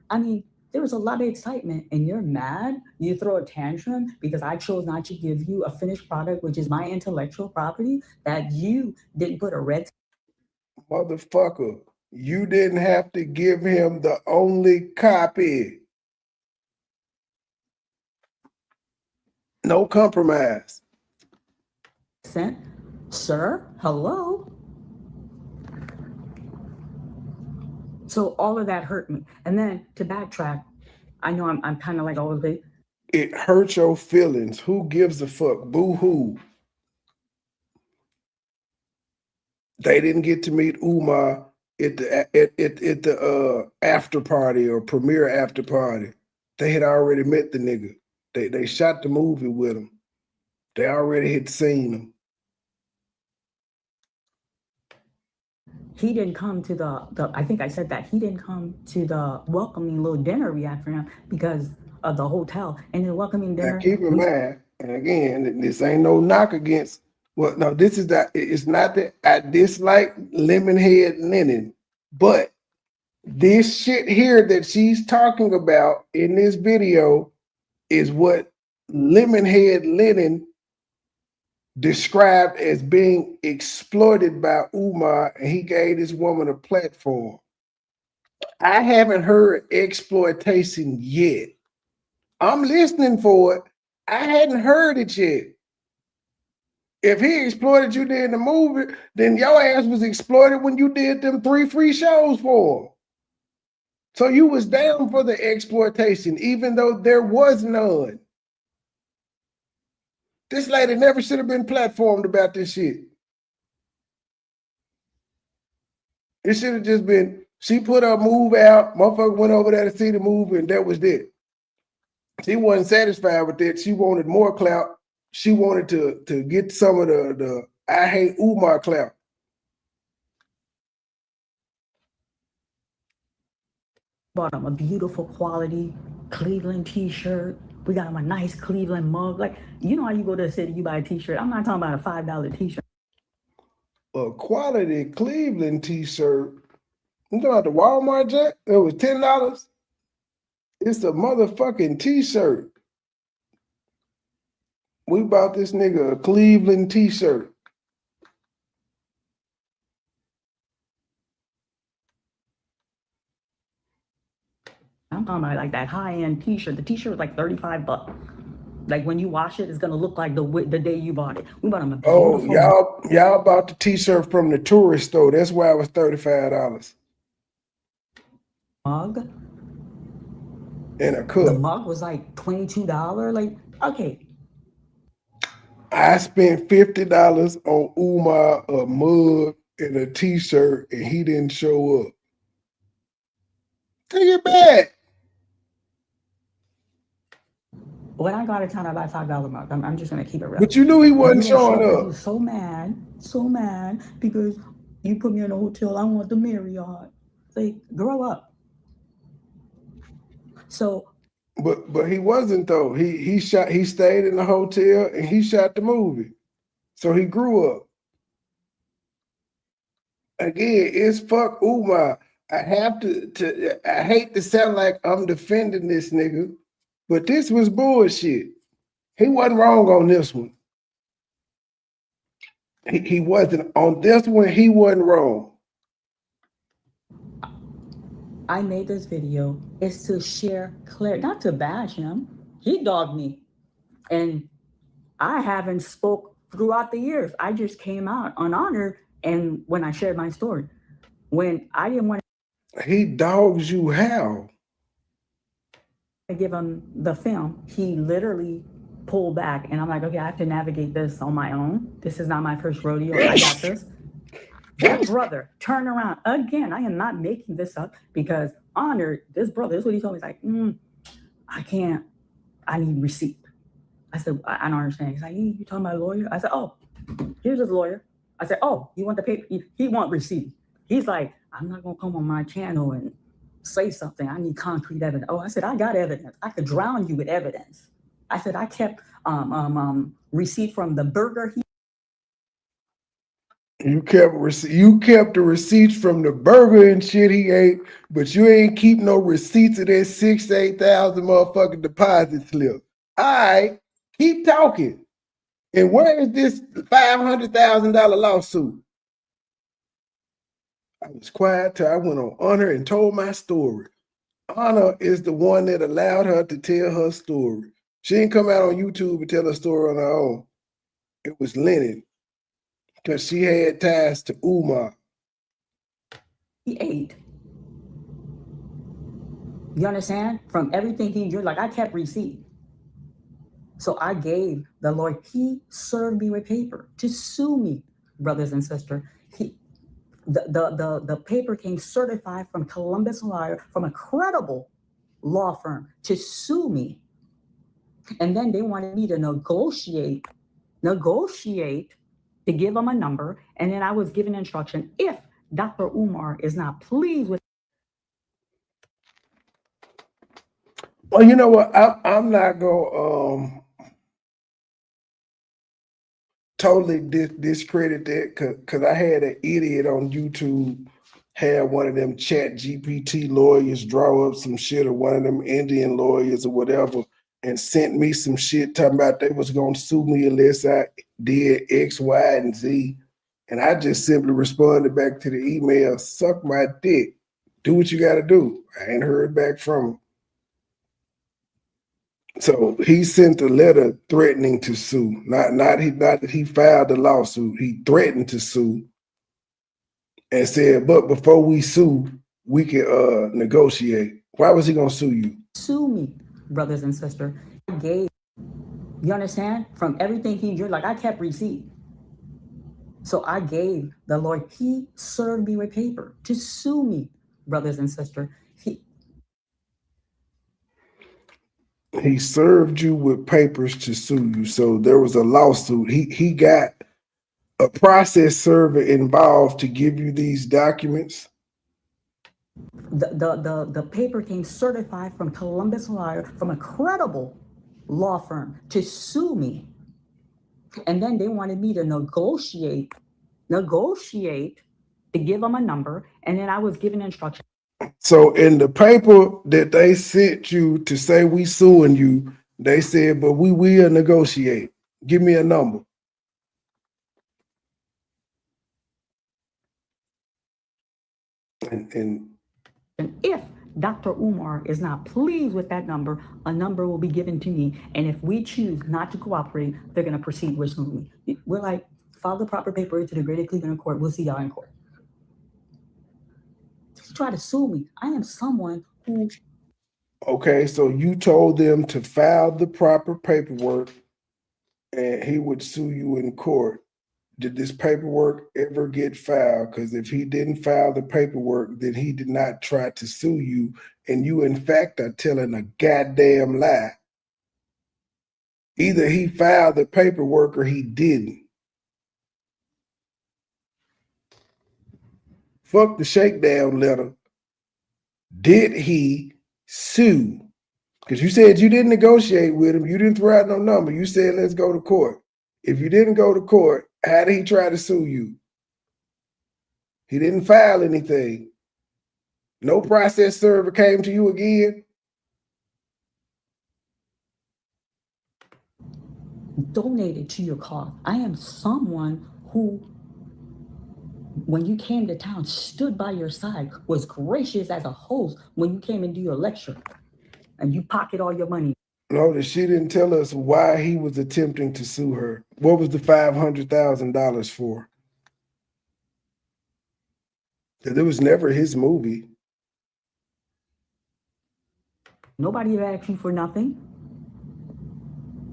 I mean, there was a lot of excitement, and you're mad. You throw a tantrum because I chose not to give you a finished product, which is my intellectual property, that you didn't put a red. Motherfucker, you didn't have to give him the only copy. No compromise. Sir, hello. So all of that hurt me. And then to backtrack, I know I'm kind of like all of it. It hurt your feelings. Who gives a fuck? Boo-hoo. They didn't get to meet Umar at the after party or premiere after party. They had already met the nigga. They shot the movie with him. They already had seen him. He didn't come to the I think I said that he didn't come to the welcoming little dinner we had for him because of the hotel. And the welcoming dinner. Now keep in mind, and again, this ain't no knock against. Well, no, this is that. It's not that I dislike Lemonhead Lennon, but this shit here that she's talking about in this video is what Lemonhead Lennon described as being exploited by Umar, and he gave this woman a platform. I haven't heard exploitation yet. I'm listening for it. I hadn't heard it yet. If he exploited you in the movie, then your ass was exploited when you did them 3 free shows for him. So you was down for the exploitation, even though there was none. This lady never should have been platformed about this shit. It should have just been, she put her move out, motherfucker went over there to see the movie, and that was it. She wasn't satisfied with that. She wanted more clout. She wanted to get some of the I hate Umar clout. Bought him a beautiful quality Cleveland t-shirt. We got him a nice Cleveland mug. Like, you know how you go to the city, you buy a t-shirt. I'm not talking about a $5 t-shirt. A quality Cleveland t-shirt. You talking about the Walmart jack? It was $10. It's a motherfucking t-shirt. We bought this nigga a Cleveland t-shirt. I'm talking about like that high-end t-shirt. The t-shirt was like $35. Like when you wash it, it's gonna look like the day you bought it. We bought them a beautiful. Oh, y'all bought the t-shirt from the tourist store. That's why it was $35. Mug. And a cup. The mug was like $22. Like, okay. I spent $50 on Umar, a mug, and a t-shirt, and he didn't show up. Take it back. When I go out of town, I buy $5 mug. I'm just gonna keep it real. But you knew he wasn't showing up. He was so mad because You put me in a hotel, I want the Marriott. Say, grow up. So But he wasn't though. He stayed in the hotel and he shot the movie. So he grew up. Again, it's fuck Umar. I have to I hate to sound like I'm defending this nigga, but this was bullshit. He wasn't wrong on this one. He wasn't on this one, he wasn't wrong. I made this video is to share clarity, not to bash him. He dogged me. And I haven't spoke throughout the years. I just came out unhonored and when I shared my story. When I didn't want He dogs you how? to give him the film, he literally pulled back and I'm like, okay, I have to navigate this on my own. This is not my first rodeo. I got this. That brother turned around again. I am not making this up because Honor, this brother, this is what he told me. He's like, I can't, I need receipt. I said, I don't understand. He's like, you talking about a lawyer? I said, oh, here's his lawyer. I said, oh, you want the paper? He want receipt. He's like, I'm not gonna come on my channel and say something. I need concrete evidence. Oh, I said, I got evidence. I could drown you with evidence. I said, I kept receipt from the burger he You kept the receipts from the burger and shit he ate, but you ain't keep no receipts of that 6,000 motherfucking deposit slip. All right, keep talking. And where is this $500,000 lawsuit? I was quiet till I went on Honor and told my story. Honor is the one that allowed her to tell her story. She didn't come out on YouTube and tell her story on her own. It was Lennon, because she had ties to Umar. ate. You understand? From everything he did, like I kept receipt. So I gave the lawyer, he served me with paper to sue me, brothers and sisters. The paper came certified from Columbus, Ohio, from a credible law firm to sue me. And then they wanted me to negotiate to give them a number. And then I was given instruction, if Dr. Umar is not pleased with. Well, you know what? I'm not gonna totally discredit that because I had an idiot on YouTube had one of them chat GPT lawyers draw up some shit, or one of them Indian lawyers or whatever, and sent me some shit talking about they was gonna sue me unless I did X, Y, and Z. And I just simply responded back to the email, suck my dick, do what you gotta do. I ain't heard back from him. So he sent a letter threatening to sue. Not that he filed the lawsuit. He threatened to sue and said, but before we sue, we can negotiate. Why was he gonna sue you? Sue me, brothers and sisters. I gave, you understand? From everything he did, like I kept receipt. So I gave the lawyer, he served me with paper to sue me, brothers and sisters. He served you with papers to sue you. So there was a lawsuit. He got a process server involved to give you these documents. The paper came certified from Columbus, Ohio, from a credible law firm to sue me. And then they wanted me to negotiate to give them a number. And then I was given instructions. So in the paper that they sent you to say we suing you, they said, but we will negotiate. Give me a number. And if Dr. Umar is not pleased with that number, a number will be given to me. And if we choose not to cooperate, they're going to proceed with suing me. We're like, file the proper paper to the Greater Cleveland Court. We'll see y'all in court. Just try to sue me. I am someone who. Okay, so you told them to file the proper paperwork and he would sue you in court. Did this paperwork ever get filed? Because if he didn't file the paperwork, then he did not try to sue you. And you, in fact, are telling a goddamn lie. Either he filed the paperwork or he didn't. fuck the shakedown letter. Did he sue? Because you said you didn't negotiate with him. You didn't throw out no number. You said, let's go to court. If you didn't go to court, how did he try to sue you? He didn't file anything. No process server came to you again. Donated to your cause. I am someone who, when you came to town, stood by your side, was gracious as a host when you came and do your lecture, and you pocket all your money. No, she didn't tell us why he was attempting to sue her. What was the $500,000 for? Because it was never his movie. Nobody asked you for nothing.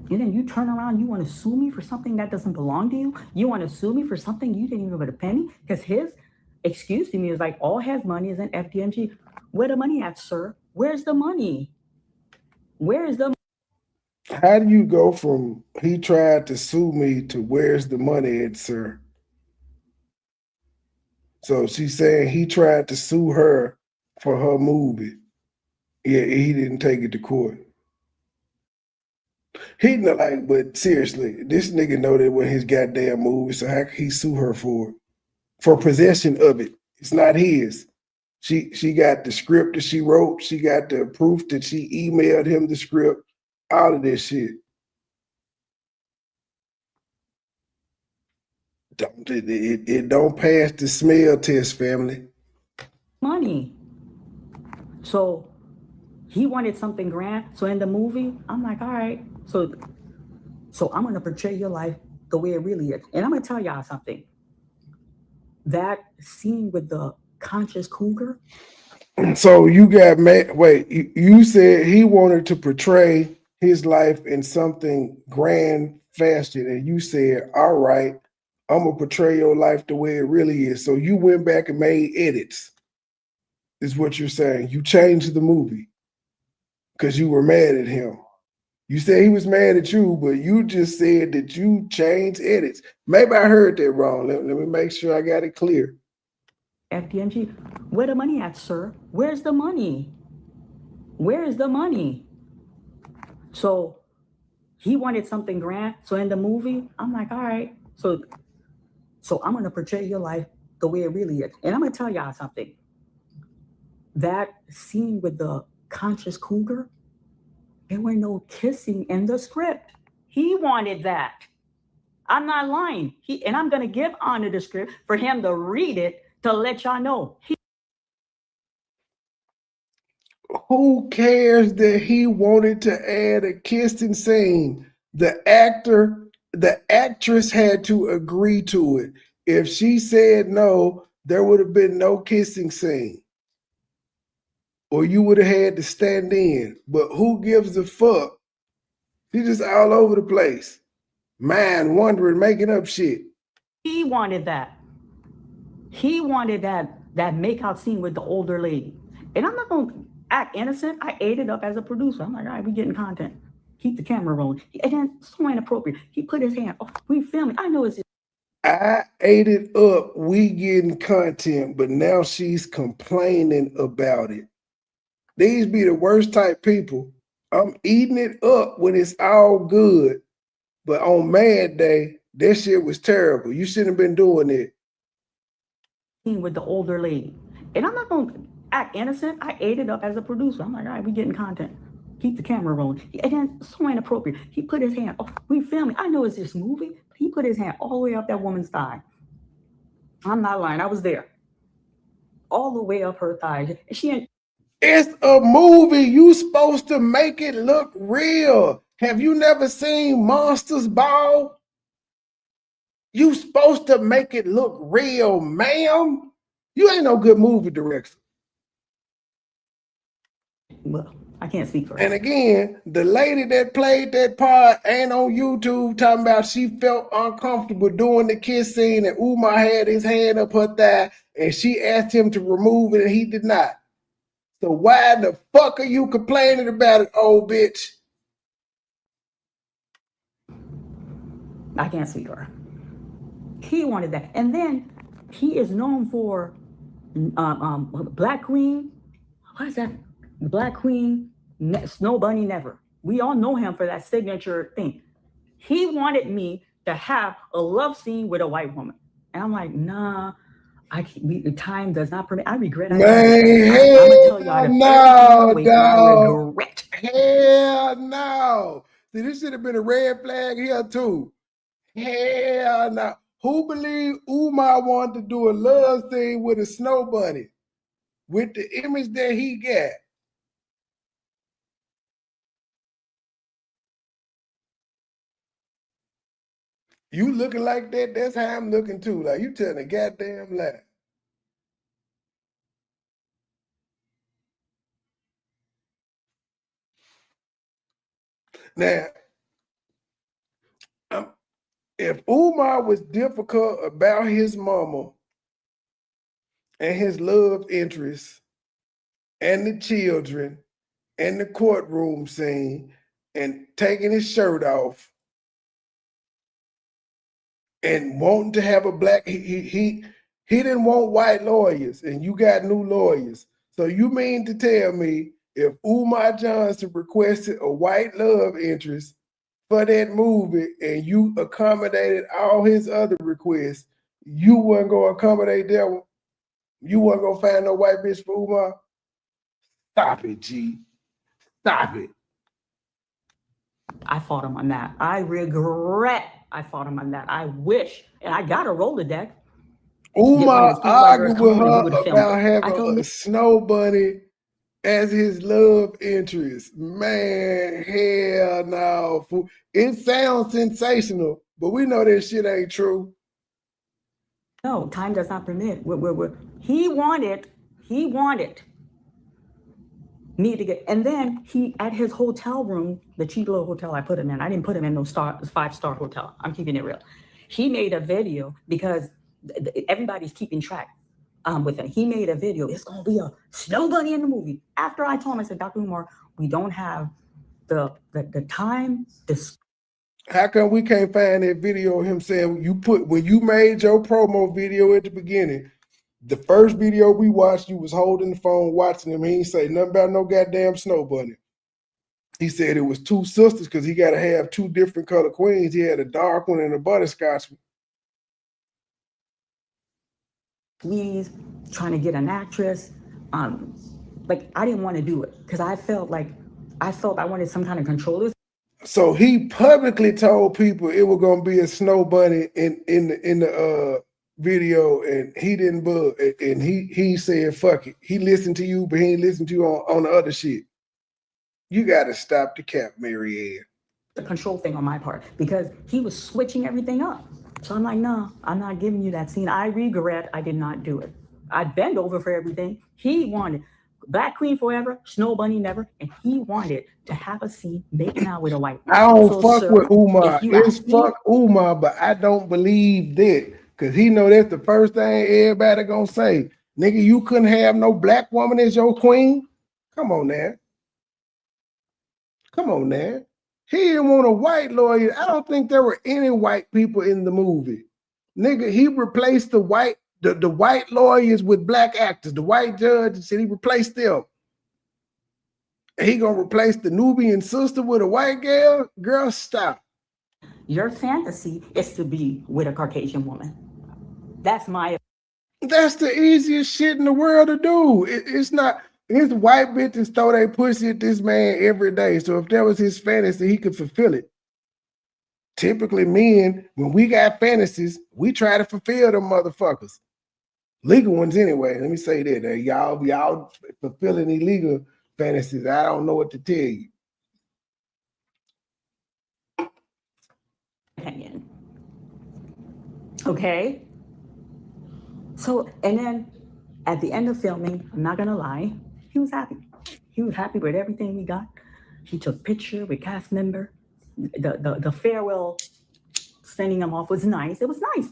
And then you turn around, you want to sue me for something that doesn't belong to you? You want to sue me for something you didn't even put a penny? Because his excuse to me is like, all has money is an FDMG. Where the money at, sir? Where's the money? Where is the money? How do you go from he tried to sue me to where's the money at, sir? So she's saying he tried to sue her for her movie. Yeah, he didn't take it to court. He know, like, but seriously, this nigga know that when his goddamn movie, so how could he sue her for it? For possession of it? It's not his. She got the script that she wrote. She got the proof that she emailed him the script. All of this shit. It don't pass the smell test, family. Money. So he wanted something grand. So in the movie, I'm like, all right. So I'm gonna portray your life the way it really is. And I'm gonna tell y'all something. That scene with the conscious cougar. So you got mad. Wait, you said he wanted to portray his life in something grand fashion, and you said, all right, I'm gonna portray your life the way it really is. So you went back and made edits, is what you're saying. You changed the movie because you were mad at him. You said he was mad at you, but you just said that you changed edits. Maybe I heard that wrong. Let me make sure I got it clear. FDMG, where the money at, sir? Where's the money? Where is the money? So he wanted something grand. So in the movie, I'm like, all right. So I'm gonna portray your life the way it really is. And I'm gonna tell y'all something. That scene with the conscious cougar, there were no kissing in the script. He wanted that. I'm not lying. And I'm gonna give Honor the script for him to read it to let y'all know. Who cares that he wanted to add a kissing scene? The actress had to agree to it. If she said no, there would have been no kissing scene. Or you would have had to stand in. But who gives a fuck? She's just all over the place. Mind wandering, making up shit. He wanted that. He wanted that makeout scene with the older lady. And I'm not gonna act innocent. I ate it up as a producer. I'm like, all right, we getting content. Keep the camera rolling. And then so inappropriate. He put his hand, oh, we filming. I know it's I ate it up. We getting content, but now she's complaining about it. These be the worst type people. I'm eating it up when it's all good. But on Mad Day, that shit was terrible. You shouldn't have been doing it. With the older lady. And I'm not going to act innocent. I ate it up as a producer. I'm like, all right, we getting content. Keep the camera rolling. And then so inappropriate. He put his hand, oh, we filming. I know it's this movie. But he put his hand all the way up that woman's thigh. I'm not lying. I was there. All the way up her thigh. It's a movie. You supposed to make it look real. Have you never seen Monsters Ball? You supposed to make it look real, ma'am. You ain't no good movie director. Well, I can't speak for her. And again, the lady that played that part ain't on YouTube talking about she felt uncomfortable doing the kiss scene and Umar had his hand up her thigh and she asked him to remove it and he did not. So why the fuck are you complaining about it, old bitch? I can't speak for her. He wanted that. And then he is known for Black Queen. What is that? Black Queen, Snow Bunny Never. We all know him for that signature thing. He wanted me to have a love scene with a white woman. And I'm like, nah, time does not permit. I regret I didn't do Man, it. I'm gonna hell tell you out of everything no, awake, and I dog. regret. Hell no. See, this should have been a red flag here too. Hell no. Who believed Umar wanted to do a love scene with a snow bunny with the image that he got? You looking like that, that's how I'm looking too. Like you telling a goddamn lie. Now, if Umar was difficult about his mama and his love interest and the children and the courtroom scene and taking his shirt off and wanting to have a black, he didn't want white lawyers, and you got new lawyers. So you mean to tell me if Umar Johnson requested a white love interest for that movie and you accommodated all his other requests, you weren't going to accommodate that one? You weren't going to find no white bitch for Umar? Stop it, G. Stop it. I fought him on that. I regret I fought him on that. I wish, and I got a Rolodex. Umar argued with her about having a snow bunny as his love interest. Man, hell no. It sounds sensational, but we know that shit ain't true. No, time does not permit. He wanted me to get, and then he, at his hotel room, the cheap little hotel I put him in, I didn't put him in no 5-star hotel. I'm keeping it real. He made a video because everybody's keeping track with it. He made a video. It's going to be a snow bunny in the movie. After I told him, I said, Dr. Umar, we don't have the time. How come we can't find that video of him saying when you made your promo video at the beginning, the first video we watched, you was holding the phone watching him. He ain't say nothing about no goddamn snow bunny. He said it was two sisters because he got to have two different color queens. He had a dark one and a butterscotch one. Please, trying to get an actress. Like, I didn't want to do it because I felt I wanted some kind of control. So he publicly told people it was gonna be a snow bunny in the video, and he didn't bug, and he said fuck it. He listened to you, but he ain't listened to you on the other shit. You gotta stop the cap, Marianne. The control thing on my part because he was switching everything up. So I'm like, no, I'm not giving you that scene. I regret I did not do it. I bend over for everything. He wanted Black Queen forever, Snow Bunny never, and he wanted to have a scene making out with a white woman. I don't fuck with Umar. It's fuck Umar, but I don't believe that because he know that's the first thing everybody gonna say. Nigga, you couldn't have no black woman as your queen? Come on now. Come on now. He didn't want a white lawyer. I don't think there were any white people in the movie. Nigga, he replaced the white lawyers with black actors. The white judge said he replaced them. And he gonna replace the Nubian sister with a white girl? Girl, stop. Your fantasy is to be with a Caucasian woman. That's the easiest shit in the world to do. It's not. His white bitches throw they pussy at this man every day. So if that was his fantasy, he could fulfill it. Typically, men, when we got fantasies, we try to fulfill them motherfuckers. Legal ones anyway. Let me say that. Y'all fulfilling illegal fantasies. I don't know what to tell you. Opinion. Okay. So, and then at the end of filming, I'm not gonna lie, he was happy. He was happy with everything we got. He took picture with cast member. The farewell sending him off was nice. It was nice.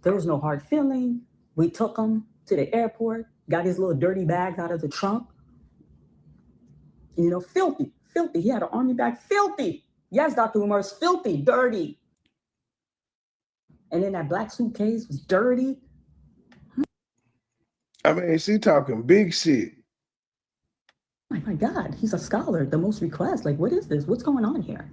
There was no hard feeling. We took him to the airport, got his little dirty bags out of the trunk. You know, filthy. He had an army bag, filthy. Yes, Dr. Umar's filthy, dirty. And then that black suitcase was dirty. I mean, she talking big shit. Oh my God, he's a scholar, the most requests. Like, what is this? What's going on here?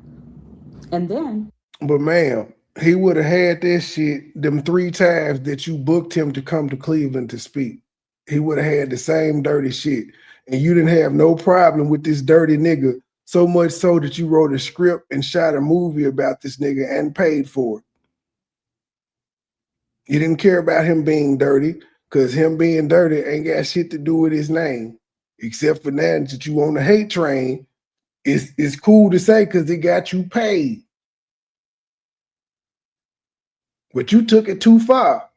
And then. But ma'am, he would have had that shit them 3 times that you booked him to come to Cleveland to speak. He would have had the same dirty shit. And you didn't have no problem with this dirty nigga, so much so that you wrote a script and shot a movie about this nigga and paid for it. You didn't care about him being dirty, because him being dirty ain't got shit to do with his name. Except for now that you on the hate train, it's cool to say because it got you paid. But you took it too far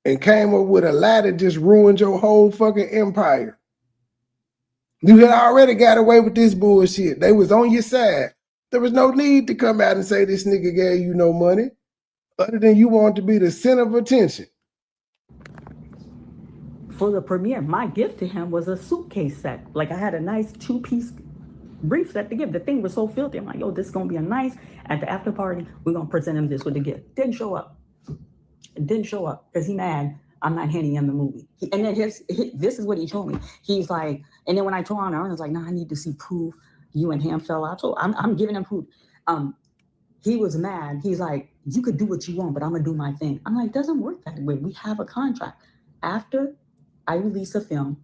and came up with a lie that just ruined your whole fucking empire. You had already got away with this bullshit. They was on your side. There was no need to come out and say this nigga gave you no money, other than you wanted to be the center of attention. For the premiere, my gift to him was a suitcase set. Like, I had a nice 2-piece brief set to give. The thing was so filthy. I'm like, yo, this is going to be a nice, at the after party, we're going to present him this with the gift. Didn't show up. Didn't show up because he mad I'm not handing him the movie. And then this is what he told me. He's like, and then when I told him, I was like, nah, I need to see proof you and him fell out. So I'm giving him proof. He was mad. He's like, you could do what you want, but I'm going to do my thing. I'm like, it doesn't work that way. We have a contract. After I release a film,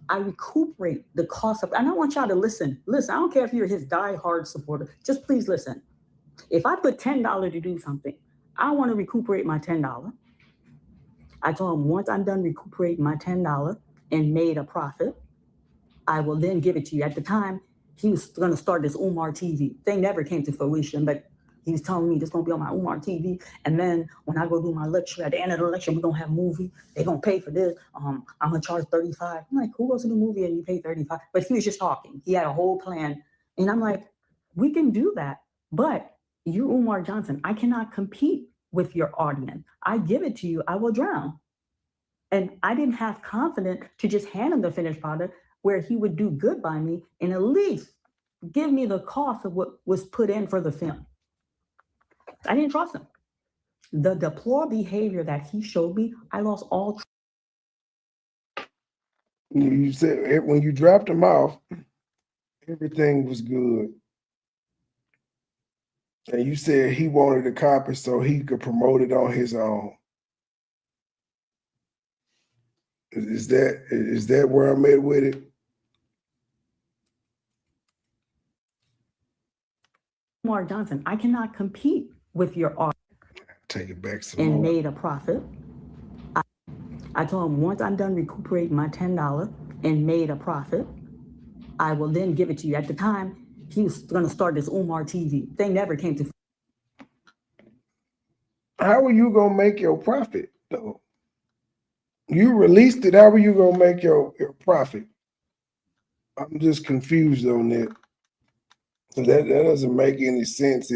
I recuperate the cost of, and I want y'all to listen. Listen, I don't care if you're his diehard supporter. Just please listen. If I put $10 to do something, I want to recuperate my $10. I told him once I'm done recuperating my $10 and made a profit, I will then give it to you. At the time, he was going to start this Umar TV. Thing never came to fruition, but he was telling me this going to be on my Umar TV. And then when I go do my lecture, at the end of the lecture, we're going to have a movie. They're going to pay for this. I'm going to charge $35. I'm like, who goes to the movie and you pay $35? But he was just talking. He had a whole plan. And I'm like, we can do that. But you're Umar Johnson. I cannot compete with your audience. I give it to you, I will drown. And I didn't have confidence to just hand him the finished product where he would do good by me and at least give me the cost of what was put in for the film. I didn't trust him. The deplorable behavior that he showed me, I lost all. You said when you dropped him off, everything was good. And you said he wanted a copy so he could promote it on his own. Is that where I'm at with it? Umar Johnson, I cannot compete with your art. Take it back some and more. Made a profit. I told him once I'm done recuperating my $10 and made a profit, I will then give it to you. At the time, he was going to start this Umar TV. Thing never came to. How are you going to make your profit, though? You released it. How are you going to make your profit? I'm just confused on that. That doesn't make any sense.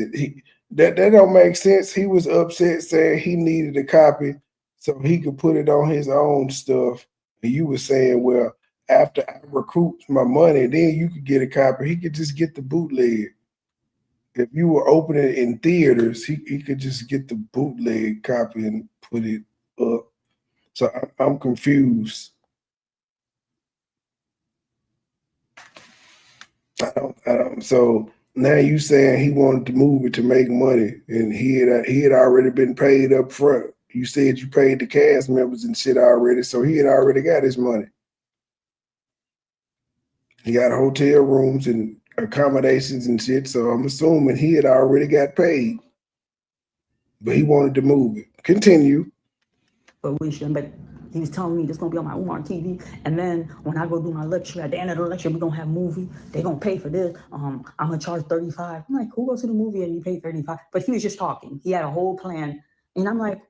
That don't make sense. He was upset saying he needed a copy so he could put it on his own stuff. And you were saying, well, after I recoup my money, then you could get a copy. He could just get the bootleg. If you were opening it in theaters, he could just get the bootleg copy and put it up. So I'm confused. I don't. So now you saying he wanted to move it to make money, and he had already been paid up front. You said you paid the cast members and shit already, so he had already got his money. He got hotel rooms and accommodations and shit, so I'm assuming he had already got paid. But he wanted to move it. Continue. But he was telling me this is going to be on my Umar TV. And then when I go do my lecture, at the end of the lecture, we're going to have a movie. They're going to pay for this. I'm going to charge $35. I'm like, who goes to the movie and you pay $35? But he was just talking. He had a whole plan. And I'm like,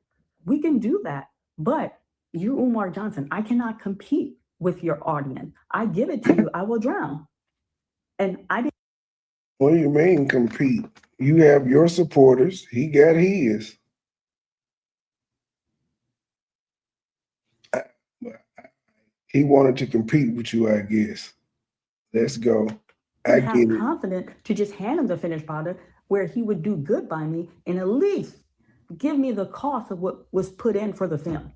we can do that. But you're Umar Johnson. I cannot compete with your audience. I give it to you, I will drown. And I didn't. What do you mean compete? You have your supporters. He got his. He wanted to compete with you, I guess. Let's go. I get it. Confident to just hand him the finished product where he would do good by me and at least give me the cost of what was put in for the film.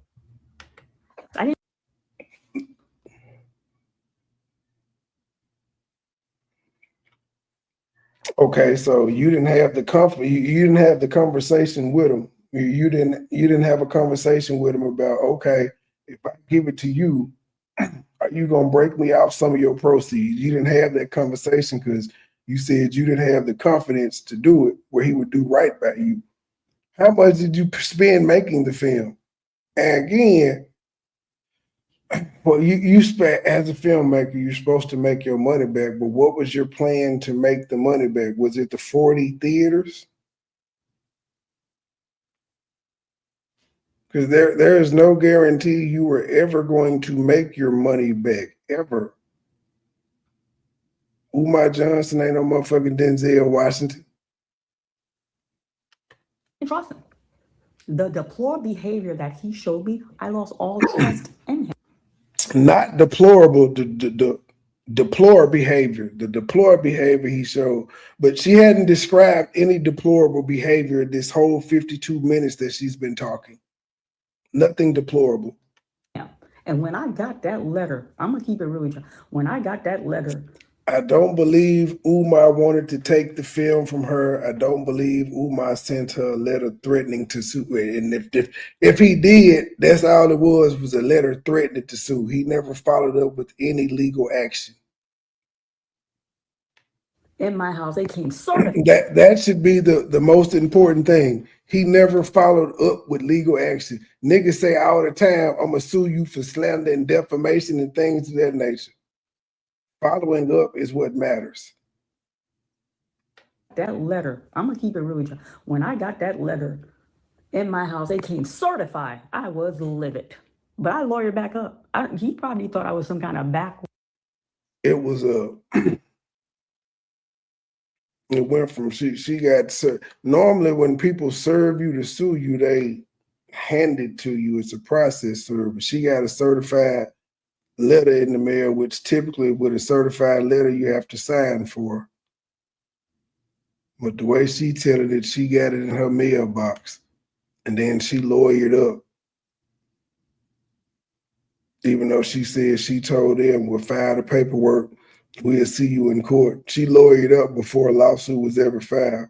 Okay, so you didn't have the comfort. You didn't have the conversation with him. You didn't have a conversation with him about, okay, if I give it to you, are you gonna break me off some of your proceeds? You didn't have that conversation because you said you didn't have the confidence to do it where he would do right by you. How much did you spend making the film? And again, well, you spent as a filmmaker, you're supposed to make your money back. But what was your plan to make the money back? Was it the 40 theaters? Because there is no guarantee you were ever going to make your money back, ever. Umar Johnson ain't no motherfucking Denzel Washington. Trust him. The deplorable behavior that he showed me, I lost all trust in him. Not deplorable, the deplorable behavior, the deplorable behavior he showed. But she hadn't described any deplorable behavior this whole 52 minutes that she's been talking. Nothing deplorable. Yeah. And when I got that letter, I'm going to keep it really true. When I got that letter, I don't believe Umar wanted to take the film from her. I don't believe Umar sent her a letter threatening to sue. And if he did, that's all it was a letter threatening to sue. He never followed up with any legal action. in my house, they came certified. That should be the most important thing. He never followed up with legal action. Niggas say all the time, I'm going to sue you for slander and defamation and things of that nature. Following up is what matters. That letter, I'm going to keep it really true. When I got that letter in my house, they came certified. I was livid. But I lawyered back up. He probably thought I was some kind of backward. It was it went from she got normally when people serve you to sue you, they hand it to you. It's a process serve. She got a certified letter in the mail, which typically with a certified letter you have to sign for. But the way she tell it, she got it in her mailbox, and then she lawyered up. Even though she said she told them, we'll file the paperwork, we'll see you in court. She lawyered up before a lawsuit was ever filed.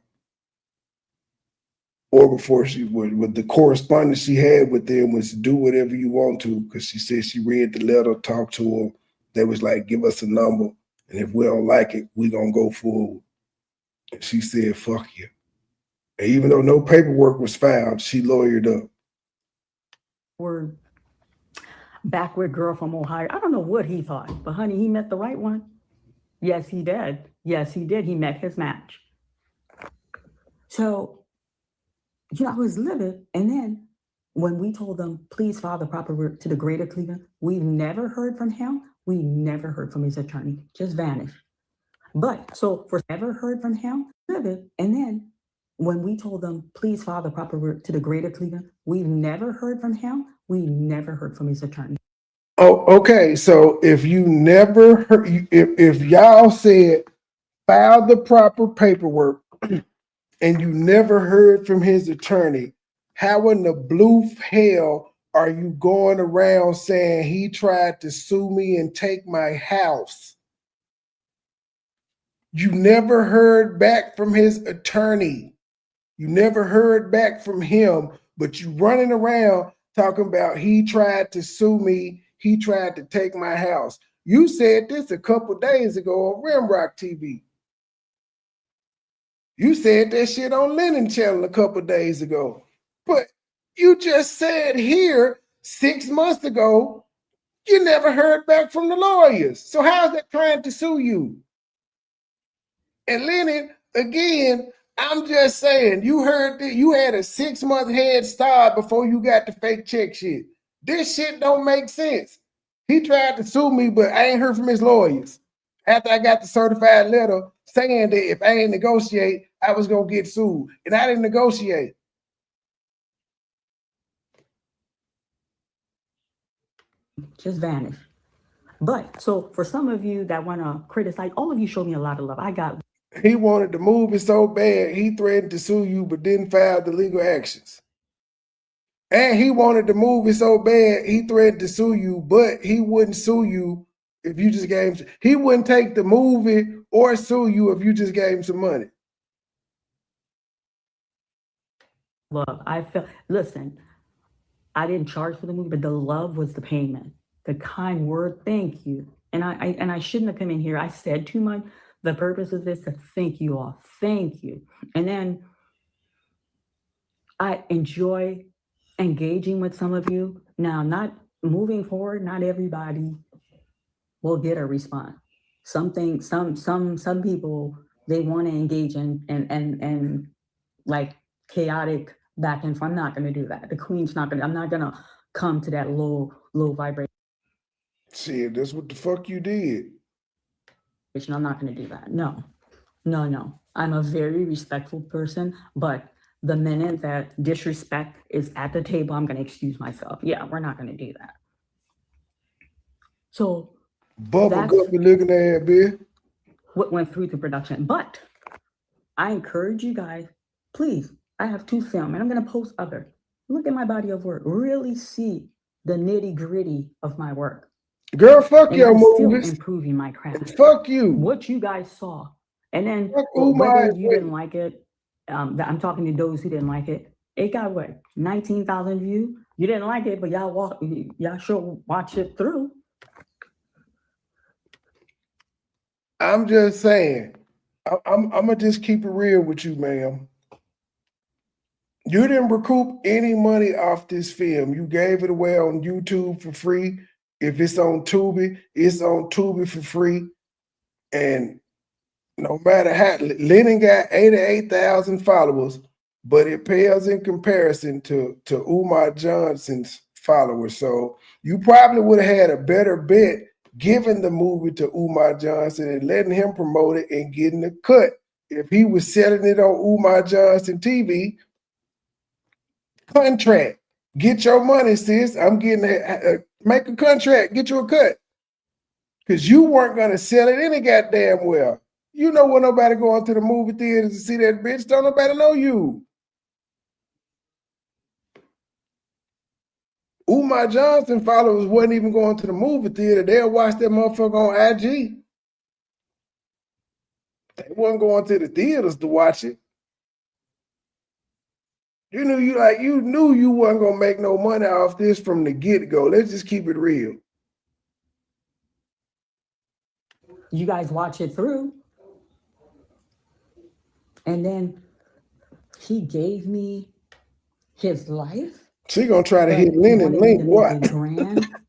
Or before she would, with the correspondence she had with them was do whatever you want to, because she said she read the letter, talked to them. They was like, give us a number, and if we don't like it, we gonna go forward. And she said, fuck you. And even though no paperwork was filed, she lawyered up. Word. Backward girl from Ohio. I don't know what he thought, but honey, he met the right one. Yes, he did. Yes, he did. He met his match. So, I was livid. And then when we told them, please file the proper route to the greater Cleveland, we never heard from him. We never heard from his attorney. Just vanished. But so for never heard from him, livid. And then when we told them, please file the proper route to the greater Cleveland, we never heard from him. We never heard from his attorney. Oh, okay. So if you never heard, if y'all said file the proper paperwork and you never heard from his attorney, how in the blue hell are you going around saying he tried to sue me and take my house? You never heard back from his attorney. You never heard back from him, but you running around talking about he tried to sue me, he tried to take my house. You said this a couple days ago on Rimrock TV. You said that shit on Lennon Channel a couple days ago. But you just said here 6 months ago, you never heard back from the lawyers. So how's that trying to sue you? And Lennon, again, I'm just saying, you heard that you had a 6-month head start before you got the fake check shit. This shit don't make sense. He tried to sue me, but I ain't heard from his lawyers. After I got the certified letter saying that if I ain't negotiate, I was gonna get sued. And I didn't negotiate. Just vanished. But so for some of you that want to criticize, all of you showed me a lot of love. I got. He wanted to move it so bad, he threatened to sue you, but didn't file the legal actions. And he wanted to move it so bad, he threatened to sue you, but he wouldn't sue you if you just gave him. He wouldn't take the movie or sue you if you just gave him some money. love. I felt, listen, I didn't charge for the movie, but the love was the payment. The kind word, thank you. And I shouldn't have come in here. I said too much. The purpose of this to thank you all. Thank you. And then I enjoy engaging with some of you. Now, not moving forward, not everybody will get a response. Some people, they want to engage in like chaotic back and forth. I'm not going to do that. The queen's not going to, I'm not going to come to that low vibration. See, that's what the fuck you did. I'm not going to do that. No. I'm a very respectful person, but the minute that disrespect is at the table, I'm going to excuse myself. Yeah, we're not going to do that. So Bubble that's guppy looking at bitch. what went through the production. But I encourage you guys, please, I have 2 films and I'm going to post other. Look at my body of work. Really see the nitty gritty of my work. Girl, fuck And your I'm still movies. improving my craft. And fuck you. What you guys saw. And then Umar whether you didn't like it, I'm talking to those who didn't like it. It got what, 19,000 views. You didn't like it, but y'all sure watch it through. I'm just saying. I'm gonna just keep it real with you, ma'am. You didn't recoup any money off this film. You gave it away on YouTube for free. If it's on Tubi, it's on Tubi for free. And no matter how, Lennon got 88,000 followers, but it pales in comparison to Umar Johnson's followers. So you probably would have had a better bet giving the movie to Umar Johnson and letting him promote it and getting a cut. If he was selling it on Umar Johnson TV, contract. Get your money, sis. I'm getting make a contract. Get you a cut. Because you weren't going to sell it any goddamn well. You know when nobody going to the movie theaters to see that bitch. Don't nobody know you. Umar Johnson followers wasn't even going to the movie theater. They'll watch that motherfucker on IG. They wasn't going to the theaters to watch it. You knew you wasn't gonna make no money off this from the get-go. Let's just keep it real. You guys watch it through. And then he gave me his life. She gonna try to hit Lennon link what?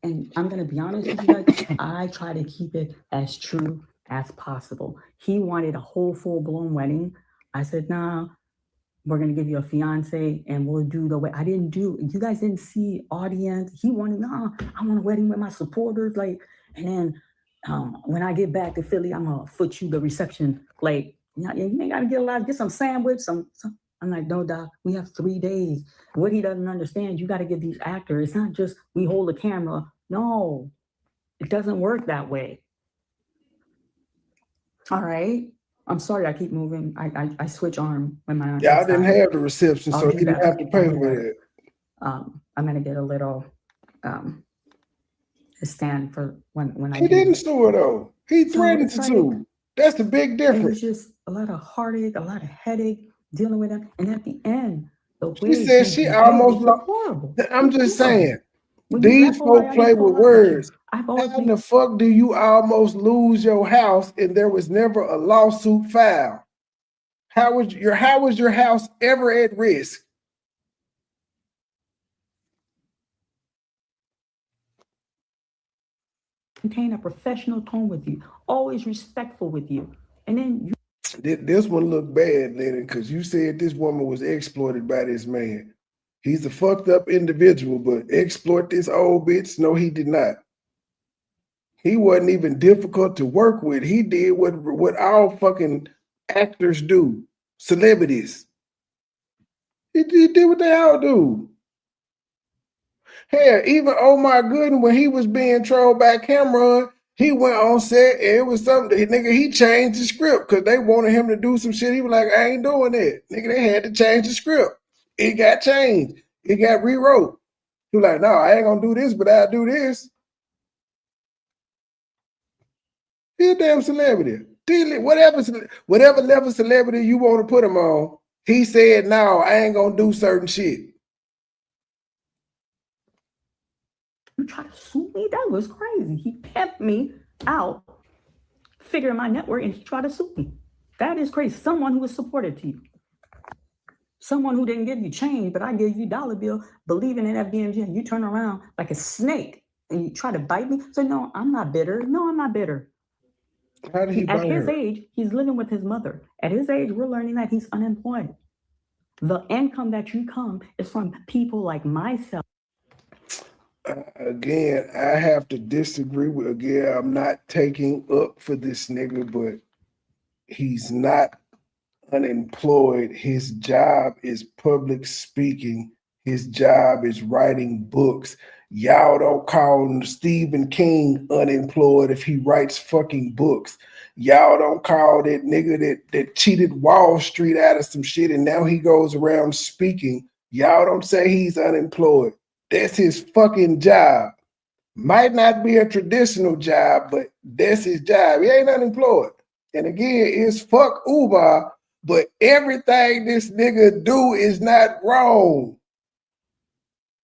And I'm gonna be honest with you guys, I try to keep it as true as possible. He wanted a whole full-blown wedding. I said, nah. We're going to give you a fiance and we'll do the way. I didn't do, you guys didn't see audience. He wanted, nah, I want a wedding with my supporters. Like, and then when I get back to Philly, I'm going to foot you the reception. Like, you ain't got to get some sandwich, some. I'm like, no, doc, we have 3 days. What he doesn't understand, you got to give these actors, it's not just we hold the camera. No, it doesn't work that way. All right. I'm sorry, I keep moving. I switch arm when my. Yeah, I didn't have the reception, so you didn't have to pay for it. I'm gonna get a little stand for when I. He didn't sue her though. He threatened to sue. That's the big difference. It was just a lot of heartache, a lot of headache dealing with him, and at the end, the way she said she almost lost. Horrible. I'm just saying. These folk play with words. How the fuck do you almost lose your house and there was never a lawsuit filed? How was your house ever at risk? Maintain a professional tone with you, always respectful with you, and then this one looked bad, Lennon, because you said this woman was exploited by this man. He's a fucked up individual, but exploit this old bitch? No, he did not. He wasn't even difficult to work with. He did what all fucking actors do, celebrities. He did what they all do. Hell, even Omar Gooden, when he was being trolled by Cameron, he went on set and it was something, nigga, he changed the script because they wanted him to do some shit. He was like, I ain't doing that. Nigga, they had to change the script. It got changed. It got rewrote. He was like, no, I ain't gonna do this, but I'll do this. He a damn celebrity. Whatever level celebrity you want to put him on, He said, no, I ain't gonna do certain shit. You try to sue me? That was crazy. He pimped me out, figuring my network, and he tried to sue me. That is crazy. Someone who was supportive to you. Someone who didn't give you change, but I gave you dollar bill, believing in FDMG, and you turn around like a snake and you try to bite me. So no, I'm not bitter. No, I'm not bitter. How did he At bite his her? age, he's living with his mother. At his age, we're learning that he's unemployed. The income that you come is from people like myself. Again, I have to disagree with, again, I'm not taking up for this nigga, but he's not unemployed. His job is public speaking. His job is writing books. Y'all don't call Stephen King unemployed if he writes fucking books. Y'all don't call that nigga that cheated Wall Street out of some shit and now he goes around speaking. Y'all don't say he's unemployed. That's his fucking job. Might not be a traditional job, but that's his job. He ain't unemployed. And again, it's fuck Umar, but everything this nigga do is not wrong.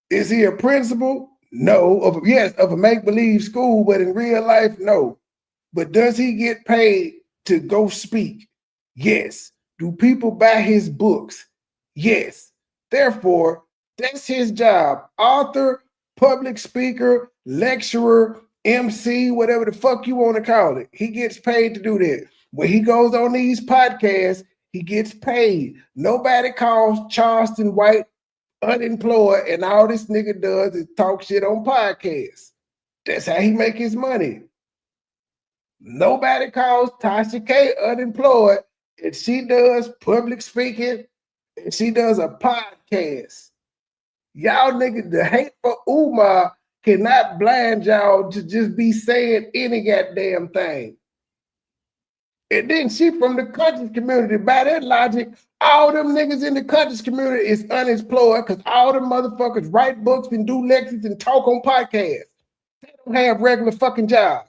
Is he a principal? No. Of a make-believe school, but in real life, no. But does he get paid to go speak? Yes. Do people buy his books? Yes. Therefore, that's his job. Author, public speaker, lecturer, MC, whatever the fuck you want to call it. He gets paid to do that. When he goes on these podcasts, he gets paid. Nobody calls Charleston White unemployed, and all this nigga does is talk shit on podcasts. That's how he make his money. Nobody calls Tasha K unemployed, and she does public speaking, and she does a podcast. Y'all niggas, the hate for Umar cannot blind y'all to just be saying any goddamn thing. And then she from the conscious community. By that logic, all them niggas in the conscious community is unemployed because all them motherfuckers write books and do lectures and talk on podcasts. They don't have regular fucking jobs.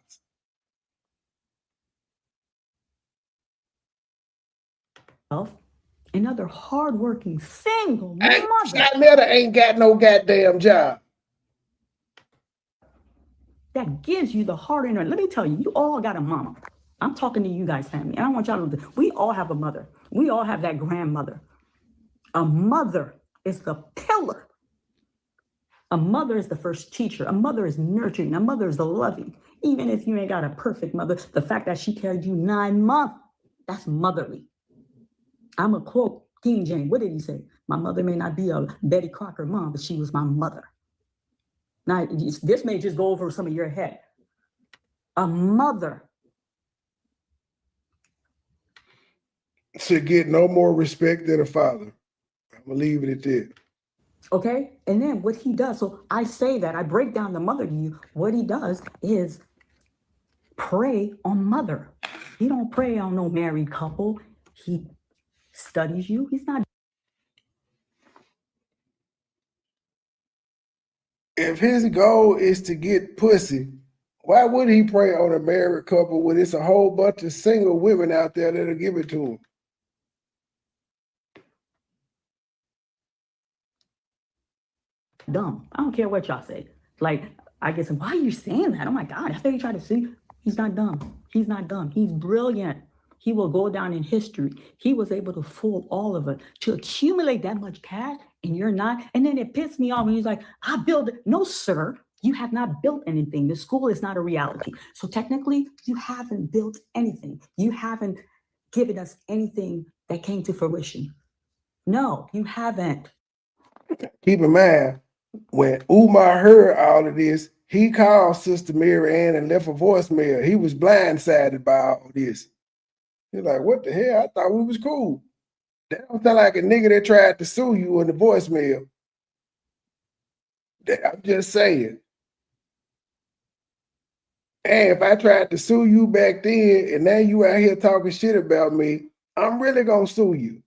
Another hardworking single Hey, mother Janetta ain't got no goddamn job. that gives you the heart and let me tell you, you all got a mama. I'm talking to you guys, family, and I want y'all to know this. We all have a mother. We all have that grandmother. A mother is the pillar. A mother is the first teacher. A mother is nurturing. A mother is the loving. Even if you ain't got a perfect mother, the fact that she carried you 9 months, that's motherly. I'm a quote King James. What did he say? My mother may not be a Betty Crocker mom, but she was my mother. Now, this may just go over some of your head. A mother should get no more respect than a father. I'm gonna leave it at that. Okay, and then what he does, so I say that, I break down the mother to you. What he does is pray on mother. He don't pray on no married couple. He studies you. He's not. If his goal is to get pussy, why would he pray on a married couple when it's a whole bunch of single women out there that'll give it to him? Dumb. I don't care what y'all say. Like, I guess, why are you saying that? Oh my God, after you try to see, he's not dumb. He's not dumb. He's brilliant. He will go down in history. He was able to fool all of us to accumulate that much cash, and you're not. And then it pissed me off when he's like, I built it. No, sir, you have not built anything. The school is not a reality. So technically, you haven't built anything. You haven't given us anything that came to fruition. No, you haven't. Keep in mind, when Umar heard all of this, he called Sister Mary Ann and left a voicemail. He was blindsided by all this. He's like, what the hell? I thought we was cool. That don't sound like a nigga that tried to sue you in the voicemail. I'm just saying. And if I tried to sue you back then and now you out here talking shit about me, I'm really gonna sue you.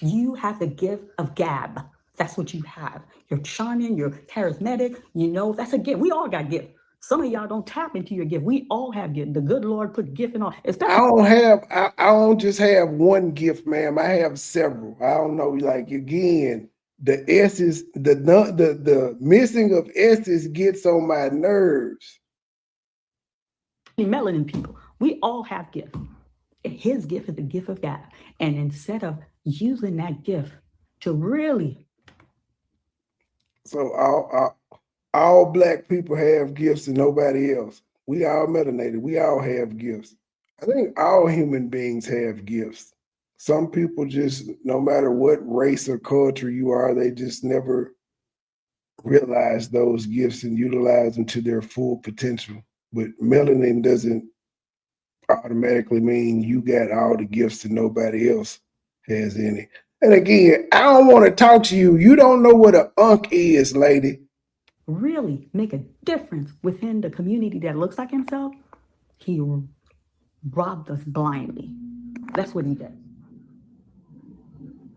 You have the gift of gab. That's what you have. You're charming, you're charismatic, you know, that's a gift. We all got gift. Some of y'all don't tap into your gift. We all have gift. The good Lord put gift in all. I don't just have one gift, ma'am. I have several. I don't know, like again, the S's, the missing of S's gets on my nerves. Melanin people. We all have gifts. And his gift is the gift of God. And instead of using that gift to really. So all black people have gifts and nobody else. We all melanated. We all have gifts. I think all human beings have gifts. Some people just, no matter what race or culture you are, they just never realize those gifts and utilize them to their full potential. But melanin doesn't automatically mean you got all the gifts and nobody else has any. And again, I don't want to talk to you. You don't know what an unk is, lady. Really make a difference within the community that looks like himself. He robbed us blindly. That's what he did.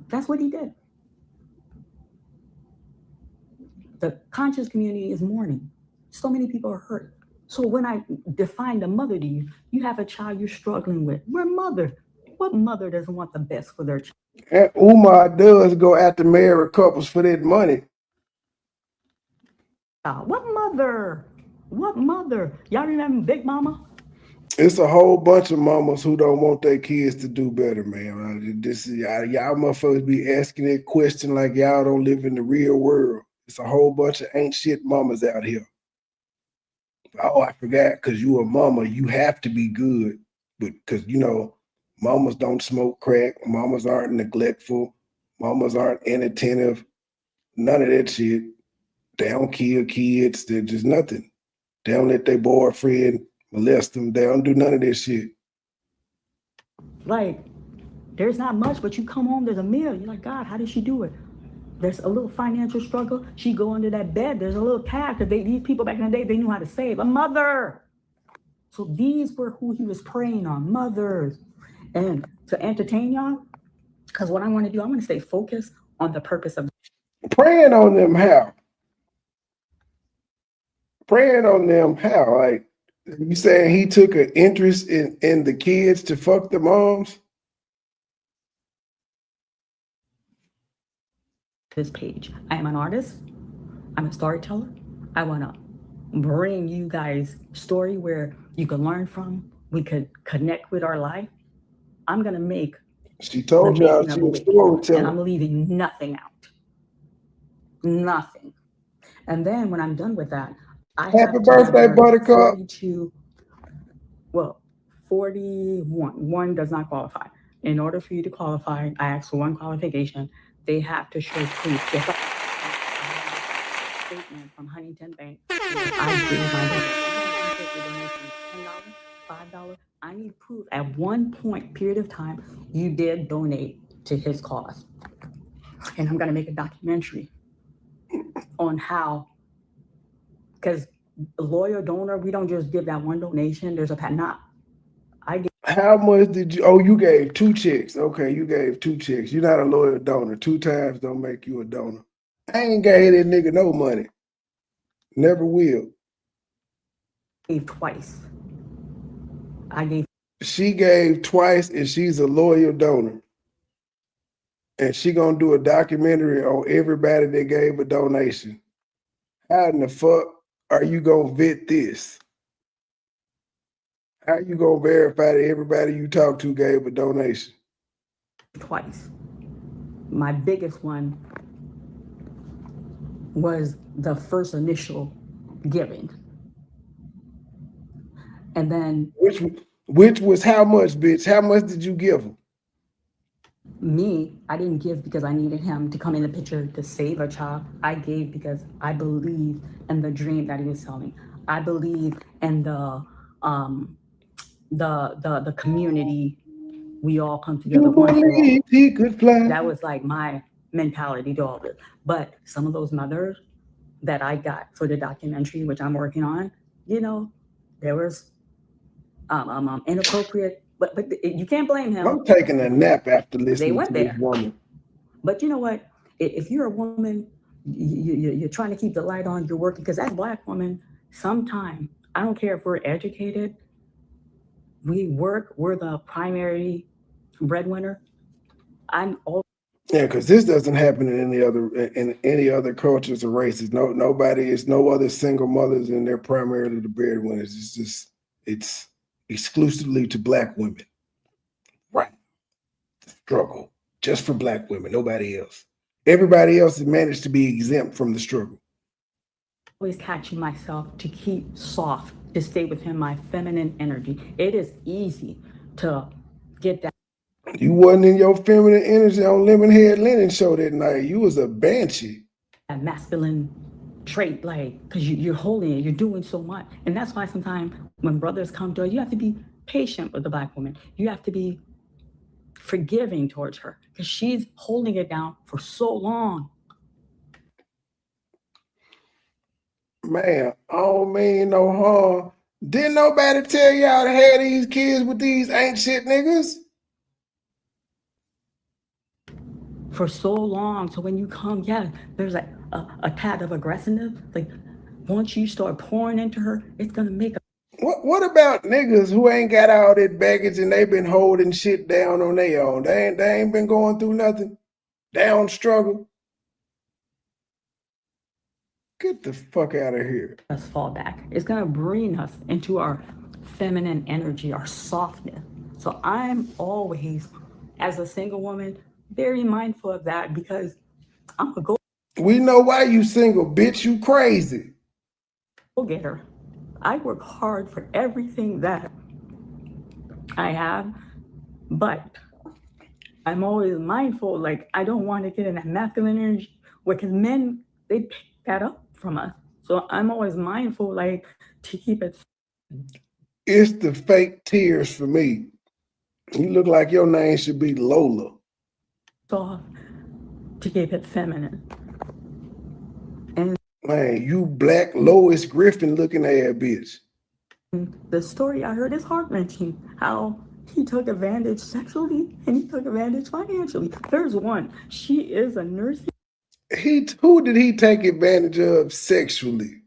That's what he did. The conscious community is mourning. So many people are hurt. So when I define the mother to you, you have a child you're struggling with. We're mother. What mother doesn't want the best for their child? And Umar does go after married couples for that money. What mother? What mother? Y'all remember Big Mama? It's a whole bunch of mamas who don't want their kids to do better, man. Y'all motherfuckers be asking that question like y'all don't live in the real world. It's a whole bunch of ain't shit mamas out here. Oh, I forgot, because you a mama, you have to be good. But because, you know, mamas don't smoke crack, mamas aren't neglectful, mamas aren't inattentive, none of that shit. They don't kill kids, they're just nothing. They don't let their boyfriend molest them, they don't do none of this shit. Like, there's not much, but you come home, there's a meal. You're like, God, how did she do it? There's a little financial struggle. She go under that bed. There's a little tag, because these people back in the day, they knew how to save. A mother. So these were who he was preying on, mothers. And to entertain y'all, because what I want to do, I want to stay focused on the purpose of preying on them. How? Preying on them how? Like, you saying he took an interest in the kids to fuck the moms? this page. I am an artist. I'm a storyteller. I want to bring you guys story where you can learn from. We could connect with our life. I'm going to make. She told you how she was storyteller. And I'm leaving nothing out. Nothing. And then when I'm done with that, I Happy have birthday, Buttercup. 42, well, 41. One does not qualify. In order for you to qualify, I ask for one qualification. They have to show proof. Just like statement from Huntington Bank. I gave my donation. $10, $5. I need proof at one period of time you did donate to his cause. And I'm going to make a documentary on how, because loyal donor, we don't just give that one donation. There's a pattern. How much did you? Oh, you gave 2 checks. Okay, you gave 2 checks. You're not a loyal donor. 2 times don't make you a donor. I ain't gave that nigga no money. Never will. Gave twice. I gave. She gave twice, and she's a loyal donor. And she gonna do a documentary on everybody that gave a donation. How in the fuck are you gonna vet this? How you gonna verify that everybody you talk to gave a donation? Twice. My biggest one was the first initial giving. And then which was how much, bitch? How much did you give him? Me, I didn't give because I needed him to come in the picture to save a child. I gave because I believe in the dream that he was telling. I believe in the community. We all come together. He could fly. That was like my mentality to all this. But some of those mothers that I got for the documentary, which I'm working on, you know, there was inappropriate. But you can't blame him. I'm taking a nap after listening to this woman. But you know what? If you're a woman, you're trying to keep the light on, you're working, because that Black woman sometime, I don't care if we're educated, we work, we're the primary breadwinner. I'm all Yeah, because this doesn't happen in any other cultures or races. Nobody is no other single mothers, and they're primarily the breadwinners. It's exclusively to Black women. Right. Struggle just for Black women, nobody else. Everybody else has managed to be exempt from the struggle. always catching myself to keep soft, to stay within my feminine energy. It is easy to get that. You wasn't in your feminine energy on Lemonhead Lennon show that night. You was a banshee. That masculine trait, like, because you're holding it, you're doing so much. And that's why sometimes when brothers come to us, you have to be patient with the Black woman. You have to be forgiving towards her because she's holding it down for so long. Man, I don't mean no harm. Didn't nobody tell y'all to have these kids with these ain't shit niggas? For so long. So when you come, yeah, there's like a tad of aggressiveness. Like once you start pouring into her, it's gonna make a. What about niggas who ain't got all that baggage and they been holding shit down on their own? They ain't been going through nothing. They don't struggle. Get the fuck out of here. Us fall back. It's gonna bring us into our feminine energy, our softness. So I'm always, as a single woman, very mindful of that because I'm a go. We know why you single, bitch. You crazy. Go getter. I work hard for everything that I have, but I'm always mindful. Like I don't want to get in that masculine energy because men they pick that up from us. So I'm always mindful, like to keep it. It's the fake tears for me. You look like your name should be Lola. Soft to keep it feminine. And man, you Black Lois Griffin looking ass bitch. The story I heard is heart-wrenching. How he took advantage sexually and he took advantage financially. There's one. She is a nurse. Who did he take advantage of sexually?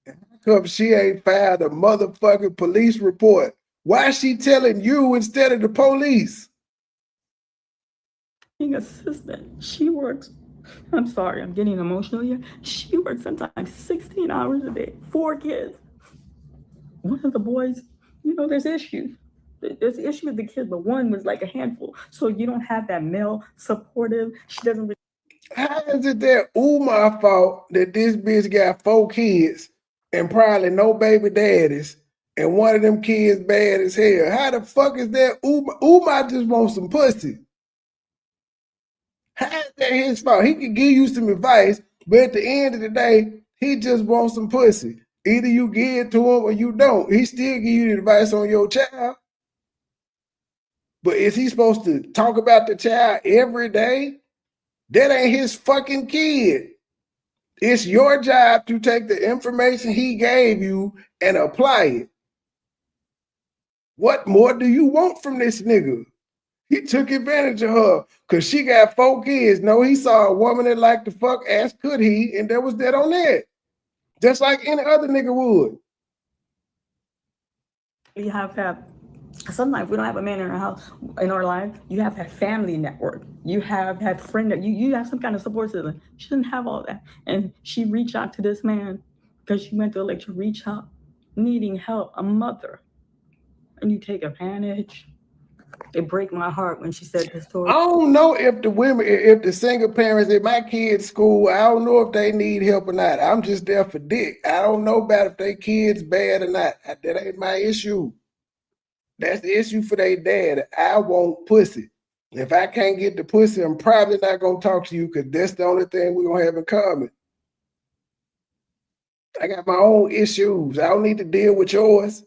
How come she ain't filed a motherfucking police report? Why is she telling you instead of the police? Being assistant, she works. I'm sorry, I'm getting emotional here. She works sometimes 16 hours a day, 4 kids. One of the boys, there's issues. There's issue with the kids, but one was like a handful. So you don't have that male supportive. She doesn't. How is it that Umar fault that this bitch got 4 kids and probably no baby daddies and one of them kids bad as hell? How the fuck is that Umar just wants some pussy? How is that his fault? He could give you some advice, but at the end of the day, he just wants some pussy. Either you give it to him or you don't. He still give you the advice on your child. But is he supposed to talk about the child every day? That ain't his fucking kid. It's your job to take the information he gave you and apply it. What more do you want from this nigga? He took advantage of her because she got 4 kids. No, he saw a woman that liked to fuck, as could he, and there was that on that. Just like any other nigga would. We have that. Sometimes we don't have a man in our house, in our life. You have that family network. You have that friend that you have some kind of support system. She didn't have all that. And she reached out to this man because she went to to reach out, needing help, a mother. And you take advantage. It breaks my heart when she said this story. I don't know if the single parents at my kids' school, I don't know if they need help or not. I'm just there for dick. I don't know about if they kids bad or not. That ain't my issue. That's the issue for their dad. I want pussy. If I can't get the pussy, I'm probably not going to talk to you because that's the only thing we're going to have in common. I got my own issues. I don't need to deal with yours.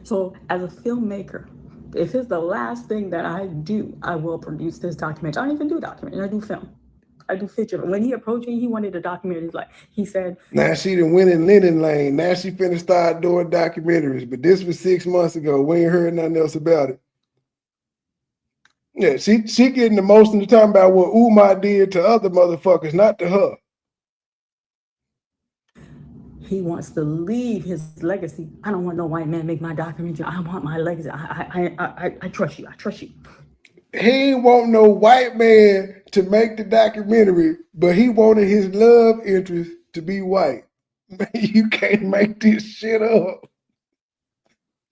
So as a filmmaker, if it's the last thing that I do, I will produce this documentary. I don't even do documentary. I do film. I do feature. When he approached me, he wanted a documentary. He said, now she done went in Lennon lane. Now she finna start doing documentaries. But this was 6 months ago. We ain't heard nothing else about it. Yeah, she getting emotional talking about what Umar did to other motherfuckers, not to her. he wants to leave his legacy. I don't want no white man make my documentary. I want my legacy. I trust you. I trust you. He ain't want no white man to make the documentary, but he wanted his love interest to be white. Man, you can't make this shit up.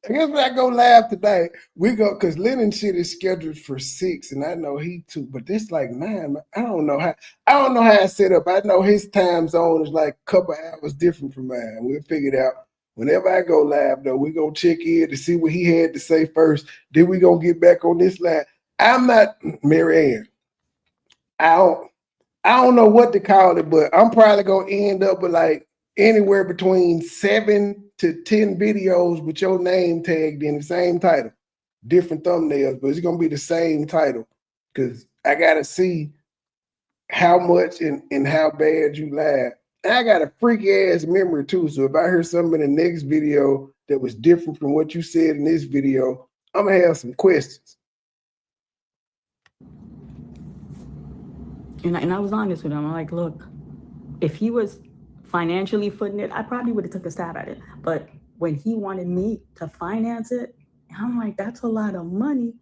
I guess when I go live today, we go because Lennon shit is scheduled for 6, and I know he too, but this like 9. I don't know how it's set up. I know his time zone is like a couple hours different from mine. We'll figure it out. Whenever I go live, though, we gonna check in to see what he had to say first. Then we gonna get back on this line. I'm not Mary Ann. I don't know what to call it, but I'm probably gonna end up with like anywhere between 7 to 10 videos with your name tagged in the same title, different thumbnails, but it's gonna be the same title because I gotta see how much and how bad you lied. And I got a freaky ass memory too, so if I hear something in the next video that was different from what you said in this video, I'm gonna have some questions. And I was honest with him. I'm like, look, if he was financially footing it, I probably would have took a stab at it. But when he wanted me to finance it, I'm like, that's a lot of money.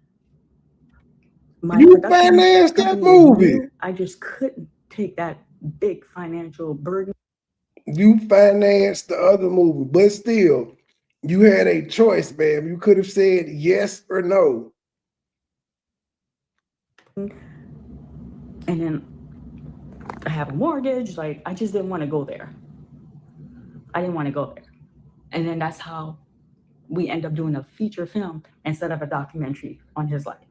You financed that movie. I just couldn't take that big financial burden. You financed the other movie, but still, you had a choice, ma'am. You could have said yes or no. And then I have a mortgage. Like, I just didn't want to go there. I didn't want to go there. And then that's how we end up doing a feature film instead of a documentary on his life.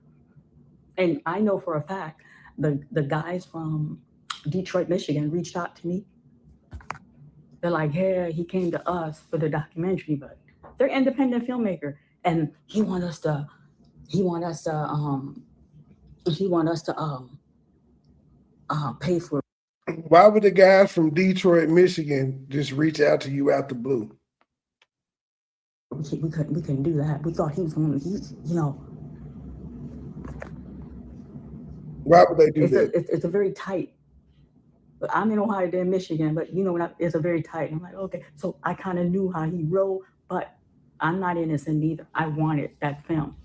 And I know for a fact the guys from Detroit, Michigan reached out to me. They're like, hey, he came to us for the documentary, but they're independent filmmaker, and he want us to pay for it. Why would the guys from Detroit, Michigan just reach out to you out the blue? We couldn't do that. We thought he was going to, Why would they do that? It's a very tight. But I'm in Ohio, they're in Michigan, but it's a very tight. I'm like, okay. So I kind of knew how he rolled, but I'm not innocent either. I wanted that film.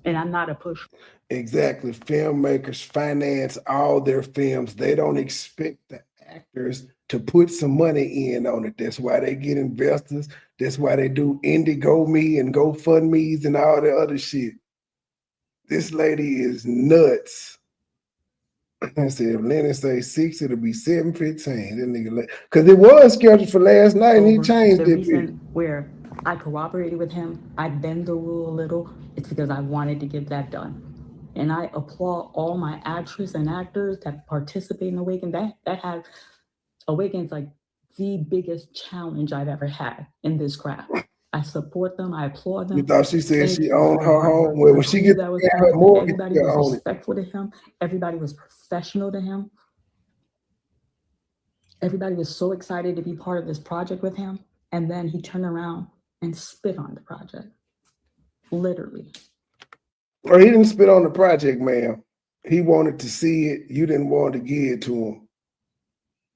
And I'm not a pusher. Exactly. Filmmakers finance all their films. They don't expect the actors to put some money in on it. That's why they get investors. That's why they do IndieGoMe and GoFundMe's and all the other shit. This lady is nuts. I said, if Lennon say 6, it'll be 7:15. That nigga, because it was scheduled for last night and he changed it. The reason where I cooperated with him, I bend the rule a little, it's because I wanted to get that done. And I applaud all my actresses and actors that participate in Awaken. That has Awaken's like the biggest challenge I've ever had in this craft. I support them. I applaud them. You thought she said she owned her home? Well, when she gets her mortgage, everybody was respectful to him. Everybody was professional to him. Everybody was so excited to be part of this project with him. And then he turned around and spit on the project. Literally. Or he didn't spit on the project, ma'am. He wanted to see it. You didn't want to give it to him.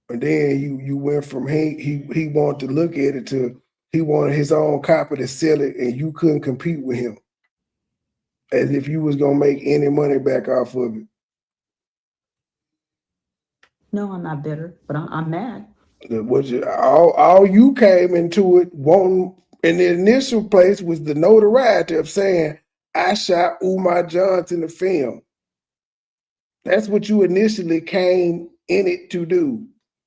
And then you went from he wanted to look at it to he wanted his own copy to sell it, and you couldn't compete with him. As if you was gonna make any money back off of it. No, I'm not bitter, but I'm mad. All you came into it wanting in the initial place was the notoriety of saying, I shot Umar Johnson in the film. That's what you initially came in it to do.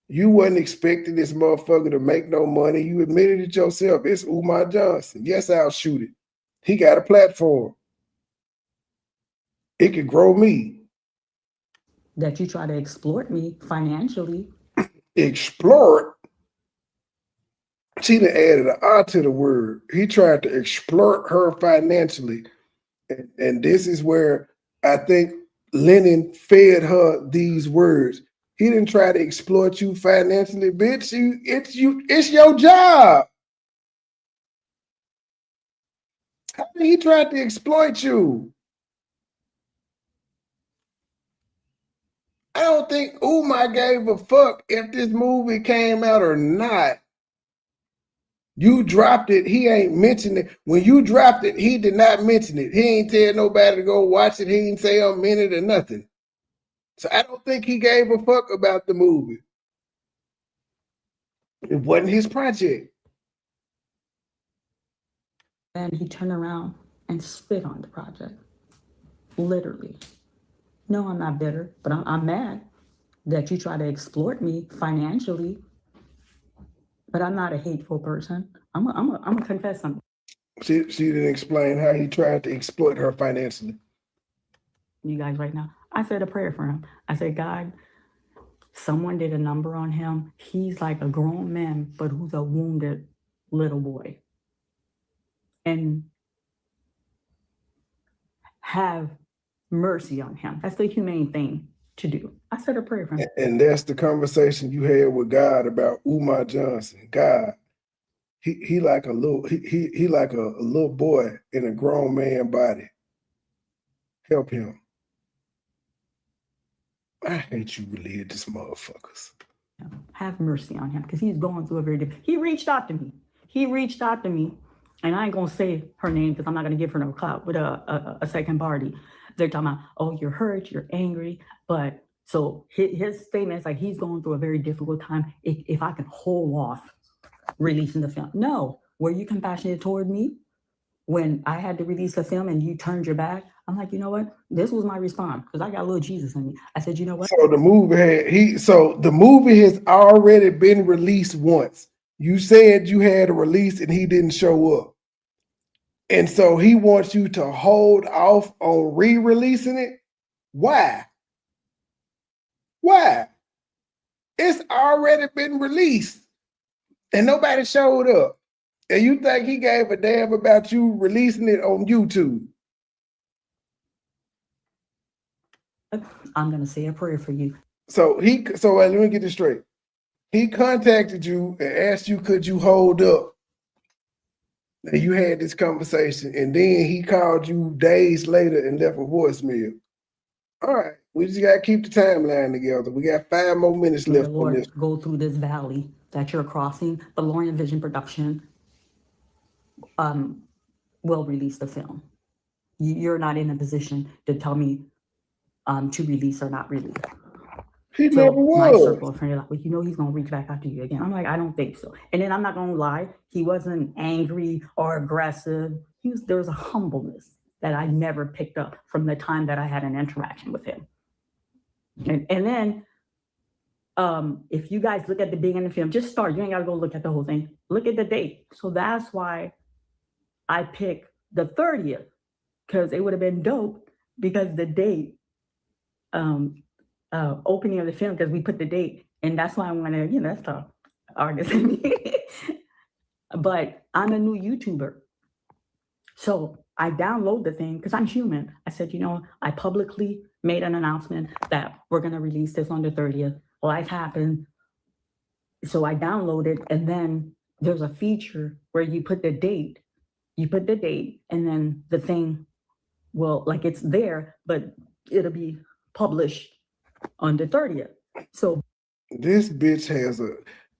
You wasn't expecting this motherfucker to make no money. You admitted it yourself. It's Umar Johnson. Yes, I'll shoot it. He got a platform. It could grow me. That you try to exploit me financially. Exploit? She done added an R to the word. He tried to exploit her financially. And this is where I think Lennon fed her these words. He didn't try to exploit you financially, bitch. It's your job. How did he try to exploit you? I don't think Umar gave a fuck if this movie came out or not. You dropped it. He ain't mentioned it. When you dropped it, he did not mention it. He ain't tell nobody to go watch it. He ain't say a minute or nothing. So I don't think he gave a fuck about the movie. It wasn't his project. And he turned around and spit on the project. Literally. No, I'm not bitter, but I'm mad that you try to exploit me financially. But I'm not a hateful person. I'm gonna confess something. She didn't explain how he tried to exploit her financially. You guys right now. I said a prayer for him. I said, God, someone did a number on him. He's like a grown man, but who's a wounded little boy. And have mercy on him. That's the humane thing to do. I said a prayer for him. And that's the conversation you had with God about Umar Johnson. God, he like a little he like a little boy in a grown man body. Help him. I hate you religious motherfuckers. Have mercy on him because he's going through a very difficult. He reached out to me. He reached out to me, and I ain't gonna say her name because I'm not gonna give her no clout with a second party. They're talking about, oh, you're hurt, you're angry, but so his statement is like he's going through a very difficult time. If I can hold off releasing the film, no. Were you compassionate toward me when I had to release the film and you turned your back? I'm like, you know what? This was my response because I got a little Jesus in me. I said, you know what? So the movie has already been released once. You said you had a release and he didn't show up. And so he wants you to hold off on re-releasing it. Why? Why? It's already been released and nobody showed up. And you think he gave a damn about you releasing it on YouTube? I'm gonna say a prayer for you. So let me get this straight. He contacted you and asked you, could you hold up? And you had this conversation, and then he called you days later and left a voicemail. All right, we just gotta keep the timeline together. We got 5 more minutes left on this. Go through this valley that you're crossing. But Lorient Vision Production will release the film. You're not in a position to tell me to release or not release. He never was. My circle of friends are like, well, you know he's gonna reach back out to you again. I'm like, I don't think so. And then I'm not gonna lie, he wasn't angry or aggressive. There was a humbleness that I never picked up from the time that I had an interaction with him. And then if you guys look at the beginning of the film, just start. You ain't gotta go look at the whole thing. Look at the date. So that's why I picked the 30th, because it would have been dope because the date opening of the film, because we put the date, and that's why I want to, that's the artist in me. But I'm a new YouTuber, so I download the thing because I'm human. I said, I publicly made an announcement that we're gonna release this on the 30th. Life happened, so I downloaded, and then there's a feature where you put the date. And then the thing will, like, it's there, but it'll be published on the 30th. So this bitch has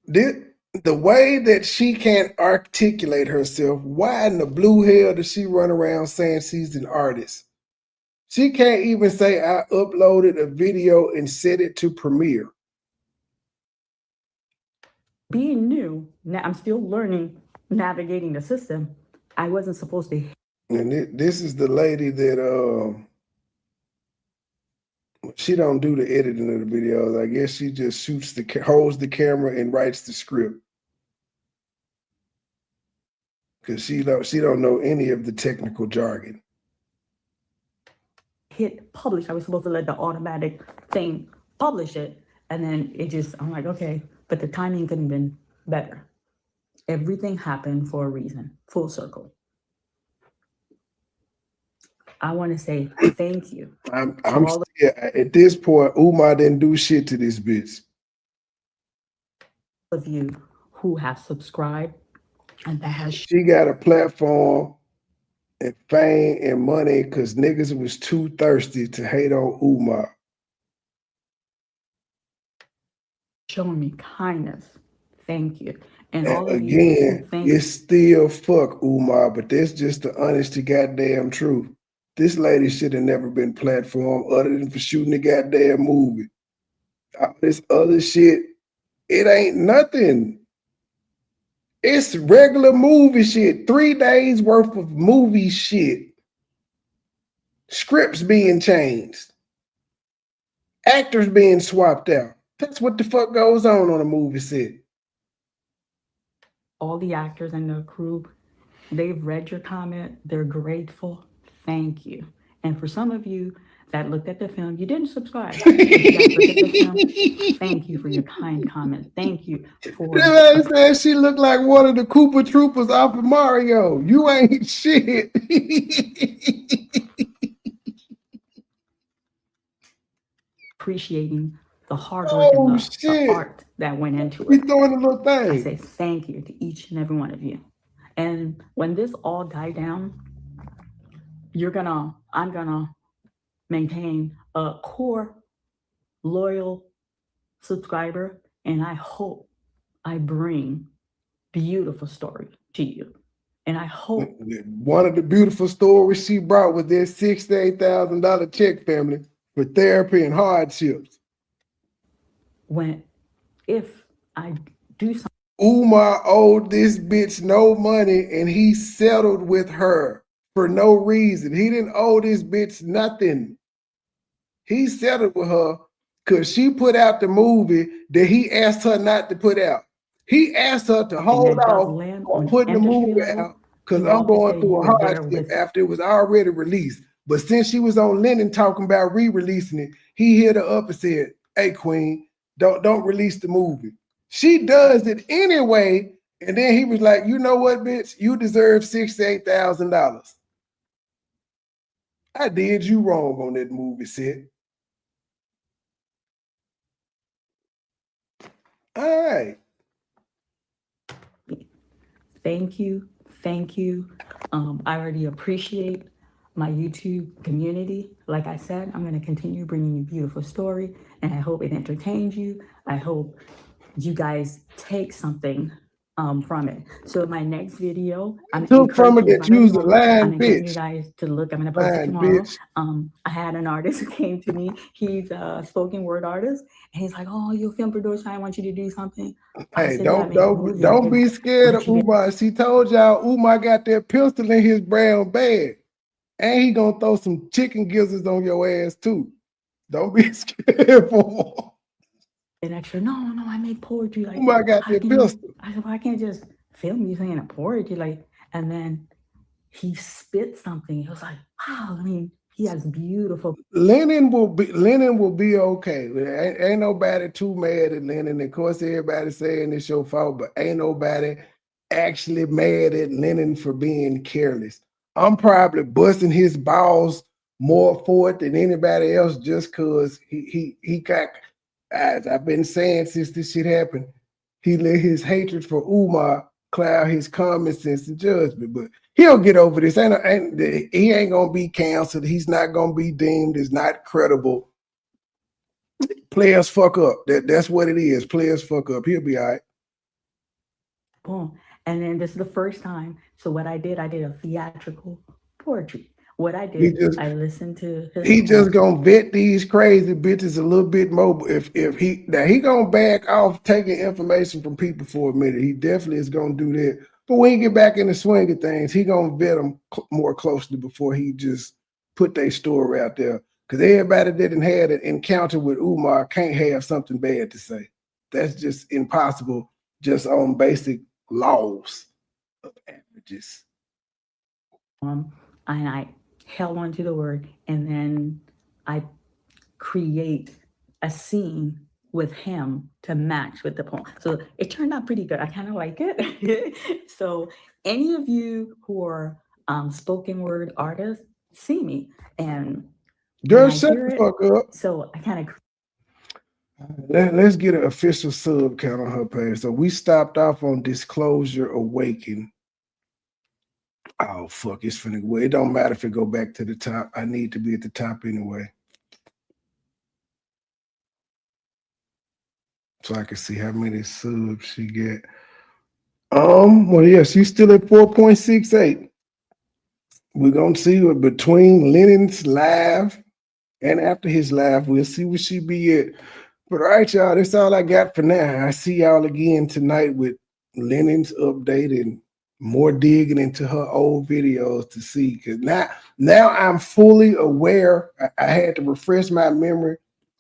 the way that she can't articulate herself. Why in the blue hell does she run around saying she's an artist? She can't even say I uploaded a video and set it to premiere. Being new, I'm still learning, navigating the system. I wasn't supposed to. And this is the lady that she don't do the editing of the videos. I guess she just holds the camera and writes the script. Because she don't know any of the technical jargon. Hit publish. I was supposed to let the automatic thing publish it. And then I'm like, okay, but the timing could have been better. Everything happened for a reason, full circle. I want to say thank you. At this point, Umar didn't do shit to this bitch. Of you who have subscribed, and that has. She got a platform and fame and money because niggas was too thirsty to hate on Umar. Showing me kindness, Thank you. And all of you who Again, think it's still fuck Umar, but that's just the honest to goddamn truth. This lady should have never been platformed other than for shooting the goddamn movie. All this other shit, it ain't nothing. It's regular movie shit. 3 days worth of movie shit. Scripts being changed. Actors being swapped out. That's what the fuck goes on a movie set. all the actors and the crew, they've read your comment. They're grateful. Thank you. And for some of you that looked at the film, you didn't subscribe. But you guys looked at the film. Thank you for your kind comment. Thank you for. Everybody said she looked like one of the Koopa Troopers off of Mario. You ain't shit. Appreciating the hard work and the art that went into We it. throwing a little I thing. say thank you to each and every one of you. And when this all died down, I'm gonna maintain a core loyal subscriber, and I hope I bring beautiful story to you. And I hope one of the beautiful stories she brought was that $68,000 check, family, for therapy and hardships. if I do something. Umar owed this bitch no money and he settled with her for no reason. He didn't owe this bitch nothing. He settled with her because she put out the movie that he asked her not to put out. He asked her to hold off on putting the movie out because I'm going through a hardship after it was already released. But since she was on Lennon talking about re-releasing it, he hit her up and said, "Hey, Queen, don't release the movie." She does it anyway. And then he was like, "You know what, bitch? You deserve $68,000. I did you wrong on that movie set." All right. Thank you. Thank you. I already appreciate my YouTube community. Like I said, I'm going to continue bringing you beautiful story, and I hope it entertains you. I hope you guys take something from it. So my next video, I'm took from it that use a I'm line, encouraging you bitch. guys to look. I'm going to post it tomorrow. I had an artist who came to me. He's a spoken word artist, and he's like, "Oh, you're a film producer. I want you to do something." Hey, don't be scared of Umar. She told y'all Umar got that pistol in his brown bag, and he gonna throw some chicken gizzards on your ass too. Don't be scared for him. And actually, no, I make poetry. Like, Umar got that pistol. I said, well, I can't just film you saying a poetry. Like, and then he spit something. It was like, wow. I mean, he has beautiful. Lennon will be okay. Ain't nobody too mad at Lennon. Of course, everybody saying it's your fault, but ain't nobody actually mad at Lennon for being careless. I'm probably busting his balls more for it than anybody else just because he got, as I've been saying since this shit happened, he let his hatred for Umar cloud his common sense and judgment. But he'll get over this. He ain't gonna be canceled. He's not gonna be deemed as not credible. Players fuck up. That's what it is. Players fuck up. He'll be all right. Boom. And then this is the first time. So what I did a theatrical poetry. What I did, I listened to his he just gonna vet these crazy bitches a little bit more. If he gonna back off taking information from people for a minute. He definitely is gonna do that. But when he get back in the swing of things, he gonna vet them more closely before he just put their story out there. Because everybody that didn't have an encounter with Umar can't have something bad to say. That's just impossible, just on basic laws of averages. And I held on to the word, and then I create a scene with him to match with the poem. So it turned out pretty good. I kind of like it. So any of you who are spoken word artists, see me. And girl, shut the fuck up. So I kind of. Let's get an official sub count on her page. So we stopped off on Disclosure Awaken. Oh, fuck, it's finna go. It don't matter if it go back to the top. I need to be at the top anyway. so I can see how many subs she get. Well, yeah, she's still at 4.68. We're gonna see what between Lennon's live and after his live, we'll see where she be at. But all right, y'all, that's all I got for now. I see y'all again tonight with Lennon's update and more digging into her old videos to see. Because now I'm fully aware. I had to refresh my memory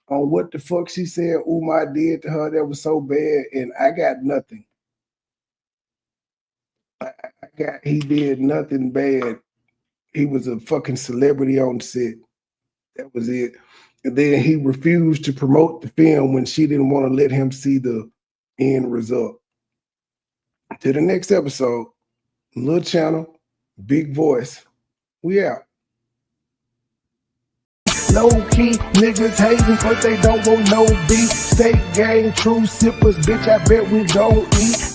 on what the fuck she said Umar did to her that was so bad, and I got nothing. He did nothing bad. He was a fucking celebrity on set. That was it. And then he refused to promote the film when she didn't want to let him see the end result. To the next episode, little channel, big voice. We out. Low key niggas hating cause they don't want no beef. State gang, true sippers, bitch, I bet we don't eat.